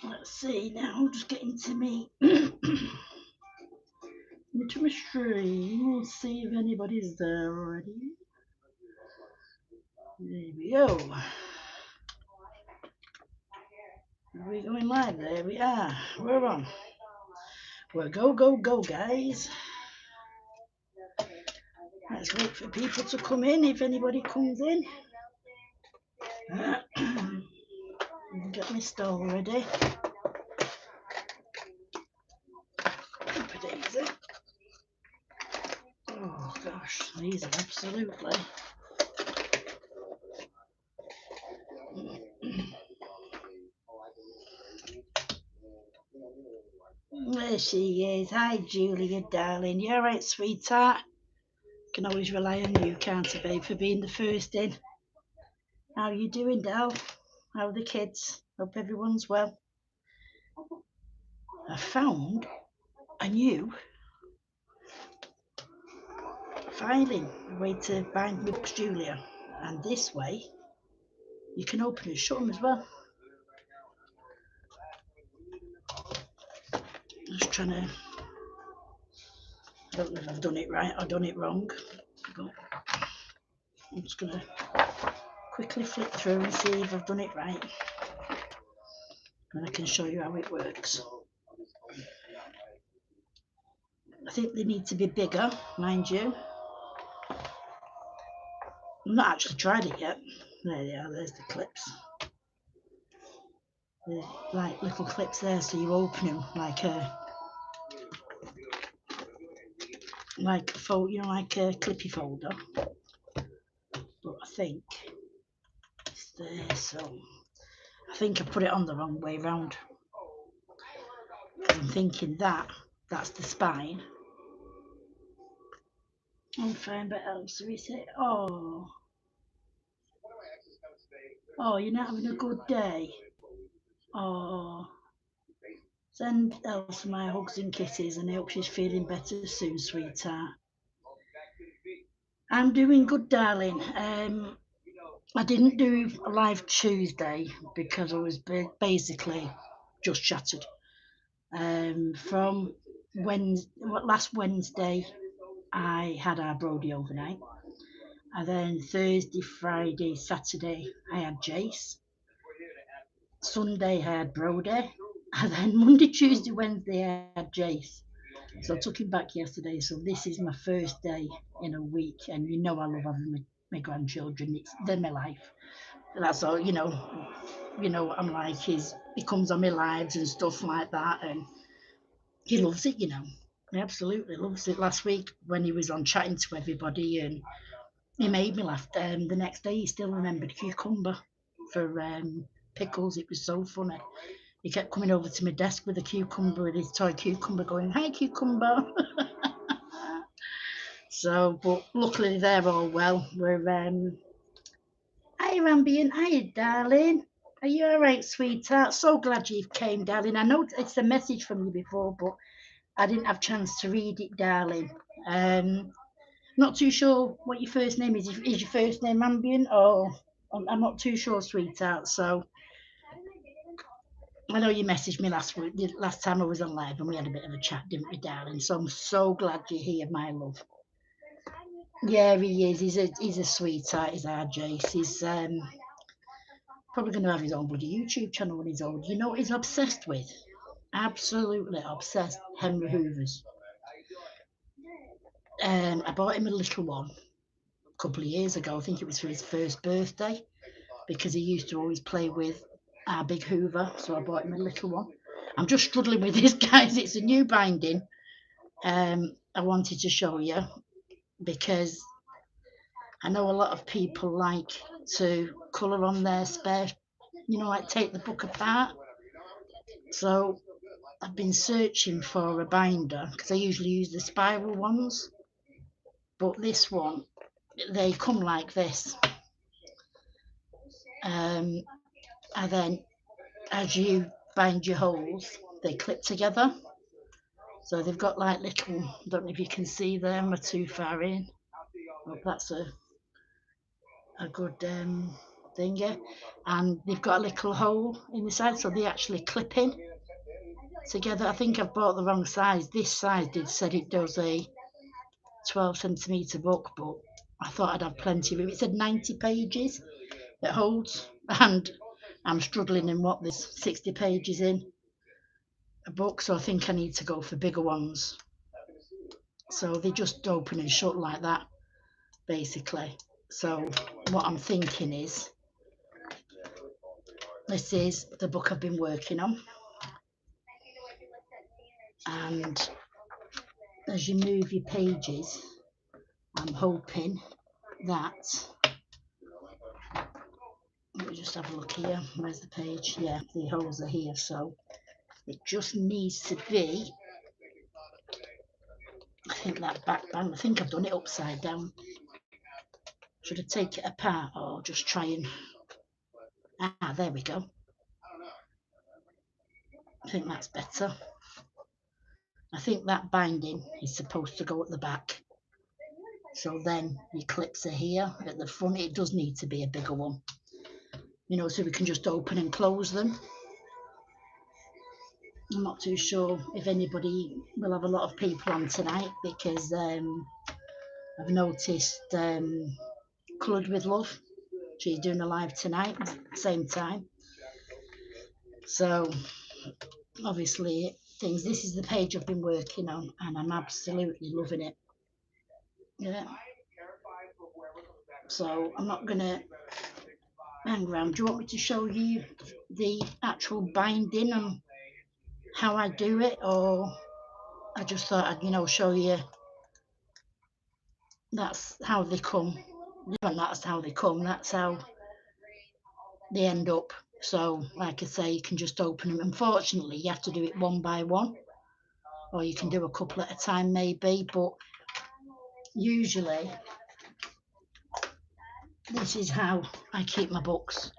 Let's see now, just get into me. Into my stream. We'll see if anybody's there already. There we go. Are we going live? There we are. We're on. We're go, go, go, guys. Let's wait for people to come in if anybody comes in. Get my stall ready. Oh gosh, these are absolutely. There she is. Hi, Julia, darling. You alright, sweetheart? Can always rely on you, can't I, babe, for being the first in. How you doing, Dal? How are the kids? Hope everyone's well. I found a new filing, a way to bind my books, Julia. And this way, you can open and shut them as well. Just trying to. I don't know if I've done it right or done it wrong, but I'm just going to quickly flip through and see if I've done it right. And I can show you how it works. I think they need to be bigger, mind you. I've not actually tried it yet. There they are, there's the clips. There's like little clips there, so you open them like a fold, you know, like a clippy folder. But I think it's there, so I think I put it on the wrong way round. I'm thinking that's the spine. I'm fine, but else we say, oh, you're not having a good day. Oh, send Elsa my hugs and kisses, and I hope she's feeling better soon, sweetheart. I'm doing good, darling. I didn't do a live Tuesday because I was basically just shattered. From last Wednesday, I had our Brody overnight. And then Thursday, Friday, Saturday, I had Jace. Sunday, I had Brody. And then Monday, Tuesday, Wednesday, I had Jace. So I took him back yesterday. So this is my first day in a week. And you know I love having my grandchildren. They're my life. That's all, you know what I'm like. He comes on my lives and stuff like that. And he loves it, you know. He absolutely loves it. Last week when he was on chatting to everybody and he made me laugh. The next day, he still remembered cucumber for pickles. It was so funny. He kept coming over to my desk with a cucumber, with his toy cucumber, going, "Hi, cucumber." So, but luckily they're all well. We're hi, Rambian. Hi, darling. Are you all right, sweetheart? So glad you came, darling. I know it's a message from you before, but I didn't have a chance to read it, darling. Not too sure what your first name is. Is your first name Ambient or I'm not too sure, sweetheart. So I know you messaged me last time I was on live, and we had a bit of a chat, didn't we, darling? So I'm so glad you're here, my love. Yeah, he is. He's a sweetheart. He's our Jace. He's probably going to have his own bloody YouTube channel when he's old. You know what he's obsessed with? Absolutely obsessed. Henry Hoovers. I bought him a little one a couple of years ago. I think it was for his first birthday, because he used to always play with our big Hoover, so I bought him a little one. I'm just struggling with this, guys. It's a new binding. I wanted to show you because I know a lot of people like to colour on their spare, like take the book apart. So I've been searching for a binder because I usually use the spiral ones, but this one, they come like this. And then as you bind your holes, they clip together. So they've got like little, I don't know if you can see them, are too far in. Oh, that's a good thing, yeah. And they've got a little hole in the side, so they actually clip in together. I think I've bought the wrong size. This size said it does a 12cm book, but I thought I'd have plenty of it. It said 90 pages it holds, and I'm struggling in what there's 60 pages in a book, so I think I need to go for bigger ones. So they just open and shut like that, basically. So what I'm thinking is, this is the book I've been working on, and as you move your pages, I'm hoping that, let me just have a look here, where's the page? Yeah, the holes are here, so it just needs to be, I think that back band, I think I've done it upside down. Should I take it apart or just try and, there we go. I think that's better. I think that binding is supposed to go at the back. So then your clips are here at the front. It does need to be a bigger one, you know, so we can just open and close them. I'm not too sure if anybody will have a lot of people on tonight, because I've noticed Coloured with Love, she's doing a live tonight, same time. So obviously things, this is the page I've been working on and I'm absolutely loving it. Yeah. So I'm not gonna hang around. Do you want me to show you the actual binding and how I do it, or I just thought I'd, you know, show you that's how they come, and that's how they come, that's how they end up. So like I say, you can just open them. Unfortunately you have to do it one by one, or you can do a couple at a time maybe, but usually this is how I keep my books.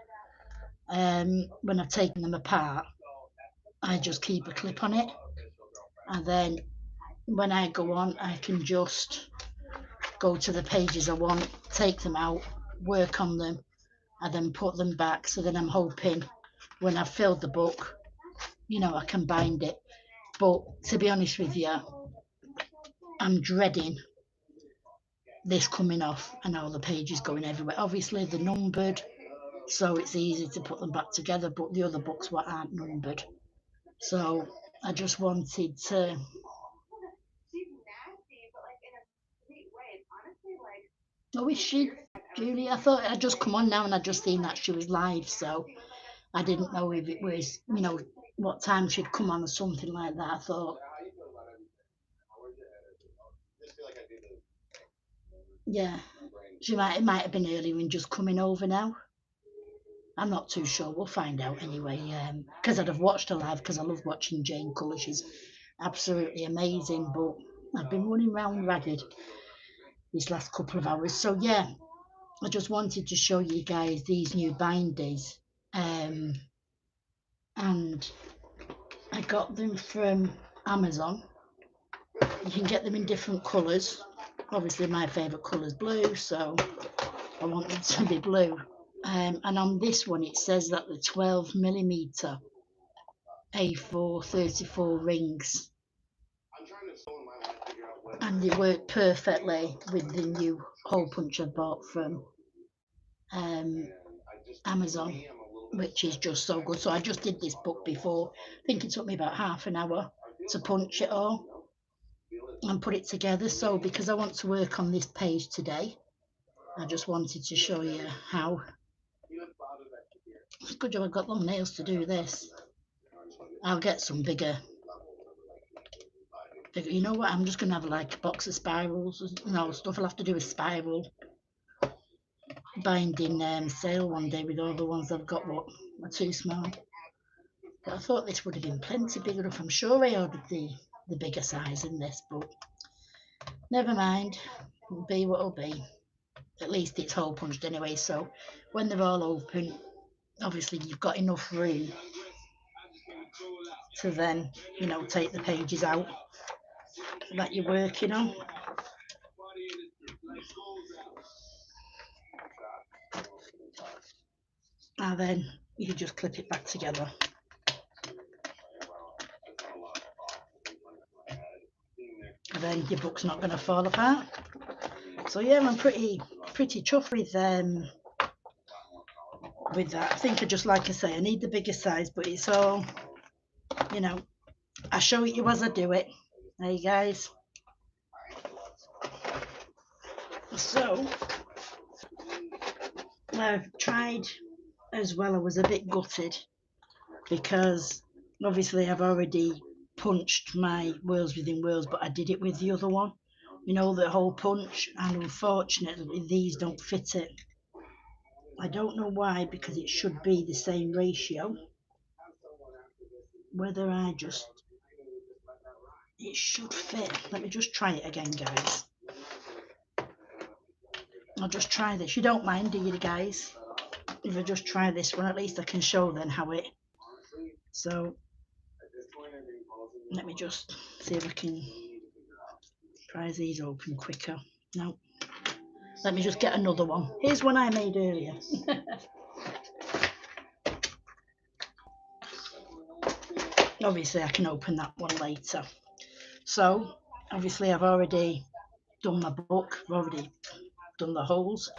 When I've taken them apart, I just keep a clip on it, and then when I go on, I can just go to the pages I want, take them out, work on them, and then put them back. So then I'm hoping when I've filled the book, you know, I can bind it. But to be honest with you, I'm dreading this coming off and all the pages going everywhere. Obviously they're numbered, so it's easy to put them back together, but the other books aren't numbered. So I just wanted to, oh, is she, Julie? I thought I'd just come on now and I'd just seen that she was live, so I didn't know if it was, you know, what time she'd come on or something like that. I thought, yeah, it might have been earlier and just coming over now. I'm not too sure. We'll find out anyway. Because I'd have watched her live, because I love watching Jane Colour. She's absolutely amazing. But I've been running around ragged these last couple of hours. So yeah, I just wanted to show you guys these new binders. And I got them from Amazon. You can get them in different colours. Obviously my favourite colour is blue, so I want them to be blue. And on this one it says that the 12mm A4 34 rings, and they work perfectly with the new hole punch I bought from Amazon, which is just so good. So I just did this book before. I think it took me about half an hour to punch it all and put it together. So because I want to work on this page today, I just wanted to show you how. It's good job I've got long nails to do this. I'll get some bigger, you know what, I'm just going to have like a box of spirals, no stuff. I'll have to do a spiral binding sale one day with all the ones I've got what are too small. But I thought this would have been plenty big enough. I'm sure I ordered the bigger size in this, but never mind, it'll be what it'll be. At least it's hole punched anyway, so when they're all open, obviously you've got enough room to then, you know, take the pages out that you're working on. And then you just clip it back together. And then your book's not going to fall apart. So yeah, I'm pretty chuffed with that. I think I just, like I say, I need the bigger size, but it's all, you know, I show it you as I do it. There you guys. So I've tried as well. I was a bit gutted because obviously I've already punched my Worlds Within Worlds, but I did it with the other one, you know, the hole punch, and unfortunately these don't fit it. I don't know why, because it should be the same ratio. Whether it should fit. Let me just try it again, guys. I'll just try this. You don't mind, do you, guys? If I just try this one, at least I can show then how it. So let me just see if I can prise these open quicker. No. Let me just get another one. Here's one I made earlier. Obviously I can open that one later. So obviously I've already done my book, I've already done the holes.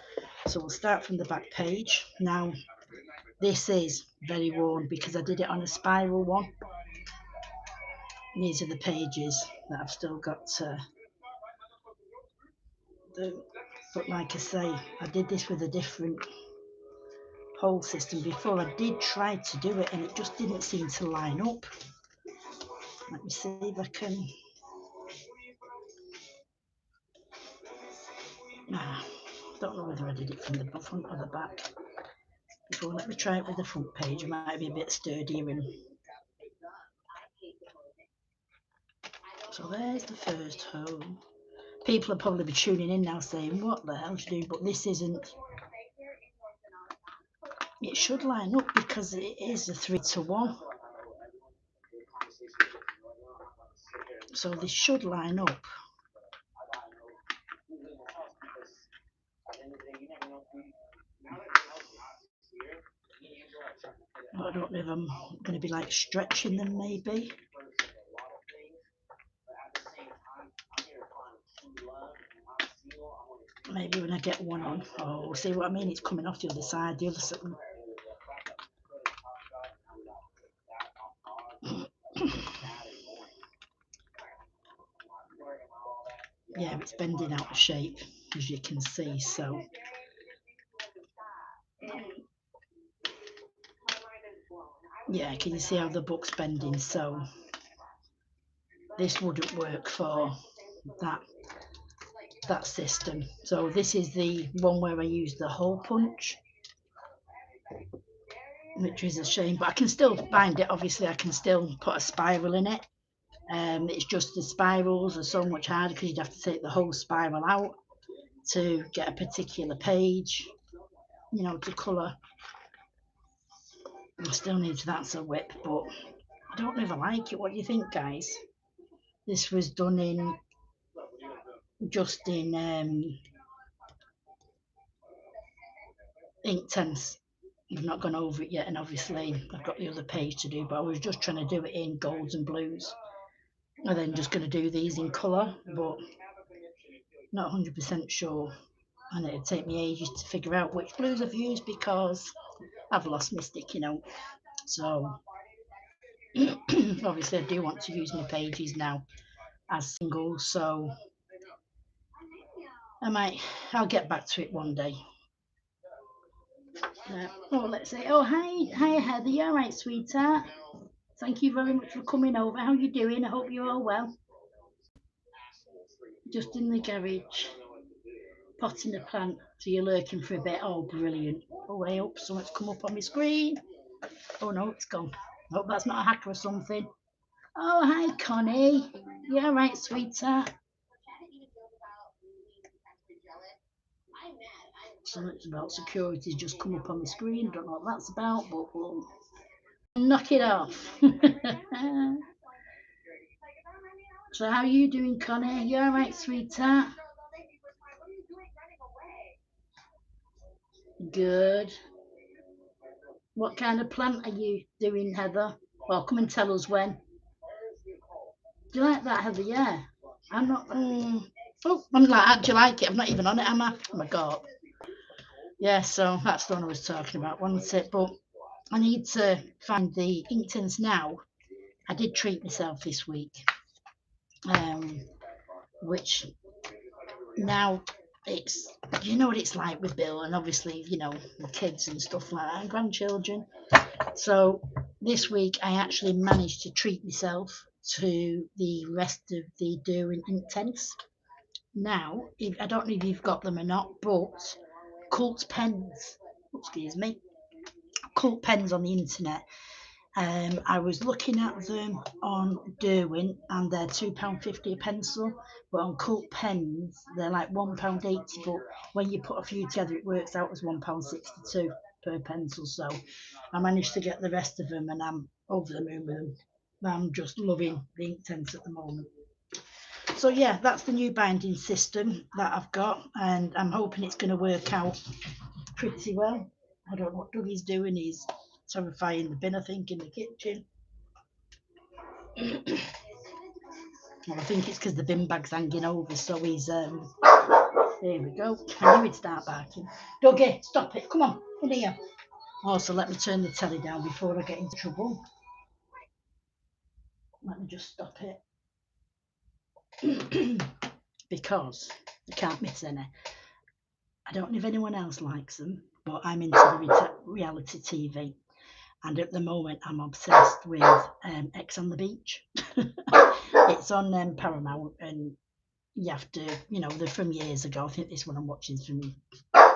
So we'll start from the back page. Now this is very worn because I did it on a spiral one. These are the pages that I've still got to do. But like I say, I did this with a different hole system before. I did try to do it and it just didn't seem to line up. Let me see if I can. Don't know whether I did it from the front or the back before. Let me try it with the front page. It might be a bit sturdier. And so there's the first hole. People will probably be tuning in now saying, what the hell should you do? But this isn't. It should line up because it is a 3-to-1. So this should line up. I don't know if I'm going to be like stretching them maybe. Maybe when I get one on. Oh, see what I mean? It's coming off the other side. The other side. Yeah, it's bending out of shape, as you can see. So yeah, can you see how the book's bending? So this wouldn't work for that system. So this is the one where I use the hole punch, which is a shame, but I can still bind it. Obviously I can still put a spiral in it. It's just the spirals are so much harder because you'd have to take the whole spiral out to get a particular page, you know, to colour. I still need that's a whip, but I don't know if I like it. What do you think, guys? This was done in Inktense. I've not gone over it yet, and obviously I've got the other page to do, but I was just trying to do it in golds and blues, and then just going to do these in colour, but not 100% sure, and it'd take me ages to figure out which blues I've used because I've lost my sticky note. So obviously I do want to use my pages now as singles, so I'll get back to it one day. Oh, let's say, oh, hi Heather, you all right, sweetheart? Thank you very much for coming over. How you doing? I hope you're all well. Just in the garage, potting the plant. So you're lurking for a bit. Oh, brilliant. Oh, way up. Something's come up on my screen. Oh, no, it's gone. Hope that's not a hacker or something. Oh, hi, Connie. You all right, sweetheart? Something about security's just come up on the screen. Don't know what that's about, but Knock it off. So how are you doing, Connie? You alright, sweetheart? Good. What kind of plant are you doing, Heather? Well, come and tell us when. Do you like that, Heather? Yeah. I'm not. Oh, I'm like, do you like it? I'm not even on it, am I? Oh my god. Yeah, so that's the one I was talking about, wasn't it? But I need to find the ink tints now. I did treat myself this week, which now it's, you know what it's like with Bill, and obviously, you know, the kids and stuff like that, and grandchildren. So this week I actually managed to treat myself to the rest of the Derwent ink tints. Now, I don't know if you've got them or not, but Cult pens, excuse me, Cult pens on the internet. I was looking at them on Derwent and they're £2.50 a pencil, but on Cult pens they're like £1.80. But when you put a few together, it works out as £1.62 per pencil. So I managed to get the rest of them, and I'm over the moon with them. I'm just loving the ink tints at the moment. So yeah, that's the new binding system that I've got, and I'm hoping it's going to work out pretty well. I don't know what Dougie's doing. He's terrifying the bin, I think, in the kitchen. Well, I think it's because the bin bag's hanging over, so he's there we go. I knew he'd start barking. Dougie, stop it. Come on, in here. Also, let me turn the telly down before I get into trouble. Let me just stop it. Because I can't miss any. I don't know if anyone else likes them, but I'm into the reality TV. And at the moment, I'm obsessed with X on the Beach. It's on Paramount, and you have to, you know, they're from years ago. I think this one I'm watching is from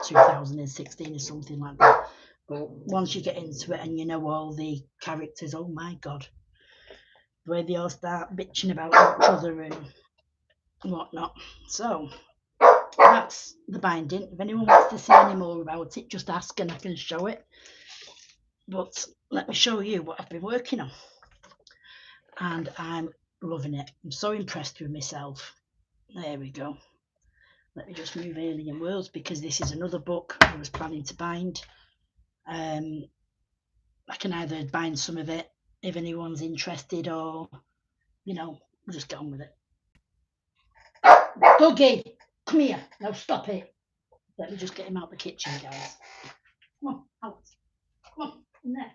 2016 or something like that. But once you get into it and you know all the characters, oh my god, where they all start bitching about each other and whatnot. So that's the binding. If anyone wants to see any more about it, just ask and I can show it. But let me show you what I've been working on. And I'm loving it. I'm so impressed with myself. There we go. Let me just move Alien Worlds, because this is another book I was planning to bind. I can either bind some of it if anyone's interested, or, you know, we'll just get on with it. Dougie, come here. No, stop it. Let me just get him out the kitchen, guys. Come on, out. Come on, in there.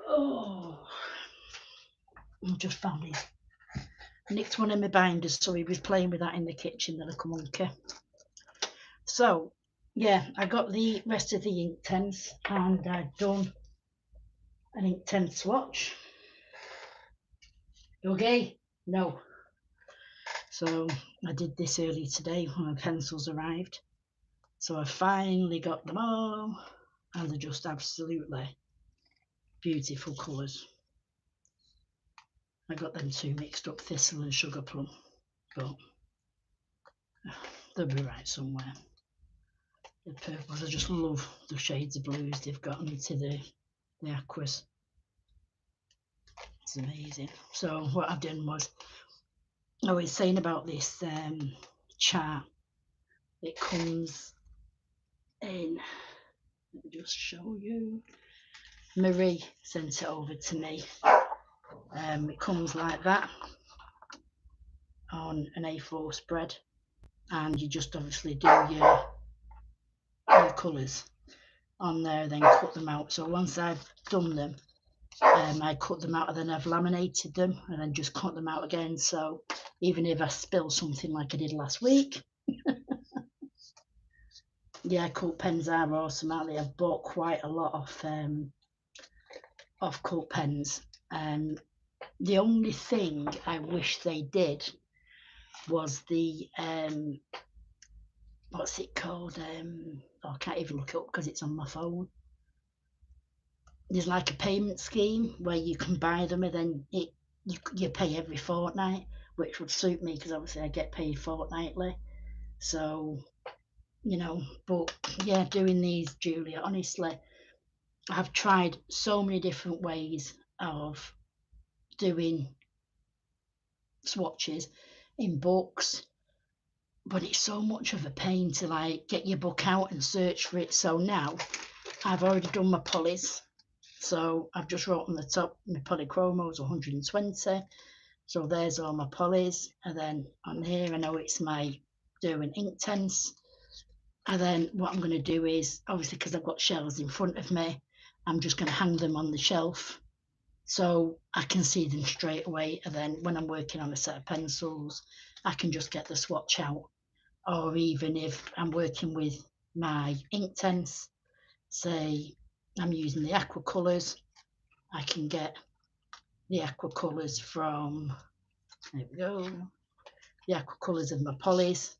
Oh, I just found his. Nicked one of my binders, so he was playing with that in the kitchen, the little monkey. So, yeah, I got the rest of the ink tints, and I've done an ink tent swatch. Okay, no. So I did this early today when my pencils arrived. So I finally got them all, and they're just absolutely beautiful colours. I got them two mixed up, thistle and sugar plum, but they'll be right somewhere. The purples, I just love the shades of blues they've got into the aquas. It's amazing. So what I've done was, I was saying about this chart. It comes in, let me just show you. Marie sent it over to me. It comes like that on an A4 spread, and you just obviously do your colours on there, then cut them out. So once I've done them, I cut them out, and then I've laminated them and then just cut them out again. So even if I spill something like I did last week, yeah, Cult pens are awesome, aren't they? I've bought quite a lot of Cult pens. The only thing I wish they did was the what's it called? I can't even look it up because it's on my phone. There's like a payment scheme where you can buy them, and then you pay every fortnight. which would suit me because obviously I get paid fortnightly. So, but yeah, doing these, Julia, honestly, I've tried so many different ways of doing swatches in books, but it's so much of a pain to like get your book out and search for it. So now I've already done my polys. So I've just wrote on the top, my polychromo is 120. So there's all my polys. And then on here, I know it's my Derwent Inktense. And then what I'm going to do is, obviously, because I've got shelves in front of me, I'm just going to hang them on the shelf so I can see them straight away. And then when I'm working on a set of pencils, I can just get the swatch out. Or even if I'm working with my Inktense, say I'm using the aqua colours, I can get the aqua colours from, there we go, the aqua colours of my polys,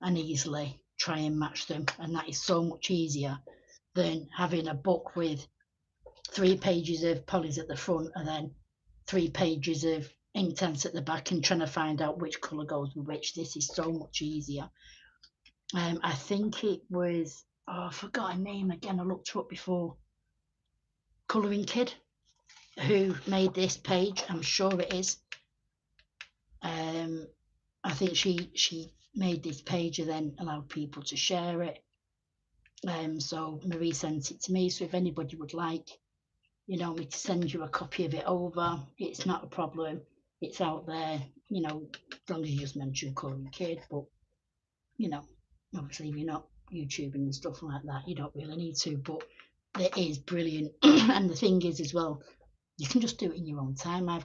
and easily try and match them. And that is so much easier than having a book with 3 pages of polys at the front and then 3 pages of Inktense at the back and trying to find out which colour goes with which. This is so much easier. I think it was, I forgot her name again, I looked her up before, Colouring Kid, who made this page. I'm sure it is. I think she made this page and then allowed people to share it. So Marie sent it to me. So if anybody would like, me to send you a copy of it over, it's not a problem. It's out there, as long as you just mention Colouring Kid. But, obviously if you're not YouTubing and stuff like that, you don't really need to. But it is brilliant. And the thing is as well, you can just do it in your own time. I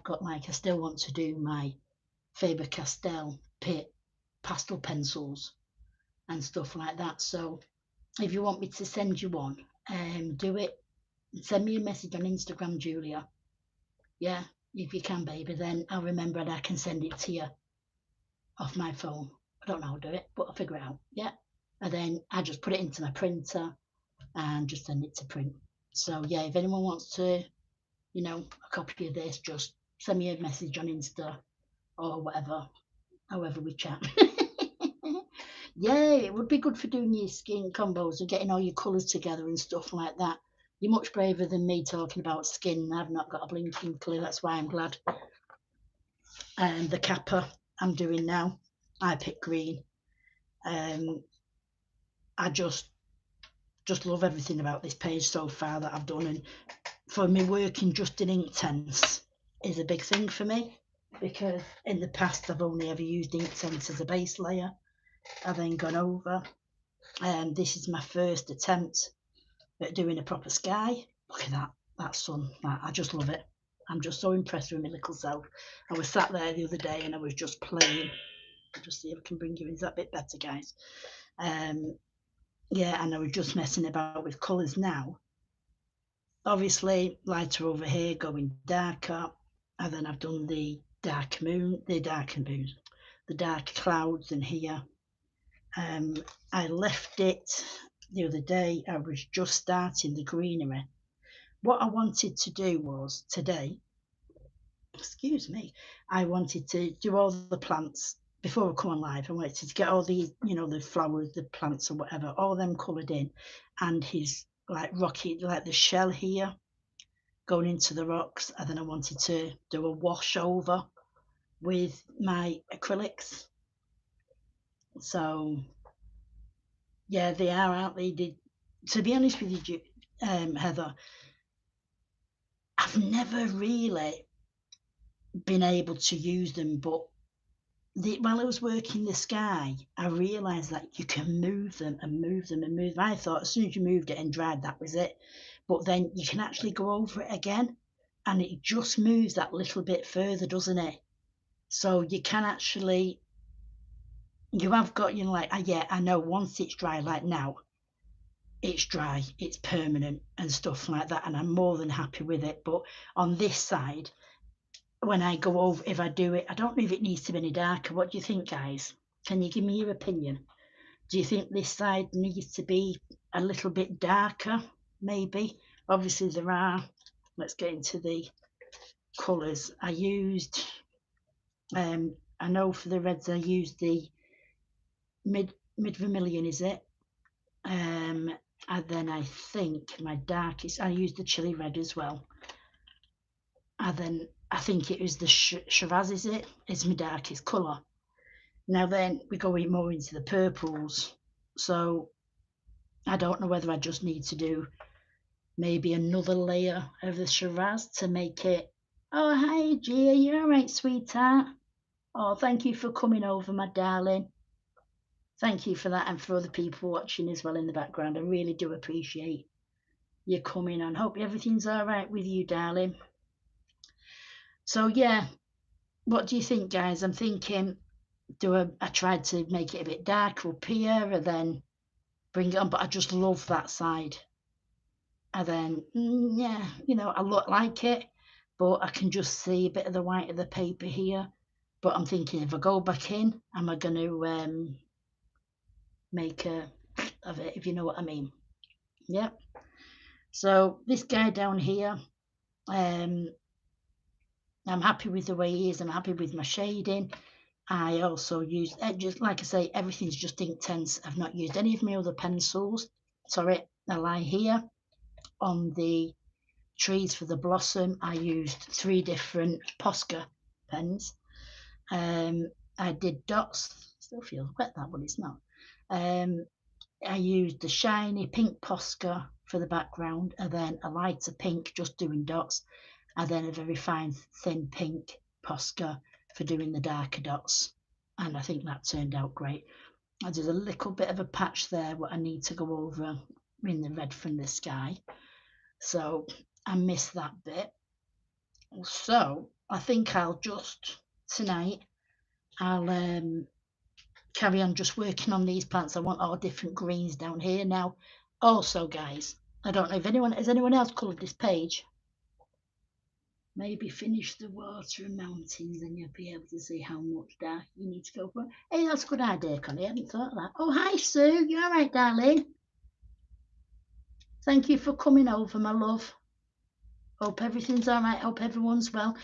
still want to do my Faber-Castell pastel pencils and stuff like that. So if you want me to send you one, do it. Send me a message on Instagram, Julia. Yeah, if you can, baby, then I'll remember and I can send it to you off my phone. I don't know how to do it, but I'll figure it out. Yeah. And then I just put it into my printer and just send it to print. So yeah, if anyone wants to, a copy of this, just send me a message on Insta or whatever, however we chat. Yeah, it would be good for doing your skin combos and getting all your colours together and stuff like that. You're much braver than me talking about skin. I've not got a blinking clue. That's why I'm glad. And the Kappa I'm doing now, I picked green. I just love everything about this page so far that I've done. And for me, working just in Inktense is a big thing for me, because in the past I've only ever used Inktense as a base layer. I've then gone over, and this is my first attempt at doing a proper sky. Look at that sun. I just love it. I'm just so impressed with my little self. I was sat there the other day and I was just playing. I'll just see if I can bring you in. Is that a bit better, guys? Yeah, and I was just messing about with colours now. Obviously, lighter over here, going darker. And then I've done the dark clouds in here. I left it the other day. I was just starting the greenery. What I wanted to do was today, excuse me, I wanted to do all the plants before I come on live. I wanted to get all these, the flowers, the plants or whatever, all them coloured in, and his like rocky, like the shell here going into the rocks. And then I wanted to do a wash over with my acrylics. So yeah, they are, aren't they? To be honest with you, Heather, I've never really been able to use them, but while I was working the sky, I realised that you can move them and move them and move them. I thought as soon as you moved it and dried, that was it. But then you can actually go over it again, and it just moves that little bit further, doesn't it? So you can actually, you have got, yeah, I know once it's dry, like now, it's dry, it's permanent and stuff like that, and I'm more than happy with it. But on this side, when I go over, if I do it, I don't know if it needs to be any darker. What do you think, guys? Can you give me your opinion? Do you think this side needs to be a little bit darker? Maybe. Obviously there are. Let's get into the colours. I used I know for the reds I use the mid vermilion, is it? And then I think my darkest, I use the chili red as well. And then I think it was the Shiraz, is it? It's my darkest colour. Now then we go more into the purples. So I don't know whether I just need to do maybe another layer of the Shiraz to make it. Oh, hi, Gia, you all right, sweetheart? Oh, thank you for coming over, my darling. Thank you for that, and for other people watching as well in the background. I really do appreciate you coming on. Hope everything's all right with you, darling. So yeah, what do you think, guys? I'm thinking, I tried to make it a bit darker up here and then bring it on, but I just love that side. And then, yeah, I look like it, but I can just see a bit of the white of the paper here. But I'm thinking, if I go back in, am I going to make a of it, if you know what I mean? Yeah. So this guy down here, I'm happy with the way he is. I'm happy with my shading. I also use, just like I say, everything's just Inktense. I've not used any of my other pencils. Sorry, I lie here. On the trees for the blossom, I used 3 different Posca pens. I did dots. Still feels wet, that, but it's not. I used the shiny pink Posca for the background, and then a lighter pink just doing dots, and then a very fine thin pink Posca for doing the darker dots. And I think that turned out great. I did a little bit of a patch there what I need to go over in the red from the sky, so I missed that bit. So I think I'll just tonight I'll carry on just working on these plants. I want all different greens down here now. Also, guys, I don't know if anyone else coloured this page. Maybe finish the water and mountains, and you'll be able to see how much dark you need to go for. Hey, that's a good idea, Connie. I hadn't thought of that. Oh, hi, Sue. You all right, darling? Thank you for coming over, my love. Hope everything's all right. Hope everyone's well.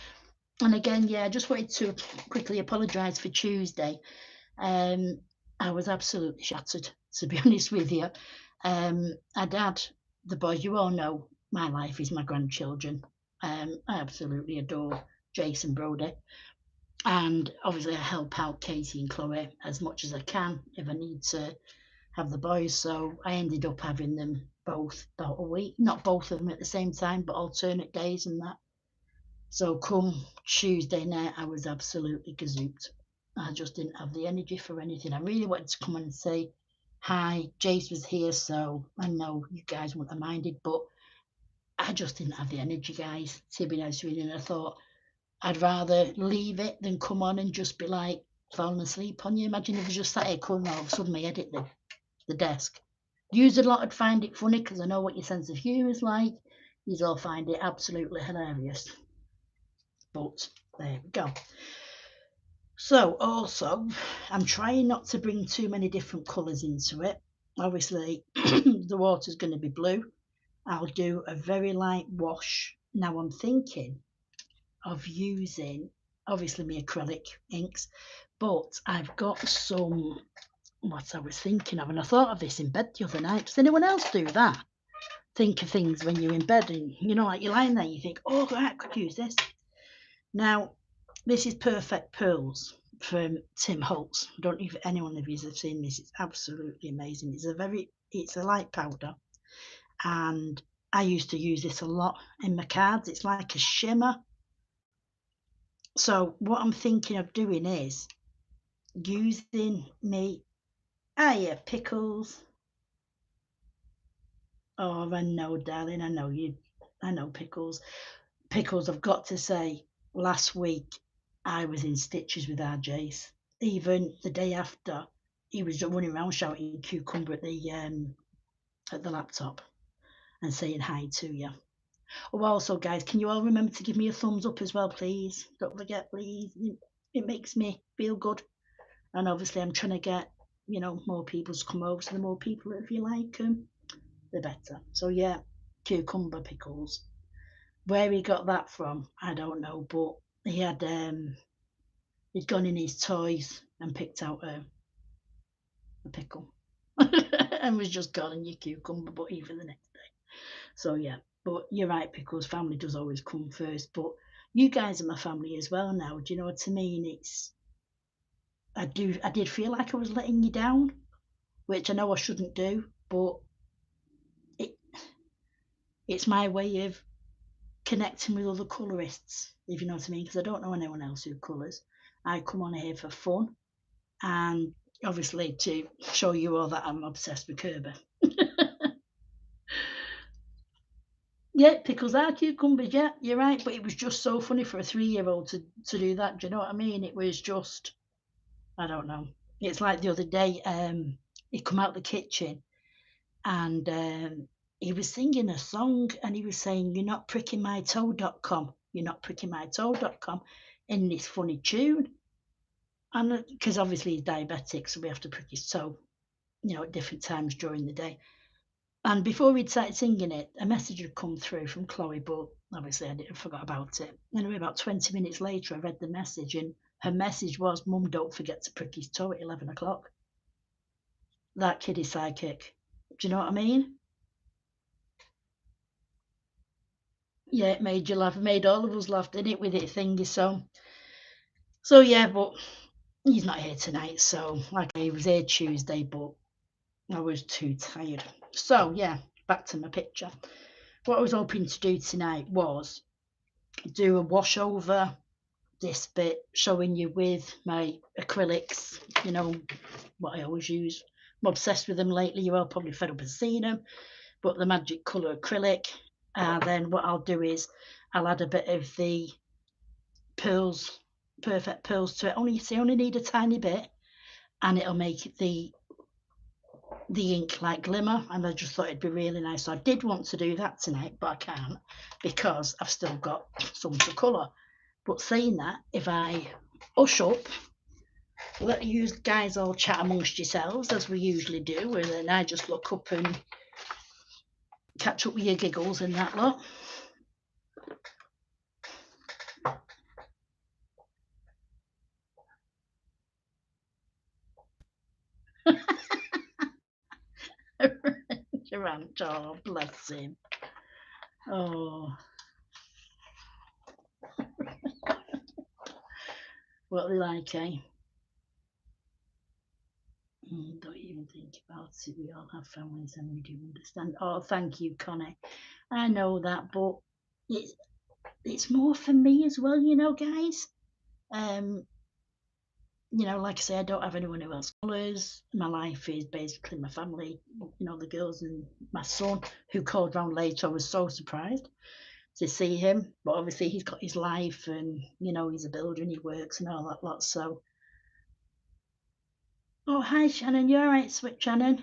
And again, yeah, I just wanted to quickly apologise for Tuesday. I was absolutely shattered, to be honest with you. I'd had the boys, you all know my life is my grandchildren. I absolutely adore Jason Brody. And obviously I help out Katie and Chloe as much as I can if I need to have the boys. So I ended up having them both about a week, not both of them at the same time, but alternate days and that. So come Tuesday night, I was absolutely gazooped. I just didn't have the energy for anything. I really wanted to come on and say hi. Jace was here, so I know you guys wouldn't have minded, but I just didn't have the energy, guys, to be honest with you. And I thought I'd rather leave it than come on and just be like falling asleep on you. Imagine if I just sat here coming all of a sudden my head hit the desk. Yous a lot would find it funny because I know what your sense of humour is like. Yous all find it absolutely hilarious. But there we go. So also, I'm trying not to bring too many different colours into it. Obviously, the water's going to be blue. I'll do a very light wash. Now I'm thinking of using, obviously, my acrylic inks, but I've got some, what I was thinking of, and I thought of this in bed the other night. Does anyone else do that? Think of things when you're in bed and, like you're lying there, you think, oh, I could use this. Now, this is Perfect Pearls from Tim Holtz. I don't know if anyone of you have seen this. It's absolutely amazing. It's a light powder, and I used to use this a lot in my cards. It's like a shimmer. So what I'm thinking of doing is using me. Hiya, Pickles. Oh, I know, darling. I know you. I know, Pickles. Pickles, I've got to say, last week I was in stitches with our Jace. Even the day after, he was running around shouting cucumber at the laptop and saying hi to you. Oh, also, guys, can you all remember to give me a thumbs up as well, please? Don't forget, please. It makes me feel good. And obviously, I'm trying to get, more people to come over. So the more people, if you like them, the better. So yeah, cucumber pickles. Where he got that from, I don't know, but he had he'd gone in his toys and picked out a pickle and was just calling you cucumber butty for the next day. So yeah, but you're right, Pickles, family does always come first. But you guys are my family as well now. Do you know what I mean? I did feel like I was letting you down, which I know I shouldn't do, but it it's my way of connecting with other colourists, if you know what I mean, because I don't know anyone else who colours. I come on here for fun and obviously to show you all that I'm obsessed with Kerby. Yeah, pickles are cucumbers, yeah, you're right, but it was just so funny for a 3-year-old to do that, do you know what I mean? It was just, I don't know. It's like the other day, he come out the kitchen and he was singing a song and he was saying, "You're not pricking my toe.com, you're not pricking my toe.com," in this funny tune. And because obviously he's diabetic, so we have to prick his toe, at different times during the day. And before we'd started singing it, a message had come through from Chloe, but obviously I forgot about it. Anyway, about 20 minutes later, I read the message, and her message was, "Mum, don't forget to prick his toe at 11 o'clock. That kid is psychic. Do you know what I mean? Yeah, it made you laugh. It made all of us laugh, didn't it, with it thingy? So yeah, but he's not here tonight. So, like, he was here Tuesday, but I was too tired. So yeah, back to my picture. What I was hoping to do tonight was do a wash over this bit, showing you with my acrylics, what I always use. I'm obsessed with them lately. You're all probably fed up of seeing them, but the Magic Colour acrylic. And then what I'll do is I'll add a bit of the pearls, perfect pearls to it. Only need a tiny bit, and it'll make the ink like glimmer. And I just thought it'd be really nice. So I did want to do that tonight, but I can't because I've still got some to colour. But saying that, if I hush up, let you guys all chat amongst yourselves as we usually do, and then I just look up and catch up with your giggles and that lot. Durant, oh bless him. Oh, what are they like, eh? Don't even think about it. We all have families and we do understand. Oh, thank you, Connie. I know that, but it's more for me as well, guys. Like I say, I don't have anyone who else colours. My life is basically my family, the girls and my son, who called round later. I was so surprised to see him, but obviously he's got his life and, he's a builder and he works and all that lot. So, oh, hi, Shannon. You all right, Sweet Shannon?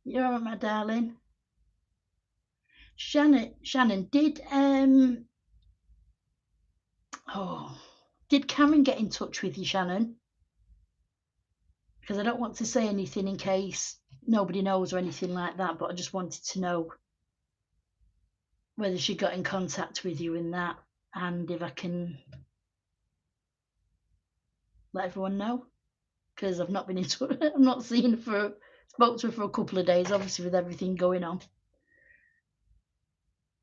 You all right, my darling? Shannon, did Karen get in touch with you, Shannon? Because I don't want to say anything in case nobody knows or anything like that, but I just wanted to know whether she got in contact with you in that, and if I can let everyone know, because I've not been in touch. I'm not seen her spoke to her for a couple of days, obviously with everything going on.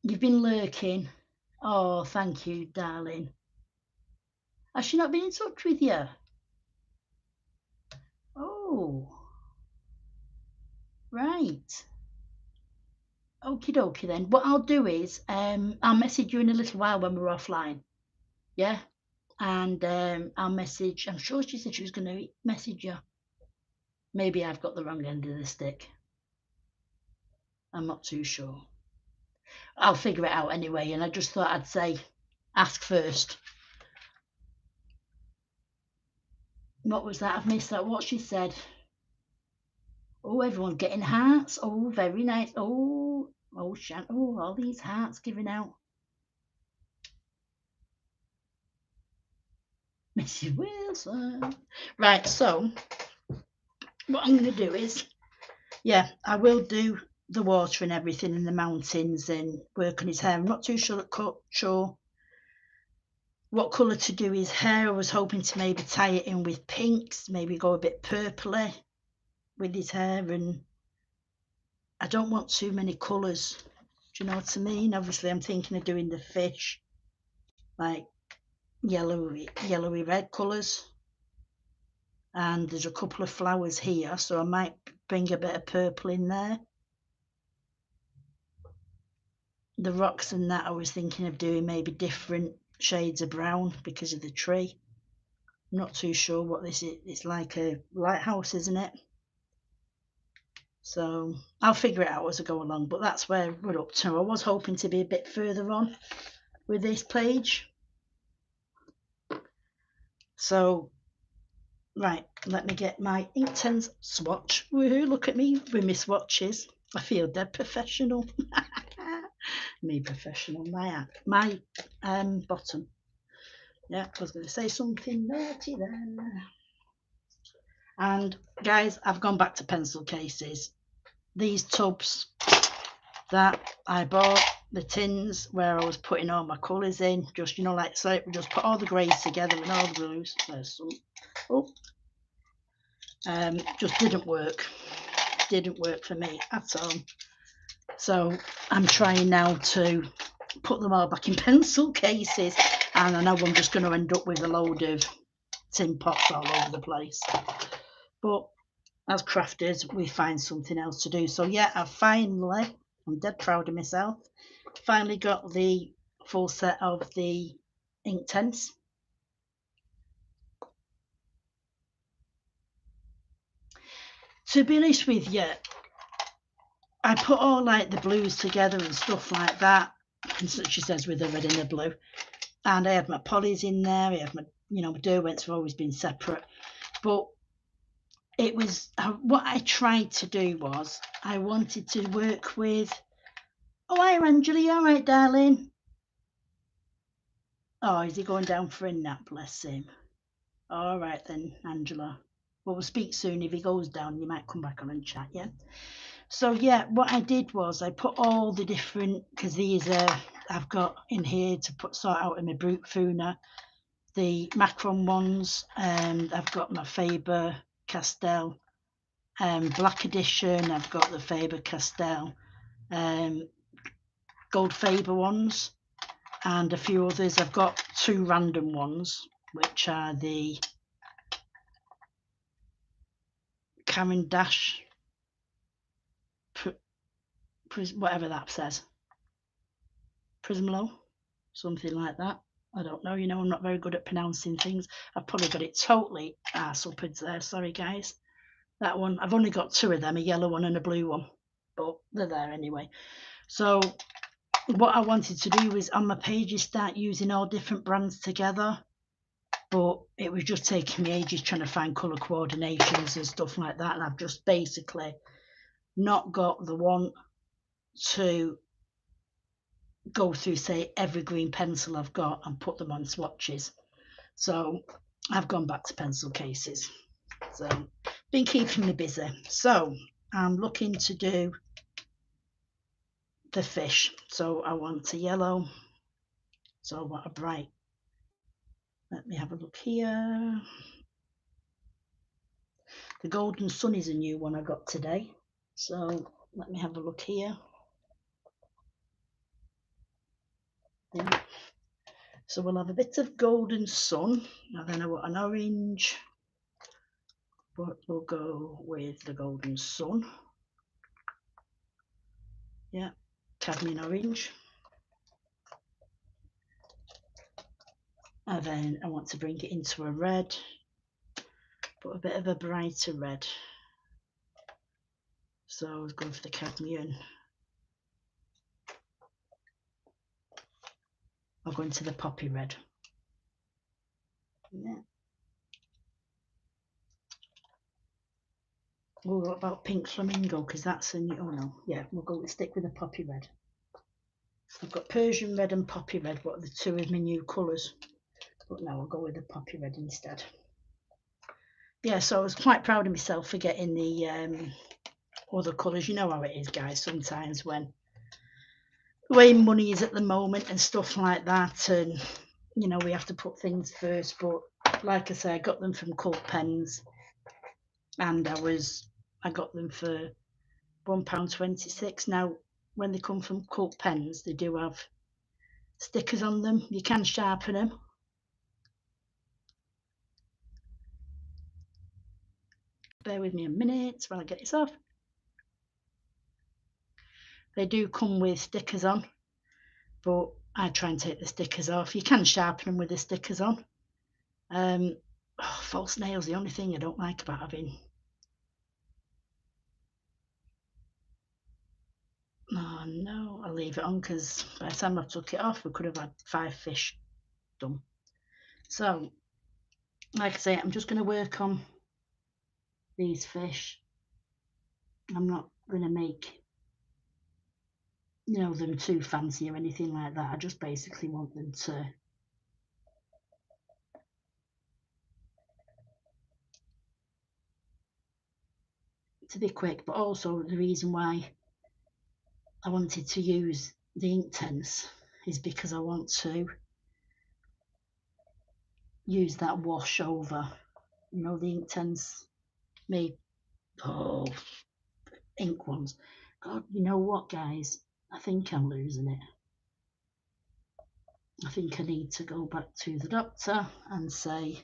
You've been lurking. Oh, thank you, darling. Has she not been in touch with you? Oh, right. Okie dokie then. What I'll do is I'll message you in a little while when we're offline. Yeah? And I'll message. I'm sure she said she was going to message you. Maybe I've got the wrong end of the stick. I'm not too sure. I'll figure it out anyway, and I just thought I'd say ask first. What was that? I've missed that. What she said. Oh, everyone's getting hearts. Oh, very nice. Oh, Shan. Oh, all these hearts giving out. Mrs. Wilson. Right, so what I'm going to do is, yeah, I will do the water and everything in the mountains and work on his hair. I'm not too sure what colour to do his hair. I was hoping to maybe tie it in with pinks, maybe go a bit purpley with his hair, and I don't want too many colours. Do you know what I mean? Obviously, I'm thinking of doing the fish like yellowy red colours, and there's a couple of flowers here, so I might bring a bit of purple in there. The rocks and that I was thinking of doing maybe different shades of brown because of the tree. I'm not too sure what this is. It's like a lighthouse, isn't it? So I'll figure it out as I go along, but that's where we're up to. I was hoping to be a bit further on with this page. So, right, let me get my Inktense swatch. Woohoo, look at me with my swatches. I feel dead professional. Me professional, my bottom. Yeah, I was going to say something naughty then. And guys, I've gone back to pencil cases. These tubs that I bought, the tins where I was putting all my colours in, just, you know, like, so we just put all the greys together and all the blues. There's some. Oh, just didn't work. Didn't work for me at all. So I'm trying now to put them all back in pencil cases, and I know I'm just going to end up with a load of tin pots all over the place. But as crafters, we find something else to do. So yeah, I'm dead proud of myself, finally got the full set of the Inktense. To be honest with you, I put all like the blues together and stuff like that, and so she says with the red and the blue, and I had my polys in there, I had my, you know, my Derwents have always been separate, but it was, what I tried to do was, I wanted to work with, oh hi Angela, you all right darling? Oh, is he going down for a nap, bless him? All right then, Angela, well, we'll speak soon. If he goes down, you might come back on and chat, yeah? So yeah, what I did was I put all the different, because these are, I've got in here to sort out in my Brute Funa, the Macron ones, and I've got my Faber-Castell Black Edition, I've got the Faber-Castell Gold Faber ones, and a few others. I've got two random ones, which are the Caran d'Ache, whatever that says, Prismalo, something like that. I don't know, you know, I'm not very good at pronouncing things. I've probably got it totally arse upwards there, sorry guys. That one, I've only got two of them, a yellow one and a blue one, but they're there anyway. So what I wanted to do was on my pages start using all different brands together, but it was just taking me ages trying to find colour coordinations and stuff like that, and I've just basically not got the want to go through, say, every green pencil I've got and put them on swatches. So I've gone back to pencil cases. So been keeping me busy. So I'm looking to do the fish. So I want a yellow. So I want a bright. Let me have a look here. The Golden Sun is a new one I got today. So let me have a look here. Yeah. So we'll have a bit of Golden Sun, and then I want an orange, but we'll go with the Golden Sun. Yeah, cadmium orange. And then I want to bring it into a red, but a bit of a brighter red. So I was going for the cadmium. I'll go into the poppy red. Yeah. Oh, what about pink flamingo? Because that's a new, oh no, yeah, we'll stick with the poppy red. I've got Persian red and poppy red, what are the two of my new colours? But now I'll go with the poppy red instead. Yeah, so I was quite proud of myself for getting the other colours. You know how it is, guys, sometimes when the way money is at the moment and stuff like that, and you know, we have to put things first. But like I say, I got them from Colt Pens, and I got them for £1.26. Now, when they come from Colt Pens, they do have stickers on them. You can sharpen them. Bear with me a minute while I get this off. They do come with stickers on, but I try and take the stickers off. You can sharpen them with the stickers on. False nails, the only thing I don't like about having. Oh no, I'll leave it on because by the time I took it off, we could have had 5 fish done. So, like I say, I'm just going to work on these fish. I'm not going to make, you know, them too fancy or anything like that. I just basically want them to be quick, but also the reason why I wanted to use the Inktense is because I want to use that wash over, you know, the Inktense made ink ones. God, you know what, guys? I think I'm losing it. I think I need to go back to the doctor and say,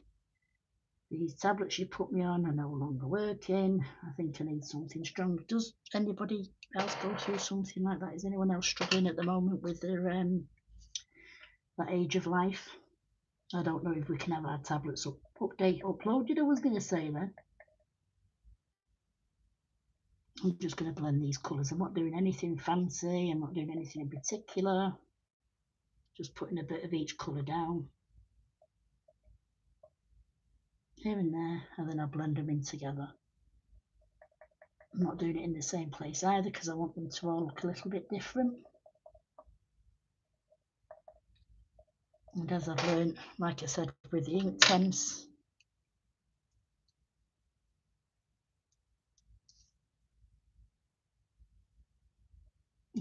these tablets you put me on are no longer working. I think I need something stronger. Does anybody else go through something like that? Is anyone else struggling at the moment with their that age of life? I don't know if we can have our tablets uploaded. I was going to say then. I'm just going to blend these colours. I'm not doing anything fancy. I'm not doing anything in particular. Just putting a bit of each colour down. Here and there, and then I'll blend them in together. I'm not doing it in the same place either because I want them to all look a little bit different. And as I've learned, like I said, with the Inktense,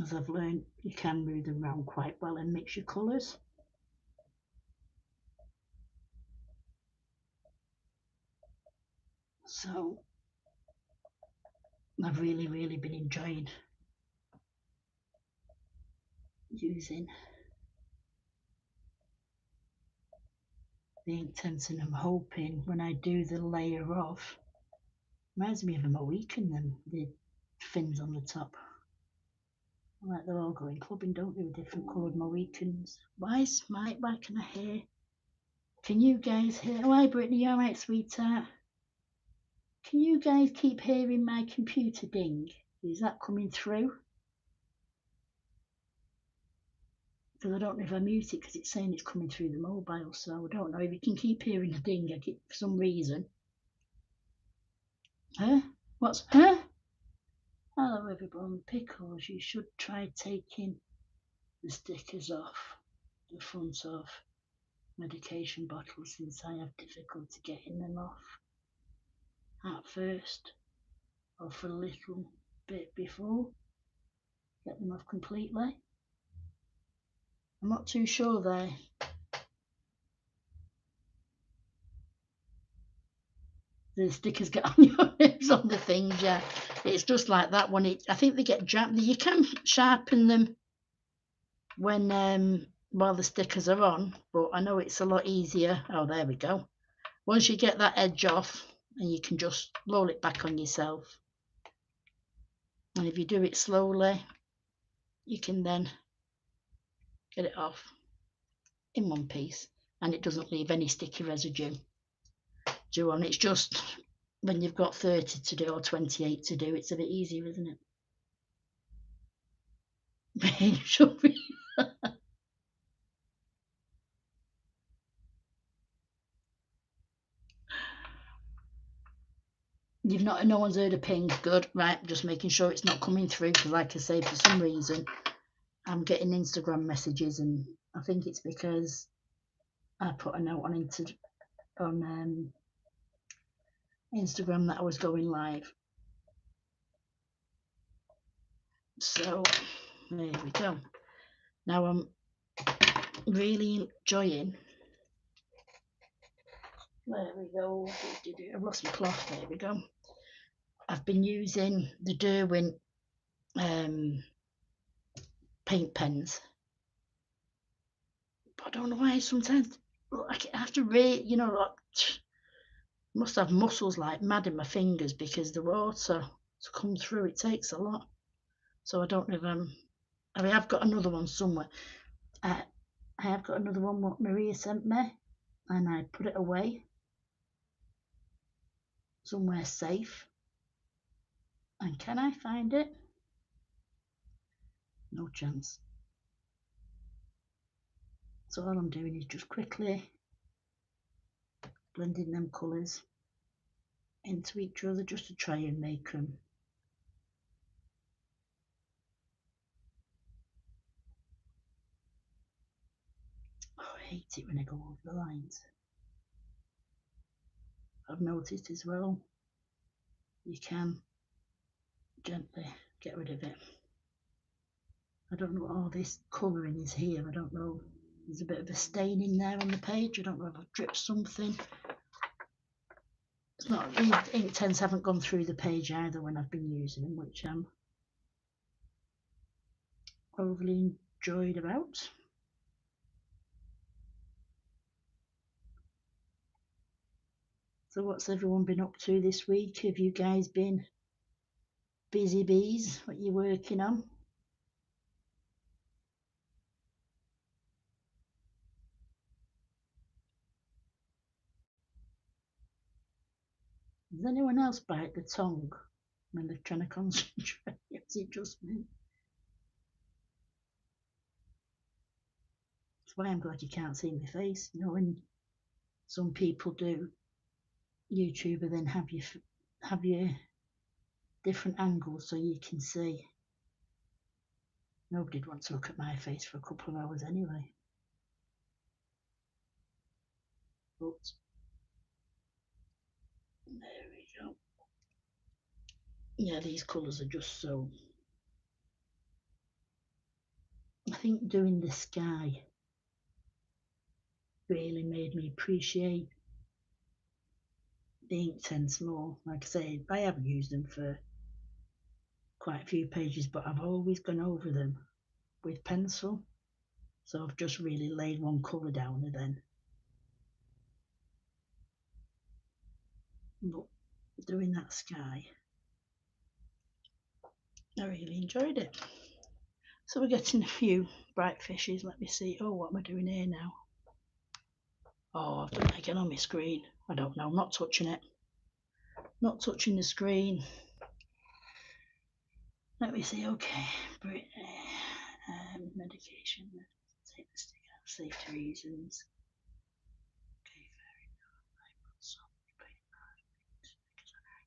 as I've learned, you can move them around quite well and mix your colours. So I've really been enjoying using the Inktense, and I'm hoping when I do the layer off, reminds me of a Mohican, them, the fins on the top. Like they're all going clubbing, don't they, with different coloured Mohicans. Why can I hear? Can you guys hear? Oh, hi Brittany, you alright, sweetheart? Can you guys keep hearing my computer ding? Is that coming through? Because I don't know if I mute it because it's saying it's coming through the mobile, so I don't know if you can keep hearing the ding for some reason. Huh? What's huh? Hello everyone, Pickles, you should try taking the stickers off the front of medication bottles since I have difficulty getting them off at first or for a little bit before. Get them off completely. I'm not too sure there. The stickers get on your lips on the things, yeah. It's just like that one. I think they get jammed. You can sharpen them when while the stickers are on, but I know it's a lot easier. Oh, there we go. Once you get that edge off, and you can just roll it back on yourself. And if you do it slowly, you can then get it off in one piece, and it doesn't leave any sticky residue on. It's just when you've got 30 to do or 28 to do, it's a bit easier, isn't it? It should be. No one's heard a ping. Good, right? Just making sure it's not coming through because, like I say, for some reason I'm getting Instagram messages, and I think it's because I put a note on Instagram that I was going live. So there we go. Now I'm really enjoying There we go. I've lost my cloth. There we go. I've been using the Derwent paint pens, but I don't know why sometimes I have to rate, must have muscles like mad in my fingers because the water to come through, it takes a lot. So I don't know if I mean, I've got another one somewhere. I have got another one what Maria sent me, and I put it away somewhere safe. And can I find it? No chance. So all I'm doing is just quickly blending them colours into each other just to try and make them. Oh, I hate it when I go over the lines. I've noticed as well, you can gently get rid of it. I don't know what all this colouring is here. I don't know. There's a bit of a stain in there on the page. I don't know if I've dripped something. It's not, ink tents haven't gone through the page either when I've been using them, which I'm overly enjoyed about. So what's everyone been up to this week? Have you guys been busy bees? What are you working on? Does anyone else bite the tongue when they're trying to concentrate? Is it just me? That's why I'm glad you can't see my face. You know, when some people do YouTube and then have your different angles so you can see. Nobody'd want to look at my face for a couple of hours anyway. But there we go. Yeah, these colours are just so. I think doing the sky really made me appreciate the ink tents more. Like I say, I haven't used them for quite a few pages, but I've always gone over them with pencil. So I've just really laid one colour down and then. But doing that sky, I really enjoyed it. So we're getting a few bright fishes. Let me see. Oh, what am I doing here now? Oh, I've done it again on my screen. I don't know. I'm not touching it. Not touching the screen. Let me see. Okay. Medication. Take the stick out for safety reasons. Okay,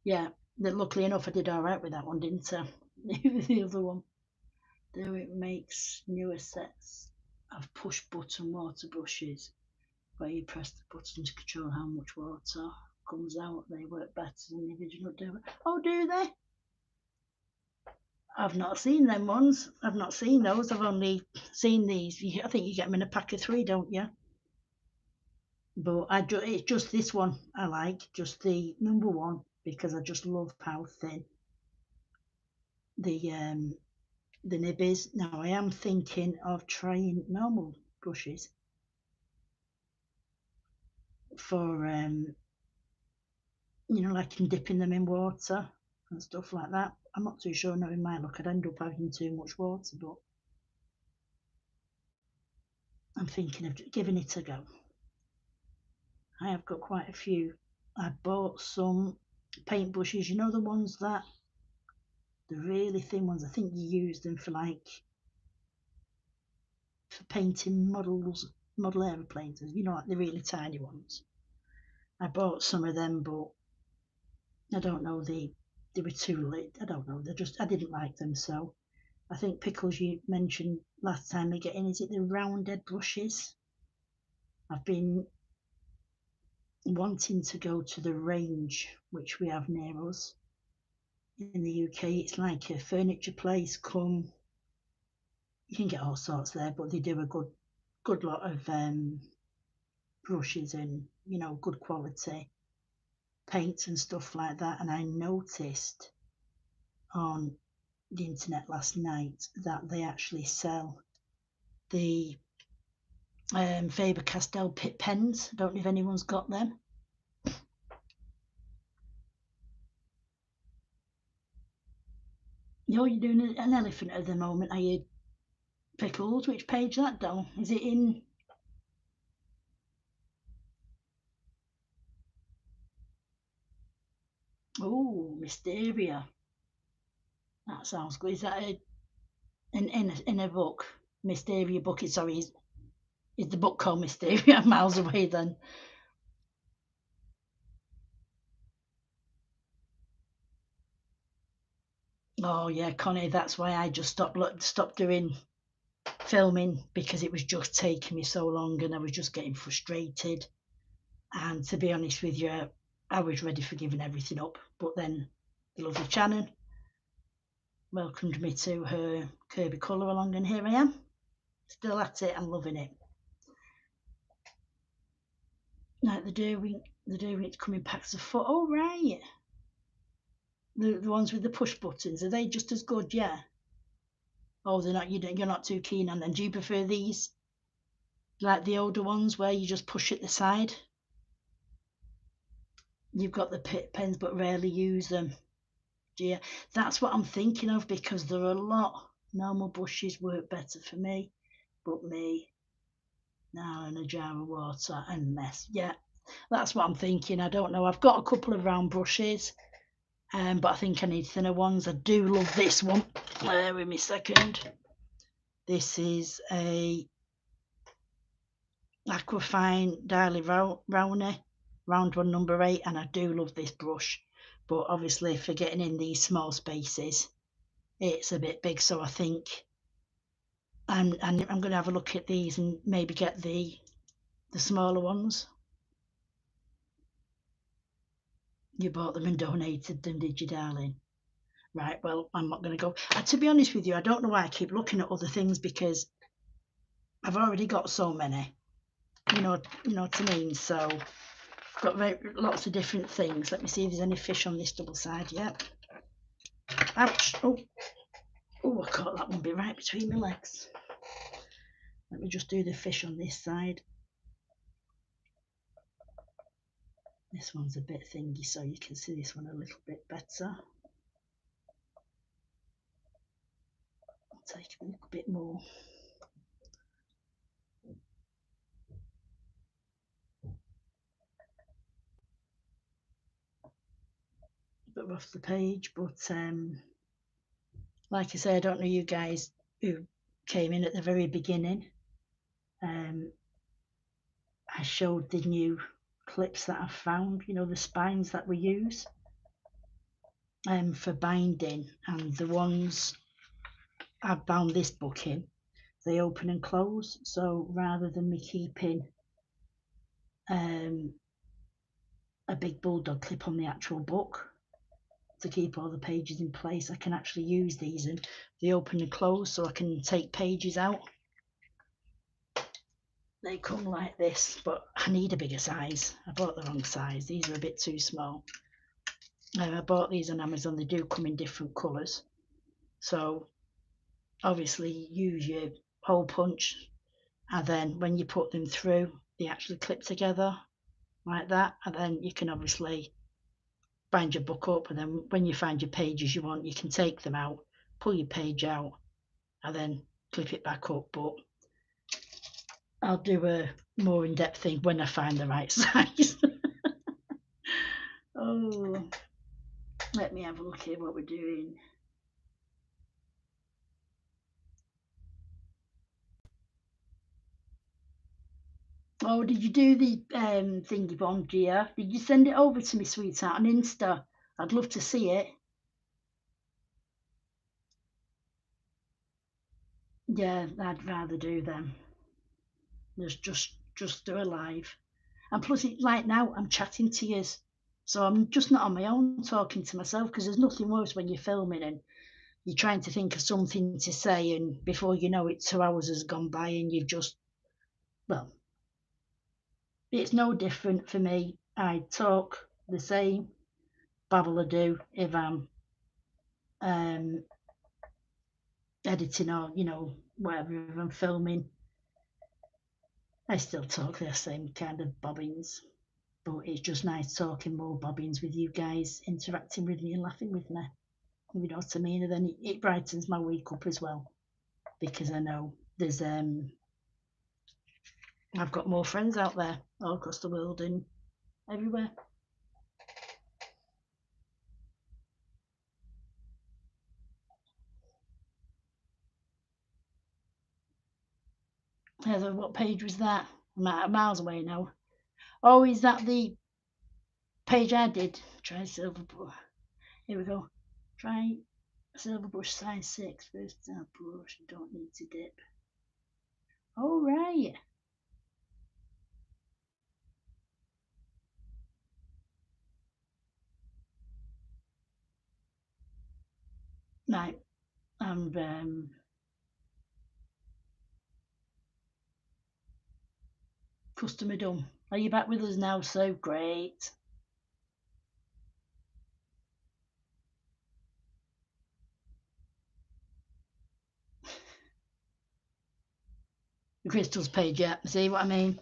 yeah, luckily enough, I did all right with that one, didn't I? The other one. Though it makes newer sets of push button water brushes where you press the button to control how much water comes out. They work better than the original do. Oh, do they? I've not seen them ones. I've not seen those. I've only seen these. I think you get them in a pack of 3, don't you? But it's just this one I like, just the number one, because I just love how thin the nib is. Now I am thinking of trying normal brushes for like dipping them in water and stuff like that. I'm not too sure knowing my luck I'd end up having too much water, but I'm thinking of giving it a go. I have got quite a few. I bought some paint brushes, the ones that the really thin ones. I think you use them for painting model aeroplanes, like the really tiny ones. I bought some of them, but I don't know, they were too late. I don't know, I didn't like them. So I think Pickles, you mentioned last time, is it the rounded brushes? I've been wanting to go to the range which we have near us in the UK. It's like a furniture place. You can get all sorts there, but they do a good lot of brushes and, you know, good quality paints and stuff like that. And I noticed on the internet last night that they actually sell the Faber-Castell Pitt pens. I don't know if anyone's got them. You're doing an elephant at the moment, are you? Pickles, which page that down? Is it in? Oh, Mysteria. That sounds good. Is that in a book? Mysteria book. Sorry, is the book called Mysteria? I'm miles away then. Oh yeah, Connie. That's why I just stopped doing filming, because it was just taking me so long and I was just getting frustrated. And to be honest with you, I was ready for giving everything up. But then the lovely Shannon welcomed me to her Kerby Colour along, and here I am, still at it and loving it. Like the doing coming packs of foot. Oh right, the ones with the push buttons, are they just as good? Yeah. Oh, they're not. You're not too keen on them. Do you prefer these, like the older ones where you just push at the side? You've got the pit pens but rarely use them. Yeah, that's what I'm thinking of, because there are a lot. Normal brushes work better for me, but me now in a jar of water and mess. Yeah, that's what I'm thinking. I don't know. I've got a couple of round brushes, but I think I need thinner ones. I do love this one. With me second. This is a Aquafine Daily Rowny, round one, number 8, and I do love this brush. But obviously, for getting in these small spaces, it's a bit big. So I think I'm going to have a look at these and maybe get the smaller ones. You bought them and donated them, did you, darling? Right, well, I'm not going to go. To be honest with you, I don't know why I keep looking at other things, because I've already got so many. You know what I mean? So I've got lots of different things. Let me see if there's any fish on this double side. Yep. Ouch. Oh, I caught that one bit right between my legs. Let me just do the fish on this side. This one's a bit thingy, so you can see this one a little bit better. I'll take a little bit more. A bit off the page, but like I say, I don't know you guys who came in at the very beginning. I showed the new clips that I've found, the spines that we use for binding, and the ones I bound this book in, they open and close. So rather than me keeping a big bulldog clip on the actual book to keep all the pages in place, I can actually use these, and they open and close, so I can take pages out. They come like this, but I need a bigger size. I bought the wrong size. These are a bit too small. I bought these on Amazon. They do come in different colours. So obviously use your hole punch, and then when you put them through, they actually clip together like that. And then you can obviously bind your book up, and then when you find your pages you want, you can take them out, pull your page out, and then clip it back up. But I'll do a more in-depth thing when I find the right size. Oh, let me have a look at what we're doing. Oh, did you do the thingy bomb, Gia? Did you send it over to me, sweetheart, on Insta? I'd love to see it. Yeah, I'd rather do them. Just do a live. And plus, like now, I'm chatting to you, so I'm just not on my own talking to myself, because there's nothing worse when you're filming and you're trying to think of something to say, and before you know it, 2 hours has gone by and you've just, well, It's no different for me. I talk the same babble I do if I'm um, editing or, whatever, if I'm filming. I still talk the same kind of bobbins, but it's just nice talking more bobbins with you guys, interacting with me and laughing with me. You know what I mean? And then it brightens my week up as well, because I know there's I've got more friends out there all across the world and everywhere. Heather, what page was that? I'm miles away now. Oh, is that the page I did? Try silver brush. Here we go. Try silver brush size 6. First time brush. Don't need to dip. All right. Right. And customer done. Are you back with us now? So great. The crystals page, yeah. See what I mean?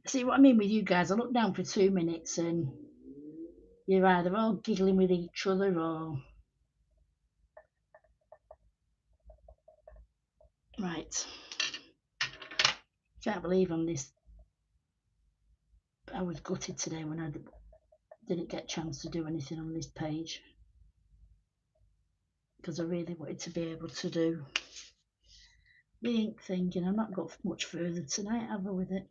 See what I mean with you guys? I look down for 2 minutes and you're either all giggling with each other or. Right. Can't believe on this. I was gutted today when I didn't get a chance to do anything on this page, because I really wanted to be able to do the ink thing, and I've not got much further tonight, have I, with it?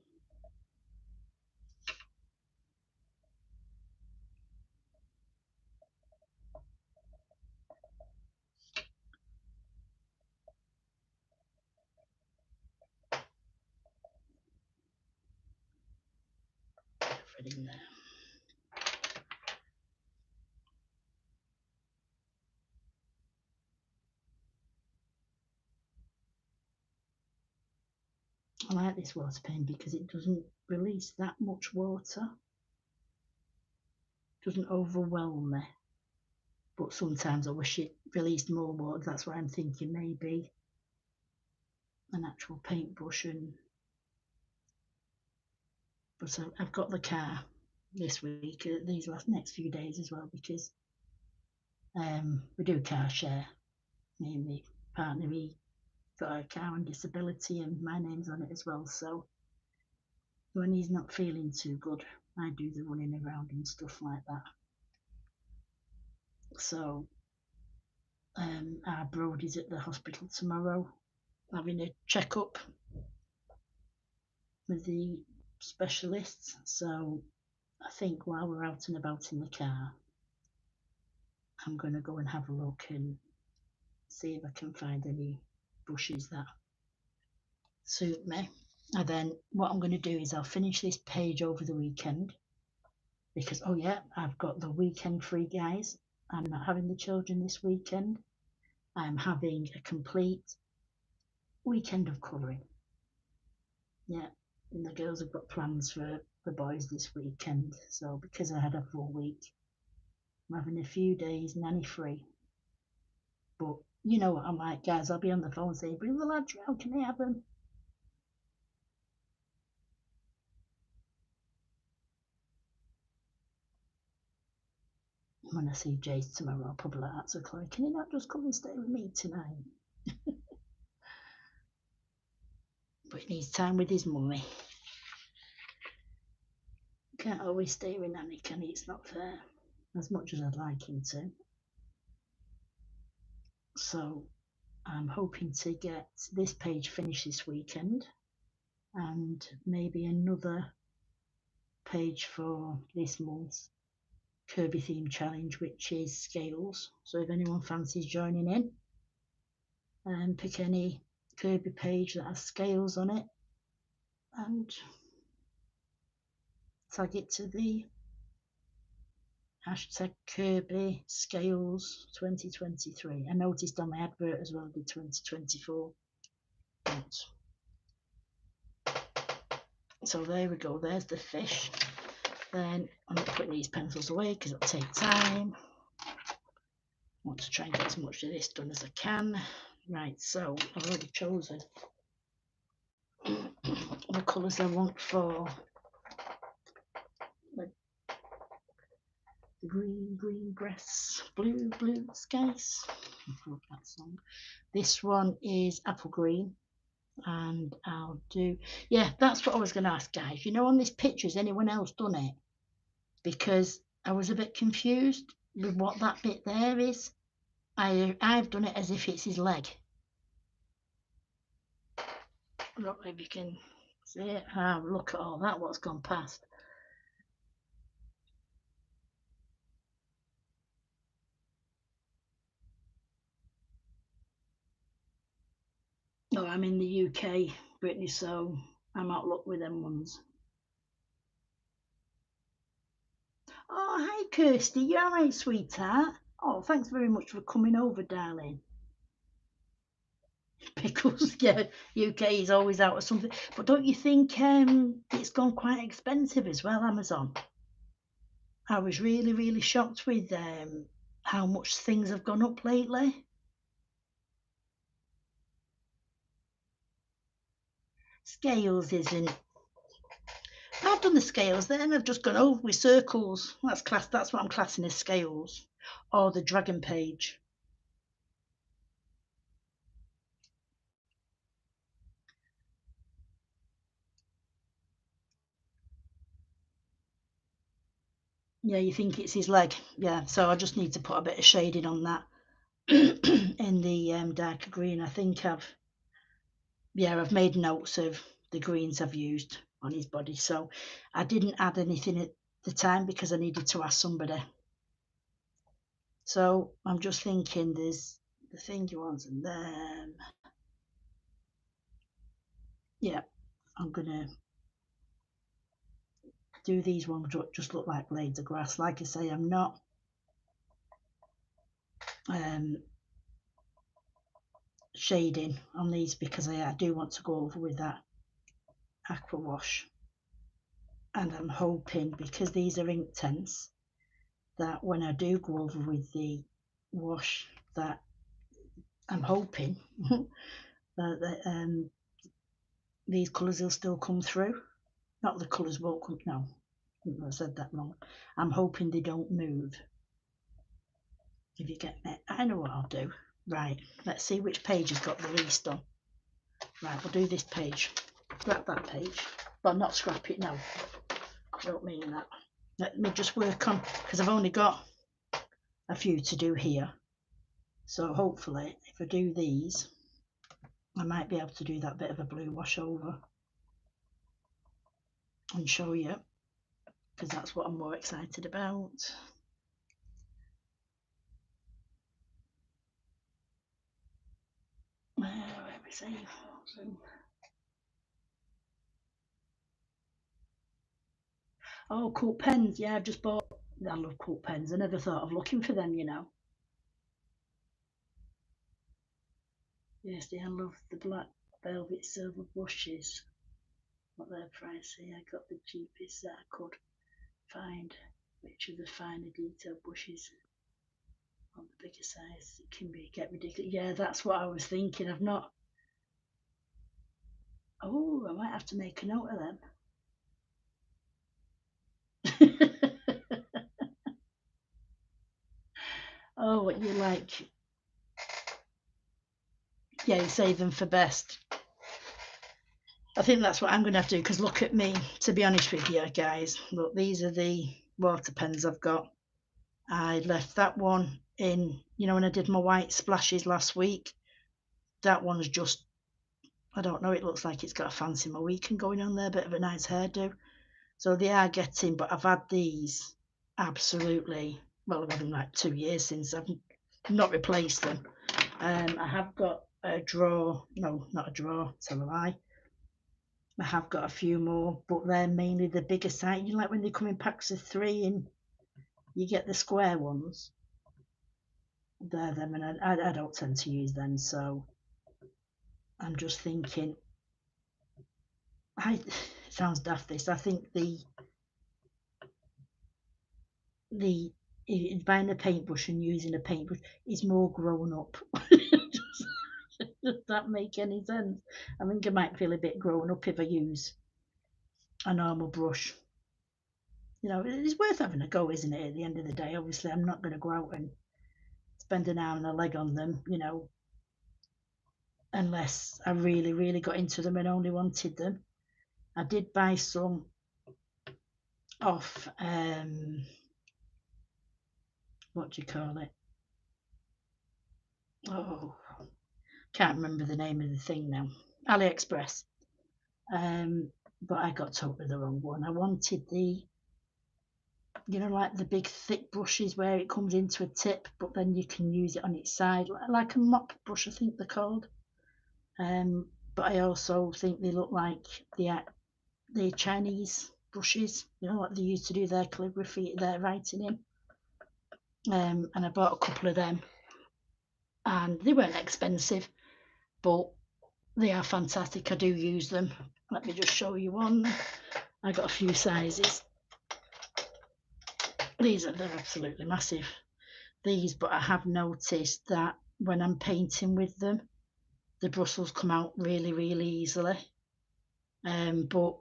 In there. I like this water pen because it doesn't release that much water, doesn't overwhelm me, but sometimes I wish it released more water. That's why I'm thinking maybe an actual paintbrush. But I've got the car this week, these next few days as well, because we do car share. Me and my partner, he got a car on disability and my name's on it as well. So when he's not feeling too good, I do the running around and stuff like that. So our Brody's at the hospital tomorrow having a checkup with the specialists. So I think while we're out and about in the car, I'm going to go and have a look and see if I can find any brushes that suit me. And then what I'm going to do is I'll finish this page over the weekend, because, oh yeah, I've got the weekend free, guys. I'm not having the children this weekend. I'm having a complete weekend of colouring. Yeah, and the girls have got plans for the boys this weekend. So because I had a full week, I'm having a few days nanny free. But you know what I'm like, guys. I'll be on the phone saying, bring the lads round, can I have them? When I see Jace tomorrow, I'll probably answer Chloe, can you not just come and stay with me tonight? But he needs time with his mummy. Can't always stay with Nanny, can he? It's not fair, as much as I'd like him to. So I'm hoping to get this page finished this weekend, and maybe another page for this month's Kerby theme challenge, which is scales. So if anyone fancies joining in, pick any Kerby page that has scales on it and tag it to the hashtag Kerby Scales 2023. I noticed on my advert as well, the 2024. But So there we go, there's the fish. Then I'm not putting these pencils away because it'll take time. I want to try and get as much of this done as I can. Right, so I've already chosen the colours I want for the green grass, blue skies. I love that song. This one is apple green, and I'll do, yeah, that's what I was going to ask, guys. You know, on this picture, has anyone else done it? Because I was a bit confused with what that bit there is. I've done it as if it's his leg. I don't know if you can see it. Look at all that, what's gone past. Oh, I'm in the UK, Brittany, so I'm out luck with them ones. Oh, hi, Kirsty. You all right, sweetheart? Oh, thanks very much for coming over, darling. Pickles, yeah, UK is always out of something. But don't you think it's gone quite expensive as well, Amazon? I was really shocked with how much things have gone up lately. Scales isn't. I've done the scales then. I've just gone over with circles. That's what I'm classing as scales, or the dragon page. Yeah, you think it's his leg. Yeah, so I just need to put a bit of shading on that in the darker green. I think I've made notes of the greens I've used on his body. So I didn't add anything at the time because I needed to ask somebody. So I'm just thinking there's the thing you want, and then yeah, I'm gonna do these ones just look like blades of grass. Like I say, I'm not shading on these because I do want to go over with that aqua wash, and I'm hoping, because these are ink tense, that when I do go over with the wash, that I'm hoping that these colours will still come through. Not the colours won't come, no, I said that wrong. I'm hoping they don't move, if you get me. I know what I'll do. Right, let's see which page has got the least on. Right, we'll do this page. Scrap that page. But not scrap it, no. I don't mean that. Let me just work on, because I've only got a few to do here. So hopefully, if I do these, I might be able to do that bit of a blue wash over and show you, because that's what I'm more excited about. Where we see? Oh, cool pens. Yeah, I've just bought. I love cool pens. I never thought of looking for them, you know. Yes, I love the black velvet silver brushes. What they're pricey. I got the cheapest that I could find, which are the finer detail brushes on the bigger size. It can get ridiculous. Yeah, that's what I was thinking. I've not. Oh, I might have to make a note of them. Oh, what you like? Yeah, you save them for best. I think that's what I'm going to have to do, because look at me, to be honest with you guys. Look, these are the water pens I've got. I left that one in, you know, when I did my white splashes last week. That one's just, I don't know, it looks like it's got a fancy Mohican going on there, bit of a nice hairdo. So they are getting, but I've had these absolutely, well, I've had them like 2 years since I've not replaced them. I have got a drawer, no, not a drawer, tell a lie. I have got a few more, but they're mainly the bigger size. You know, like when they come in packs of 3 and you get the square ones. They're them, and I don't tend to use them, so I'm just thinking. it sounds daft this, I think the buying a paintbrush and using a paintbrush is more grown up. Does that make any sense? I think I might feel a bit grown up if I use a normal brush. You know, it's worth having a go, isn't it? At the end of the day, obviously, I'm not going to go out and spend an arm and a leg on them, you know, unless I really, really got into them and only wanted them. I did buy some off, what do you call it? Oh, can't remember the name of the thing now. AliExpress. But I got totally the wrong one. I wanted the, you know, like the big thick brushes where it comes into a tip, but then you can use it on its side, like a mop brush, I think they're called. But I also think they look like the Chinese brushes, you know, what they used to do their calligraphy, their writing in. And I bought a couple of them, and they weren't expensive, but they are fantastic. I do use them. Let me just show you one. I got a few sizes. They're absolutely massive. These, but I have noticed that when I'm painting with them, the bristles come out really, really easily. But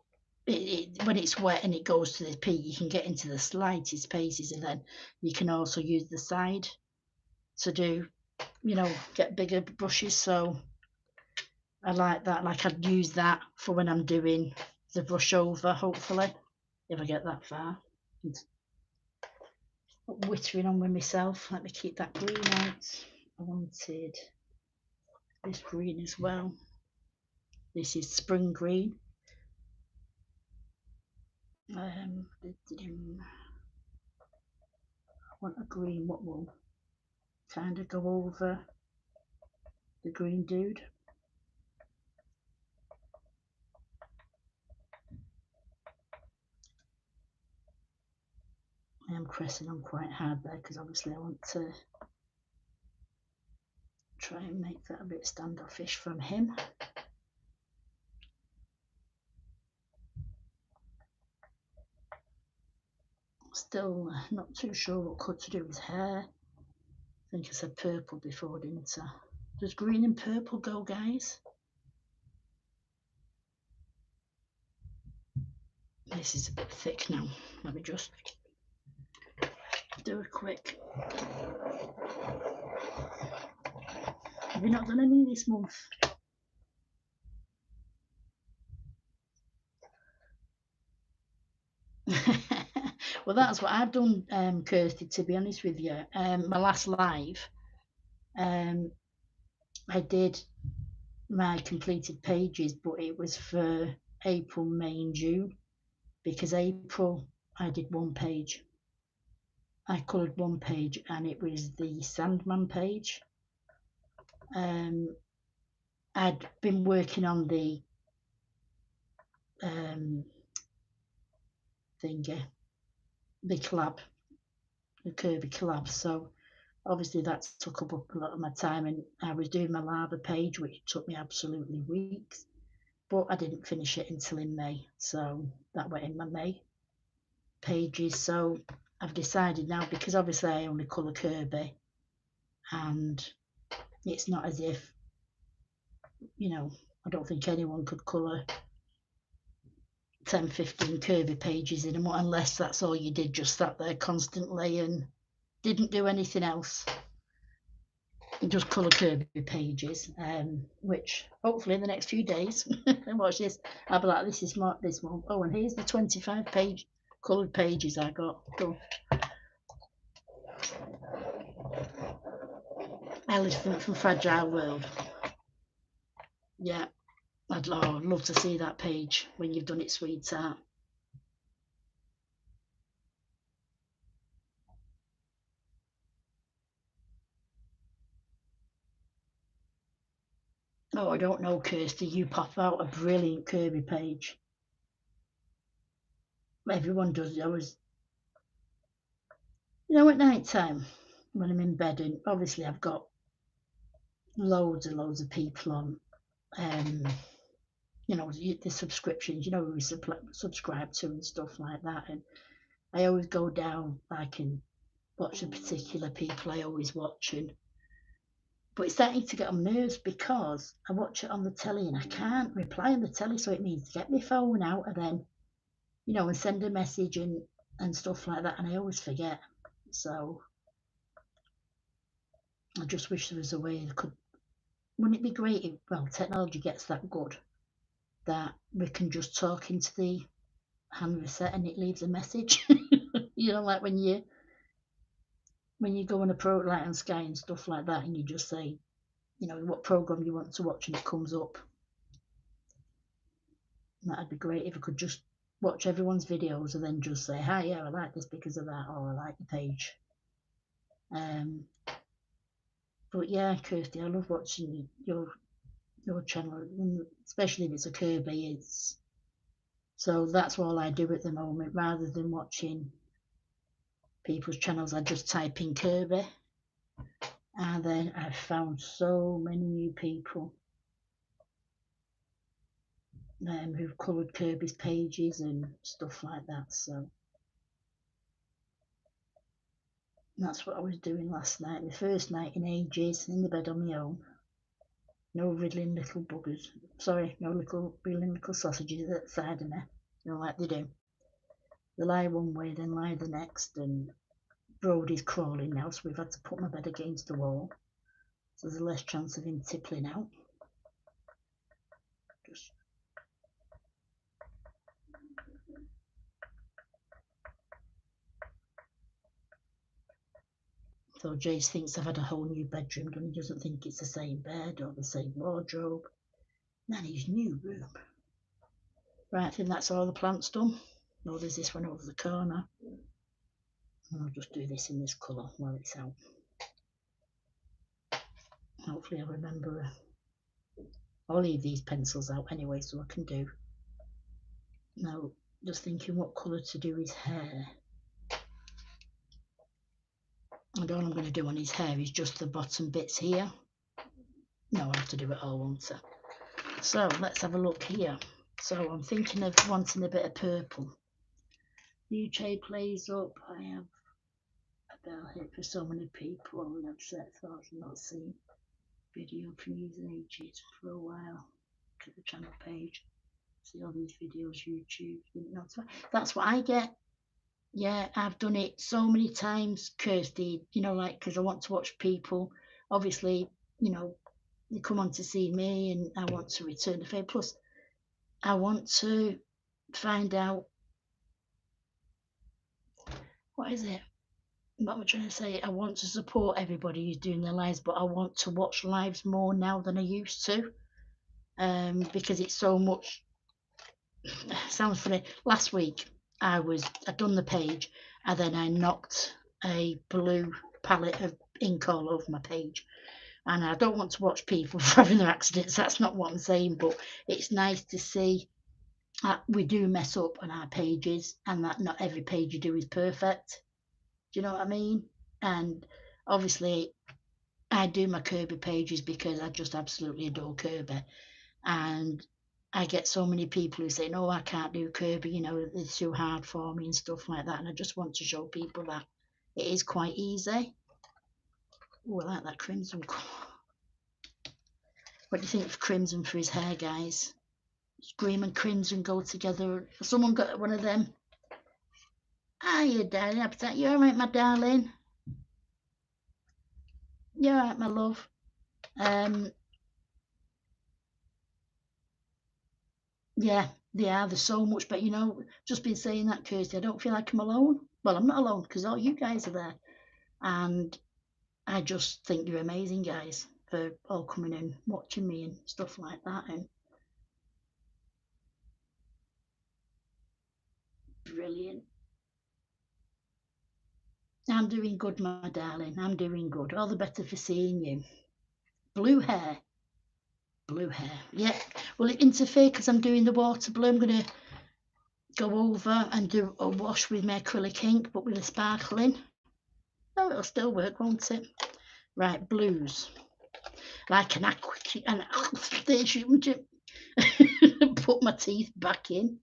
when it's wet and it goes to the peak, you can get into the slightest spaces, and then you can also use the side to do, you know, get bigger brushes. So I like that. Like I'd use that for when I'm doing the brush over, hopefully, if I get that far. Whittering on with myself. Let me keep that green out. I wanted this green as well. This is spring green. I want a green what will kind of go over the green dude. I am pressing on quite hard there because obviously I want to try and make that a bit standoffish from him. Still not too sure what colour to do with hair. I think I said purple before, didn't I? Does green and purple go, guys? This is a bit thick now. Let me just do a quick. Have you not done any this month? Well, that's what I've done, Kirsty, to be honest with you. My last live, I did my completed pages, but it was for April, May, and June, because April I did one page. I coloured one page, and it was the Sandman page. I'd been working on the thingy, the collab, the Kerby collab. So obviously that took up a lot of my time, and I was doing my lava page, which took me absolutely weeks, but I didn't finish it until in May, so that went in my May pages. So I've decided now, because obviously I only colour Kerby, and it's not as if, you know, I don't think anyone could colour 10-15 Kerby pages in them, unless that's all you did, just sat there constantly and didn't do anything else, just colour Kerby pages, which hopefully in the next few days, and watch this, I'll be like, this is not this one. Oh, and here's the 25 page coloured pages I got. Cool. Elephant from Fragile World. Yeah, I'd love to see that page when you've done it, sweetheart. Oh, I don't know, Kirsty, you pop out a brilliant Kerby page. Everyone does. I was, you know, at night time when I'm in bed, and obviously I've got loads and loads of people on you know, the subscriptions, you know, we subscribe to and stuff like that. And I always go down, I can watch the particular people I always watch. But it's starting to get on nerves because I watch it on the telly and I can't reply on the telly. So it means to get my phone out and then, you know, and send a message and stuff like that. And I always forget. So I just wish there was a way that could, wouldn't it be great if, well, technology gets that good that we can just talk into the hand reset and it leaves a message. You know, like when you go on a pro like on Sky and stuff like that, and you just say, you know, what program you want to watch, and it comes up. That'd be great if I could just watch everyone's videos and then just say, hi, yeah, I like this because of that, or I like the page. But yeah, Kirsty, I love watching your channel, especially if it's a Kerby. So that's all I do at the moment, rather than watching people's channels. I just type in Kerby, and then I've found so many new people who've coloured Kerby's pages and stuff like that. So that's what I was doing last night, the first night in ages, in the bed on my own. No riddling little buggers. Sorry, no riddling little sausages at the side of me. You know, like they do. They lie one way, then lie the next, and Brody's crawling now, so we've had to put my bed against the wall. So there's less chance of him tippling out. Just so Jace thinks I've had a whole new bedroom done. He doesn't think it's the same bed or the same wardrobe. Nanny's new room. Right, I think that's all the plants done. Oh, there's this one over the corner. And I'll just do this in this colour while it's out. Hopefully I'll remember. I'll leave these pencils out anyway, so I can do. Now, just thinking what colour to do his hair. And all I'm going to do on his hair is just the bottom bits here. No, I have to do it all, won't I? So let's have a look here. So I'm thinking of wanting a bit of purple. UK plays up. I have a bell hit for so many people, and I've set thoughts and not seen video from using ages for a while. Look at the channel page. See all these videos, YouTube. That's what I get. Yeah, I've done it so many times, Kirsty, you know, like, because I want to watch people. Obviously, you know, they come on to see me and I want to return the favour. Plus, I want to find out, what is it? What am I trying to say? I want to support everybody who's doing their lives, but I want to watch lives more now than I used to. Because it's so much. Sounds funny. Last week, I'd done the page, and then I knocked a blue palette of ink all over my page. And I don't want to watch people having their accidents. That's not what I'm saying, but it's nice to see that we do mess up on our pages, and that not every page you do is perfect. Do you know what I mean? And obviously, I do my Kerby pages because I just absolutely adore Kerby. And I get so many people who say, no, I can't do Kerby, you know, it's too hard for me and stuff like that. And I just want to show people that it is quite easy. Oh, I like that crimson colour. What do you think of crimson for his hair, guys? Green and crimson go together. Someone got one of them. Hiya, darling. Appetite. You all right, my darling? You all right, my love? Yeah, they are. They're so much better. You know, just been saying that, Kirsty, I don't feel like I'm alone. Well, I'm not alone because all you guys are there. And I just think you're amazing, guys, for all coming and watching me and stuff like that. And brilliant. I'm doing good, my darling. I'm doing good. All the better for seeing you. Blue hair. Blue hair. Yeah. Will it interfere because I'm doing the water blue? I'm going to go over and do a wash with my acrylic ink, but with a sparkling. Oh, it'll still work, won't it? Right, blues. Like an aqua, put my teeth back in.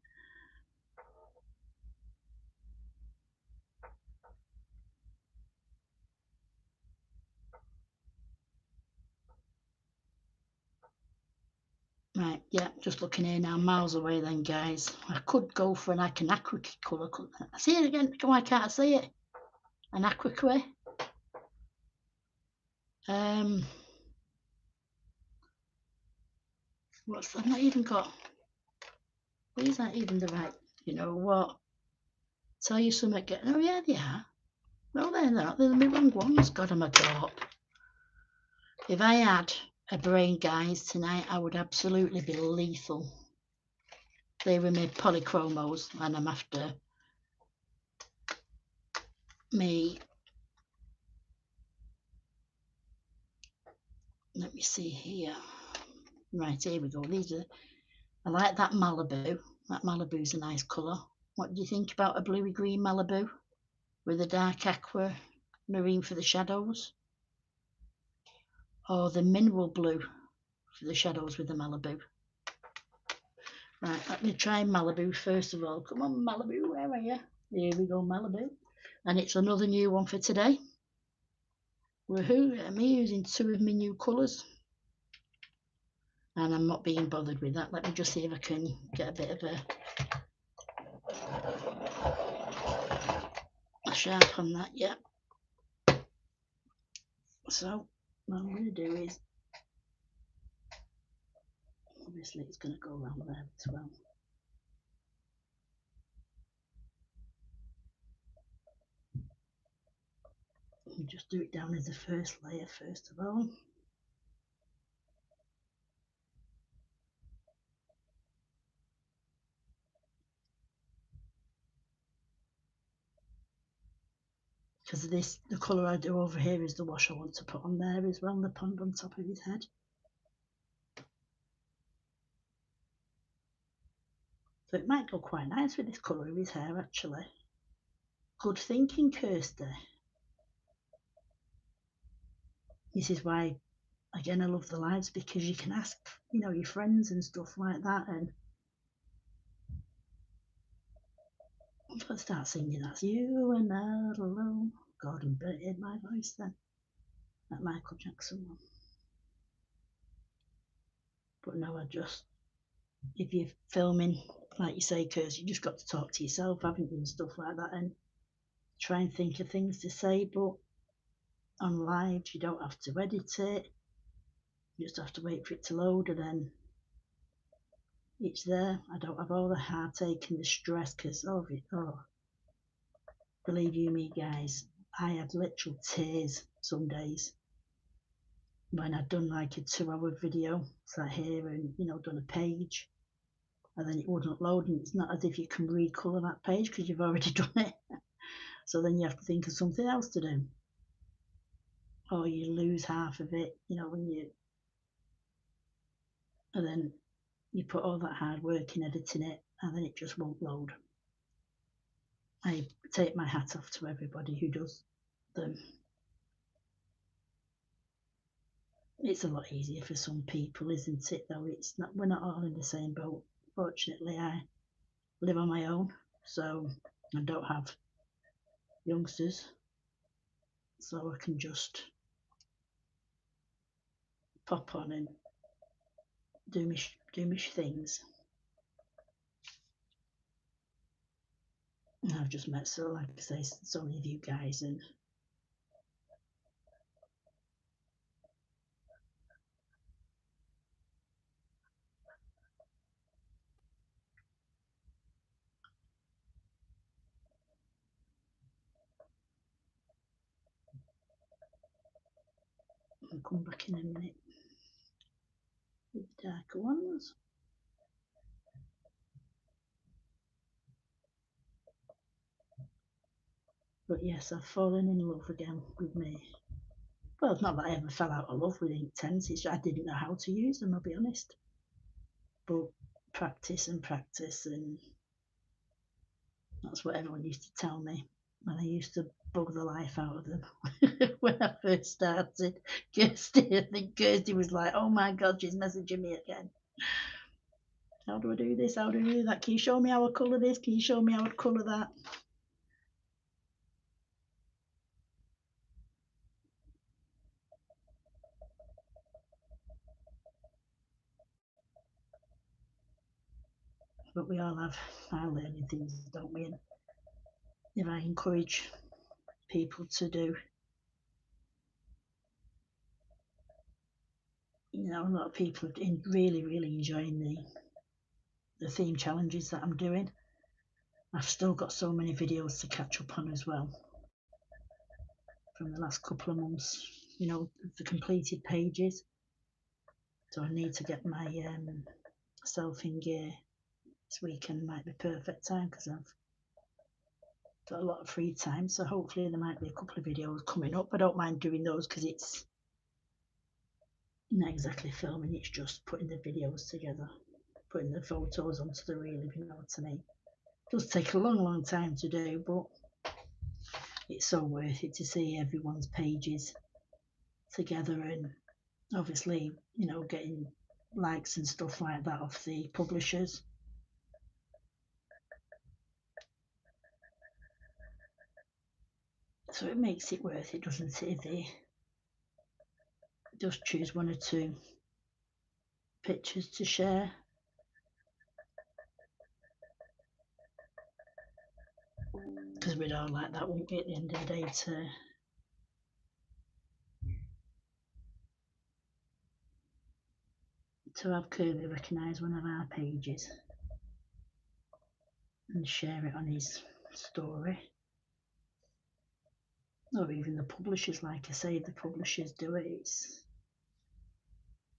Right, yeah, just looking here now, miles away then, guys. I could go for an aqua colour. I see it again. Why can't I see it? An aqua. What's I've not even got. Well, is that even the right? You know what? Tell you something. Oh yeah, they are. No, they're not. They're the wrong ones. God, I'm a god. If I had a brain, guys, tonight, I would absolutely be lethal. They were made polychromos, and I'm after me. Let me see here. Right, here we go. These are. I like that Malibu. That Malibu's a nice colour. What do you think about a bluey green Malibu with a dark aqua marine for the shadows? Or the mineral blue for the shadows with the Malibu? Right, let me try Malibu first of all. Come on, Malibu, where are you? Here we go, Malibu. And it's another new one for today. Woohoo, me using two of my new colours. And I'm not being bothered with that. Let me just see if I can get a bit of a sharp on that. Yeah. So what I'm going to do is, obviously it's going to go around there as well. And just do it down as the first layer first of all. Because this, the colour I do over here is the wash I want to put on there as well, the pond on top of his head. So it might go quite nice with this colour of his hair actually. Good thinking, Kirsty. This is why, again, I love the lives, because you can ask, you know, your friends and stuff like that. And I'm going to start singing That's You and Not Alone. God, I'm buried my voice then. That Michael Jackson one. But no, I just, if you're filming, like you say, Kirsty, you just got to talk to yourself, haven't you, and stuff like that, and try and think of things to say. But on live, you don't have to edit it. You just have to wait for it to load, and then it's there. I don't have all the heartache and the stress, because believe you me, guys, I had literal tears some days when I'd done like a 2-hour video, sat here and, you know, done a page, and then it wouldn't load, and it's not as if you can recolour that page because you've already done it. So then you have to think of something else to do, or you lose half of it, you know, and then you put all that hard work in editing it, and then it just won't load. I take my hat off to everybody who does them. It's a lot easier for some people, isn't it, though? It's not, we're not all in the same boat. Fortunately, I live on my own, so I don't have youngsters, so I can just pop on and do my things. And I've just met, so like I say, so many of you guys, and I'll come back in a minute with the darker ones. But yes, I've fallen in love again with me. Well, it's not that I ever fell out of love with Intense, it's I didn't know how to use them, I'll be honest. But practice, and that's what everyone used to tell me. And I used to bug the life out of them when I first started. Kirsty, I think Kirsty was like, oh my God, she's messaging me again. How do I do this? How do I do that? Can you show me how I colour this? Can you show me how I colour that? But we all have our learning things, don't we? And if I encourage people to do, you know, a lot of people are really enjoying the theme challenges that I'm doing. I've still got so many videos to catch up on as well from the last couple of months, you know, the completed pages. So I need to get myself in gear. This weekend might be perfect time because I've got a lot of free time, so hopefully there might be a couple of videos coming up. I don't mind doing those because it's not exactly filming, it's just putting the videos together, putting the photos onto the reel, if you know what I mean. It does take a long time to do, but it's so worth it to see everyone's pages together, and obviously, you know, getting likes and stuff like that off the publishers. So it makes it worth it, doesn't it, if they just choose one or two pictures to share. Because we'd all like that, wouldn't we, at the end of the day, to have Kerby recognise one of our pages and share it on his story. Or even the publishers, like I say, if the publishers do it, it's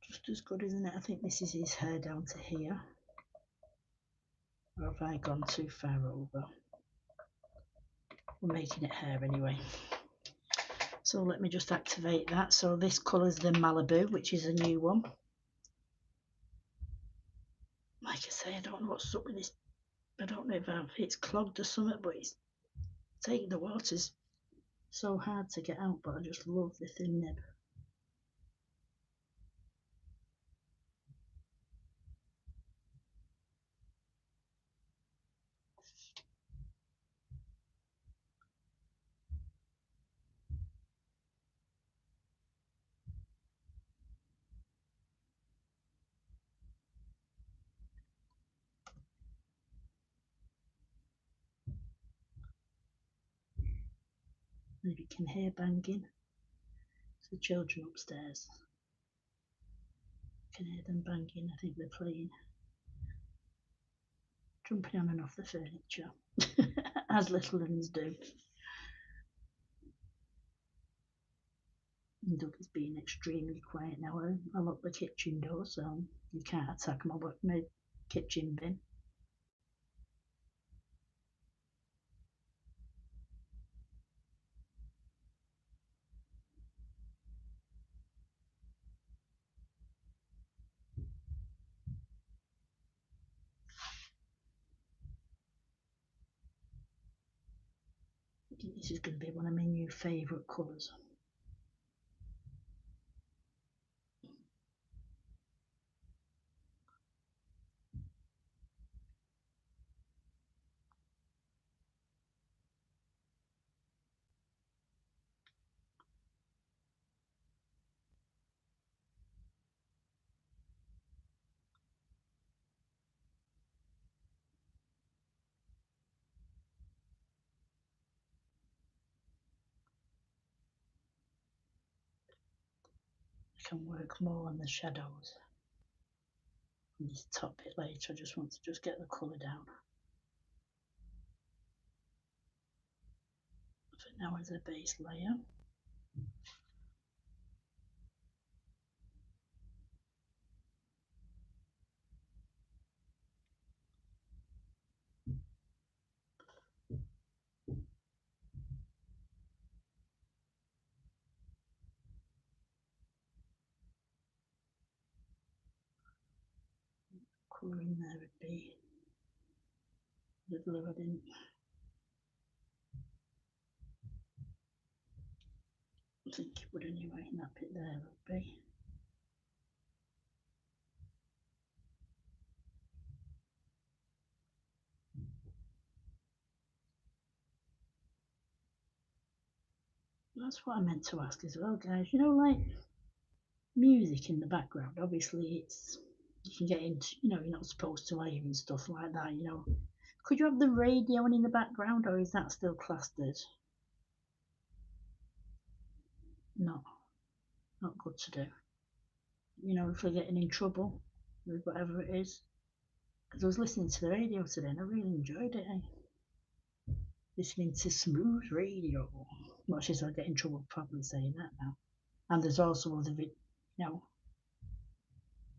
just as good, isn't it? I think this is his hair down to here. Or have I gone too far over? We're making it hair anyway. So let me just activate that. So this colour's the Malibu, which is a new one. Like I say, I don't know what's up with this. I don't know if it's clogged or something, but it's taking the water's so hard to get out, but I just love the thin nib. And if you can hear banging, it's the children upstairs. You can hear them banging, I think they're playing. Jumping on and off the furniture, as little ones do. And Doug is being extremely quiet now. I locked the kitchen door, so you can't attack my kitchen bin. This is going to be one of my new favourite colours. I can work more on the shadows on this top bit later. I just want to get the colour down. For now as a base layer. Colour in there would be the blue. I didn't. I think it would anyway, and that bit there would be. That's what I meant to ask as well, guys. You know, like music in the background. Obviously, it's you can get into. You know, you're not supposed to hear and stuff like that. You know, could you have the radio on in the background, or is that still classed as not not good to do? You know, if we're getting in trouble with whatever it is. Because I was listening to the radio today and I really enjoyed it. Listening to smooth radio. Much as I get in trouble probably saying that now. And there's also other, you know,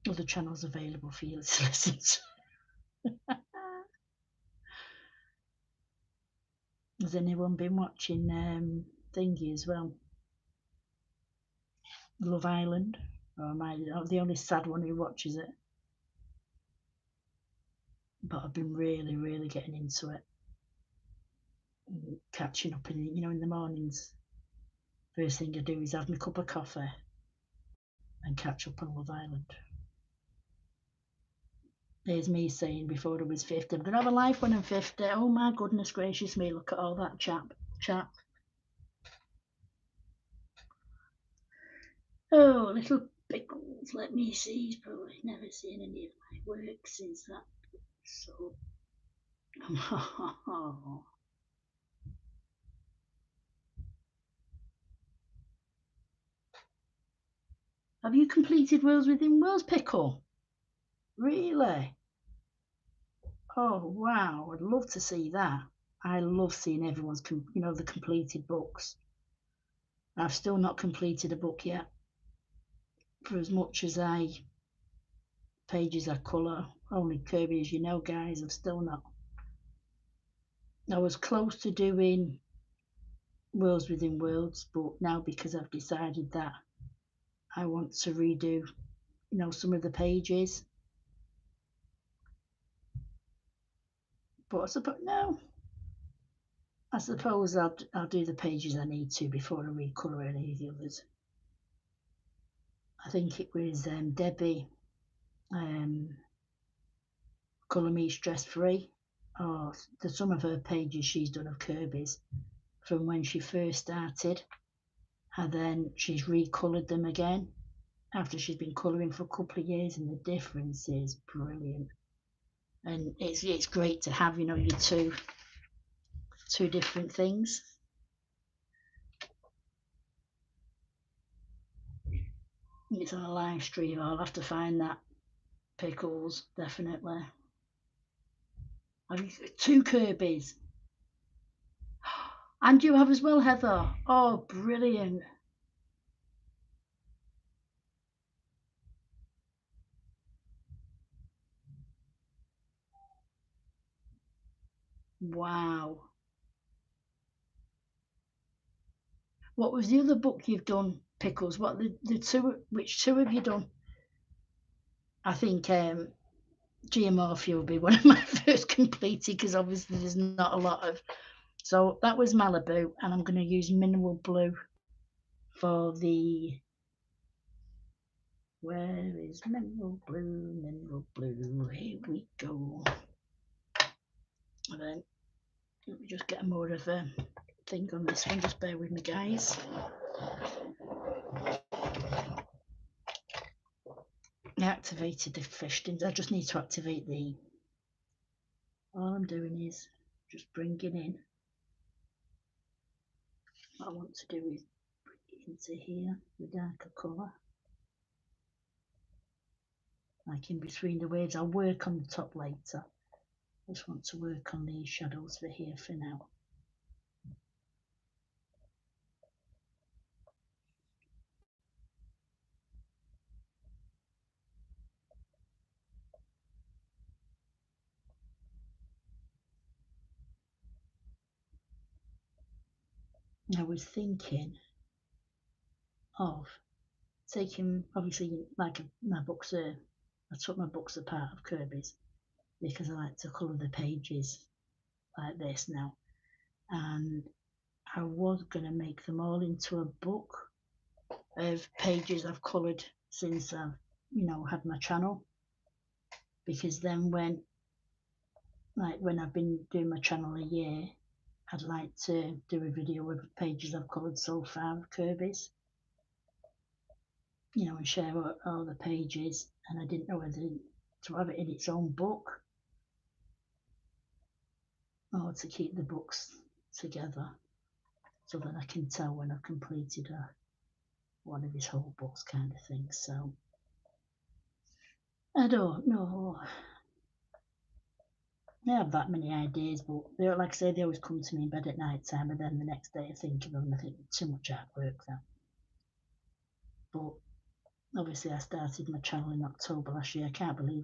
other channels available for you to listen to. Has anyone been watching Thingy as well? Love Island? Or am I the only sad one who watches it? But I've been really, really getting into it. Catching up in, you know, in the mornings. First thing I do is have my cup of coffee and catch up on Love Island. There's me saying before I was 50, I'm going to have a life when I'm 50. Oh my goodness gracious me, look at all that chat. Oh, little pickles, let me see. He's probably never seen any of my work since that. So, have you completed Worlds Within Worlds, Pickle? Really? Oh, wow, I'd love to see that. I love seeing everyone's, you know, the completed books. I've still not completed a book yet. For as much as pages I colour, only Kerby, as you know, guys, I've still not. I was close to doing Worlds Within Worlds, but now because I've decided that I want to redo, you know, some of the pages. But I suppose I'll do the pages I need to before I recolour any of the others. I think it was Debbie, Colour Me Stress Free. Oh, some of her pages she's done of Kerby's from when she first started, and then she's recoloured them again after she's been colouring for a couple of years, and the difference is brilliant. And it's great to have, you know, your two different things. It's on a live stream. I'll have to find that. Pickles, definitely. Have you two Kirby's? And you have as well, Heather. Oh, brilliant. Wow. What was the other book you've done, Pickles? What the two? Which two have you done? I think Geomorphia will be one of my first completed because obviously there's not a lot of. So that was Malibu, and I'm going to use Mineral Blue for the. Where is Mineral Blue? Mineral Blue. Here we go. And then let me just get more of a thing on this one. Just bear with me, guys. I activated the fish things. I just need to activate the. All I'm doing is just bringing in. What I want to do is bring it into here, the darker colour. Like in between the waves. I'll work on the top later. I just want to work on these shadows for here for now. I was thinking of taking, obviously, like my books are, I took my books apart of Kerby's because I like to colour the pages like this now. And I was going to make them all into a book of pages I've coloured since I've, you know, had my channel. Because then when I've been doing my channel a year, I'd like to do a video with the pages I've coloured so far of Kerby's, you know, and share all the pages. And I didn't know whether to have it in its own book or to keep the books together so that I can tell when I've completed one of his whole books kind of thing. So I don't know. I have that many ideas, but they, like I say, they always come to me in bed at night time, and then the next day I think of them and I think too much artwork then. But obviously I started my channel in October last year. I can't believe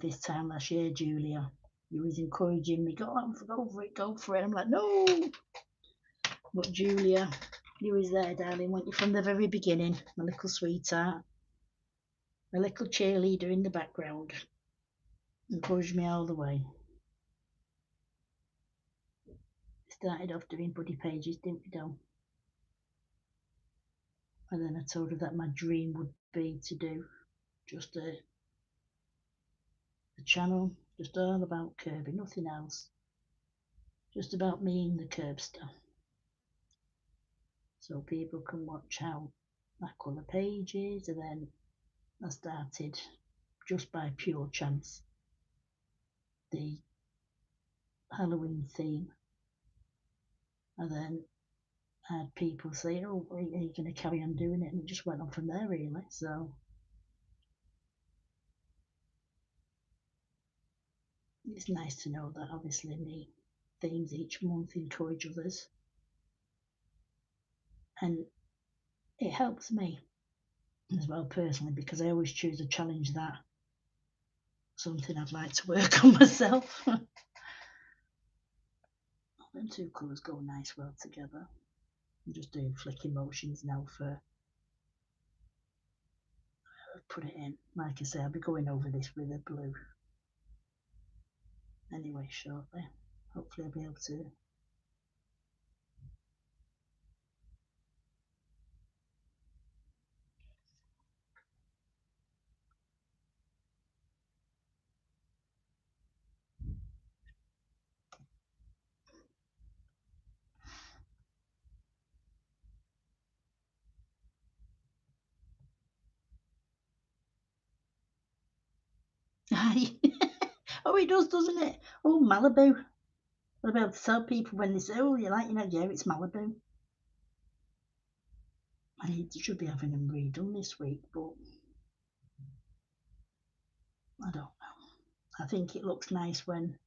this time last year, Julia. You was encouraging me, go on, go for it, go for it. I'm like, no. But Julia, you was there, darling, weren't you, from the very beginning, my little sweetheart, my little cheerleader in the background. Encouraged me all the way. Started off doing buddy pages, didn't we, Dom? And then I told her that my dream would be to do just a channel just all about Kerby, nothing else. Just about me and the Kerbster. So people can watch how I colour pages, and then I started, just by pure chance, the Halloween theme. And then I had people say, oh, are you going to carry on doing it? And it just went on from there, really. So it's nice to know that obviously me themes each month encourage others, and it helps me as well personally, because I always choose a challenge that something I'd like to work on myself. Them two colours go nice well together. I'm just doing flicking motions now for put it in. Like I say, I'll be going over this with a blue anyway shortly. Hopefully I'll be able to. Oh, it does, doesn't it? Oh, Malibu. I'll be able to tell people when they say, oh, you like, yeah, it's Malibu. I should be having them redone this week, but I don't know. I think it looks nice when,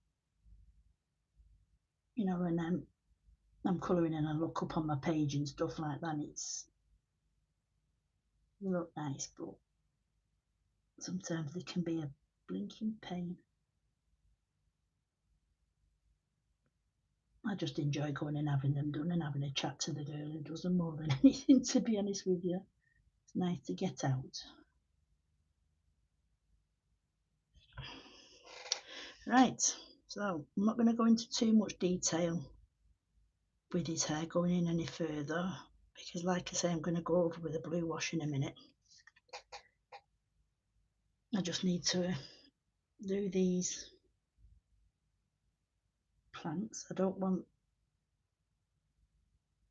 you know, when I'm colouring and I look up on my page and stuff like that. They look nice, but sometimes they can be a blinking pain. I just enjoy going and having them done and having a chat to the girl who does them more than anything, to be honest with you. It's nice to get out. Right, so I'm not going to go into too much detail with his hair going in any further, because like I say, I'm going to go over with a blue wash in a minute. I just need to do these plants. I don't want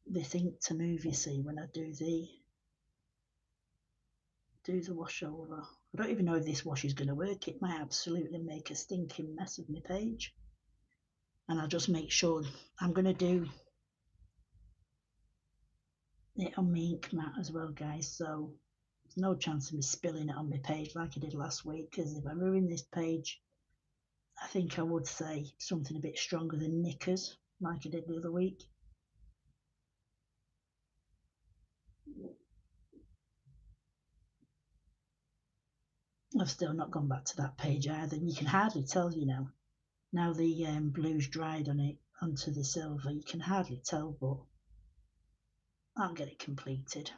this ink to move, you see, when I do the wash over. I don't even know if this wash is going to work. It might absolutely make a stinking mess of my page. And I'll just make sure I'm going to do it on my ink mat as well, guys, so there's no chance of me spilling it on my page like I did last week, because if I ruin this page, I think I would say something a bit stronger than knickers like I did the other week. I've still not gone back to that page either, and you can hardly tell, you know, now the blue's dried on it onto the silver, you can hardly tell, but I'll get it completed.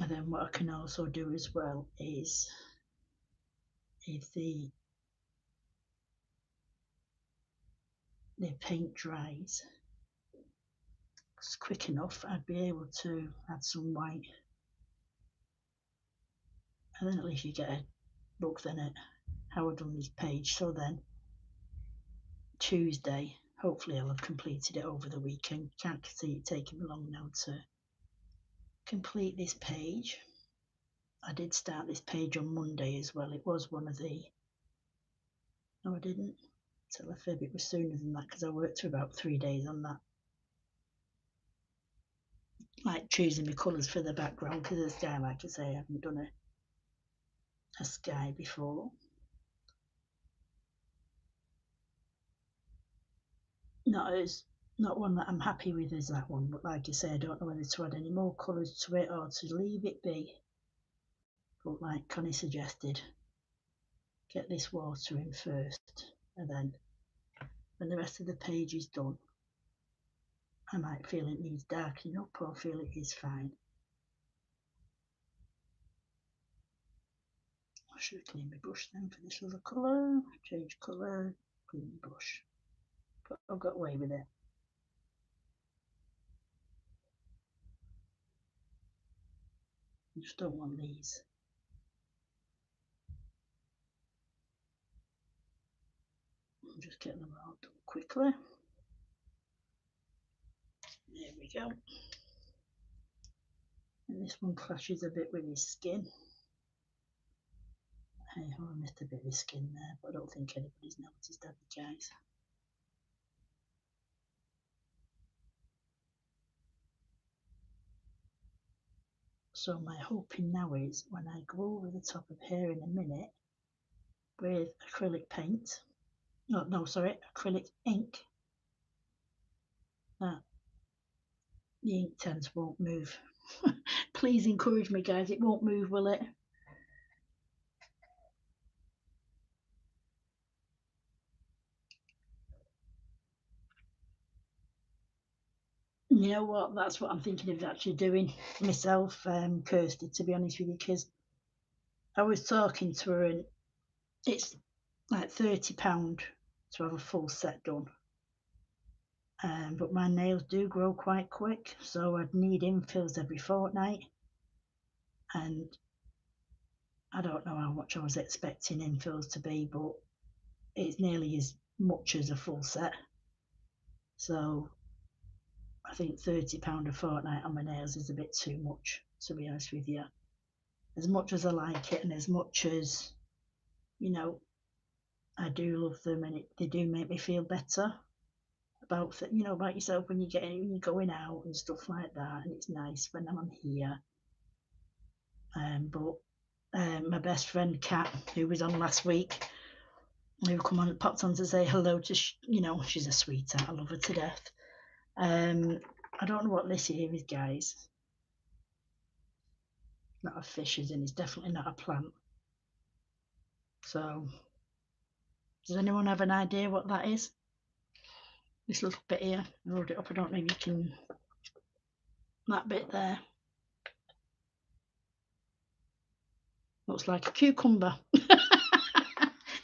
And then what I can also do as well is, if the paint dries quick enough, I'd be able to add some white and then at least you get a look then at how I've done this page. So then Tuesday, hopefully I'll have completed it over the weekend. Can't see it taking me long now to complete this page. I did start this page on Monday as well. It was one of the, no I didn't, tell a fib, it was sooner than that because I worked for about 3 days on that. Like choosing the colours for the background, because the sky, like I say, I haven't done a sky before. Not one that I'm happy with is that one, but like I say, I don't know whether to add any more colours to it or to leave it be. But like Connie suggested, get this water in first, and then when the rest of the page is done, I might feel it needs darkening up or feel it is fine. I should clean my brush then for this other colour. Change colour, clean my brush. But I've got away with it. I just don't want these. I'll just get them all done quickly. There we go. And this one clashes a bit with his skin. Hey, I missed a bit of his skin there, but I don't think anybody's noticed, have you guys? So my hoping now is when I go over the top of here in a minute with acrylic paint, acrylic ink, that the ink tents won't move. Please encourage me, guys, it won't move, will it? You know what, that's what I'm thinking of actually doing myself, Kirsty, to be honest with you, because I was talking to her and it's like £30 to have a full set done. But my nails do grow quite quick, so I'd need infills every fortnight, and I don't know how much I was expecting infills to be, but it's nearly as much as a full set. So I think £30 a fortnight on my nails is a bit too much, to be honest with you. As much as I like it and as much as, you know, I do love them and they do make me feel better about about yourself when you're going out and stuff like that, and it's nice when I'm here. But my best friend Kat, who was on last week, who popped on to say hello to, she's a sweetheart. I love her to death. I don't know what this here is, guys. Not a fish, is in. It's definitely not a plant. So, does anyone have an idea what that is? This little bit here. I rolled it up. I don't know if you can. That bit there. Looks like a cucumber.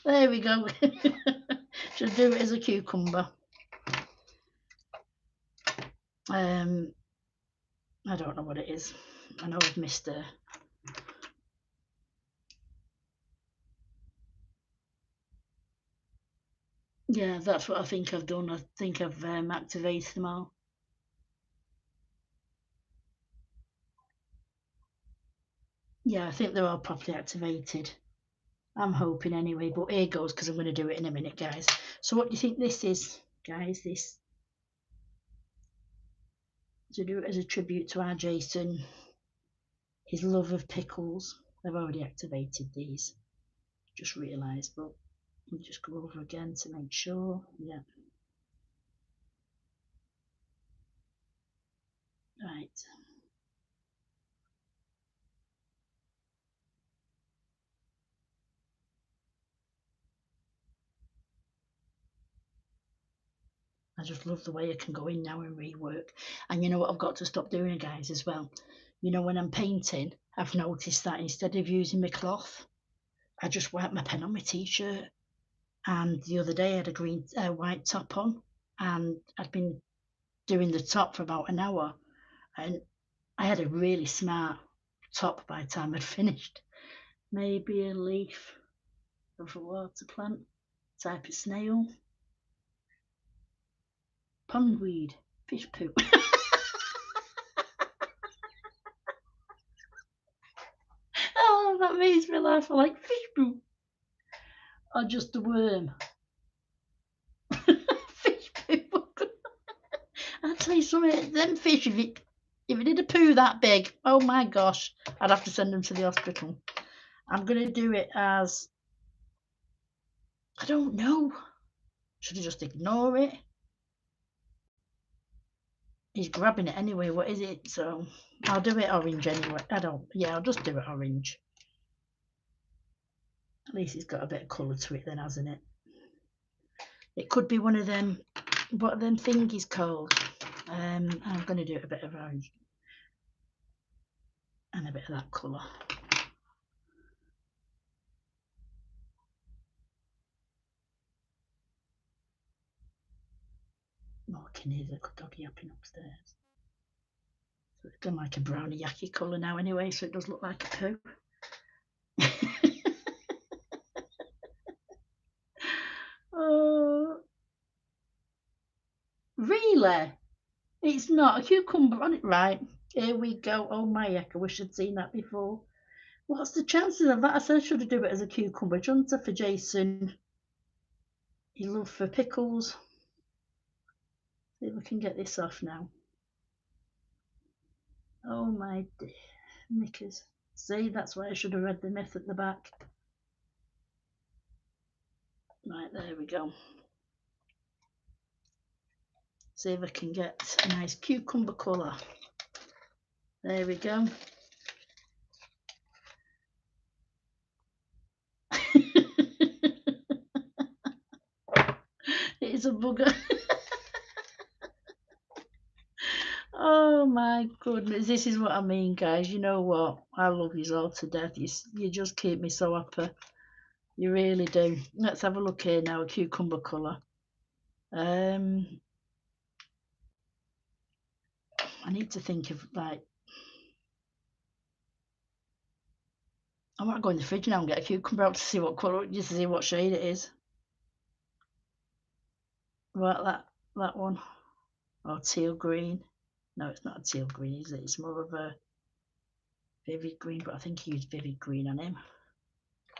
There we go. Should do it as a cucumber. I don't know what it is. I know I've missed a. Yeah, that's what I think I've done. I think I've activated them all. Yeah, I think they're all properly activated. I'm hoping anyway, but here goes, because I'm going to do it in a minute, guys. So what do you think this is, guys? This, to do it as a tribute to our Jason, his love of pickles. I've already activated these, just realised, but we'll just go over again to make sure. Yeah. Right. I just love the way I can go in now and rework. And you know what I've got to stop doing, guys, as well? You know, when I'm painting, I've noticed that instead of using my cloth, I just wipe my pen on my t-shirt. And the other day I had a white top on, and I'd been doing the top for about an hour, and I had a really smart top by the time I'd finished. maybe a leaf of a water plant, type of snail, pondweed, fish poo. Oh, that makes me laugh. I like fish poo. Or just a worm. Fish poo. I'll tell you something, them fish, if it did a poo that big, oh my gosh, I'd have to send them to the hospital. I'm going to do it as, I don't know. Should I just ignore it? He's grabbing it anyway. What is it? So I'll do it orange anyway. I'll just do it orange. At least it's got a bit of colour to it then, hasn't it? It could be one of them, what are them thingies called? I'm going to do it a bit of orange and a bit of that colour. Oh, I can hear the doggy yapping upstairs. So it's done like a browny yucky colour now anyway, so it does look like a poo. Oh, really? It's not a cucumber on it, right? Here we go. Oh my heck, I wish I'd seen that before. What's the chances of that? I said I should have done it as a cucumber. Junta for Jason. His love for pickles. See if we can get this off now. Oh my dear knickers. See, that's why I should have read the myth at the back. Right, there we go. See if I can get a nice cucumber colour. There we go. It's a bugger. Oh my goodness, this is what I mean, guys. You know what? I love you all to death. You just keep me so happy. You really do. Let's have a look here now, a cucumber colour. I need to think of like, I might go in the fridge now and get a cucumber out to see what colour, just to see what shade it is. Right, that one. Or teal green. No, it's not a teal green, is it? It's more of a vivid green, but I think he used vivid green on him.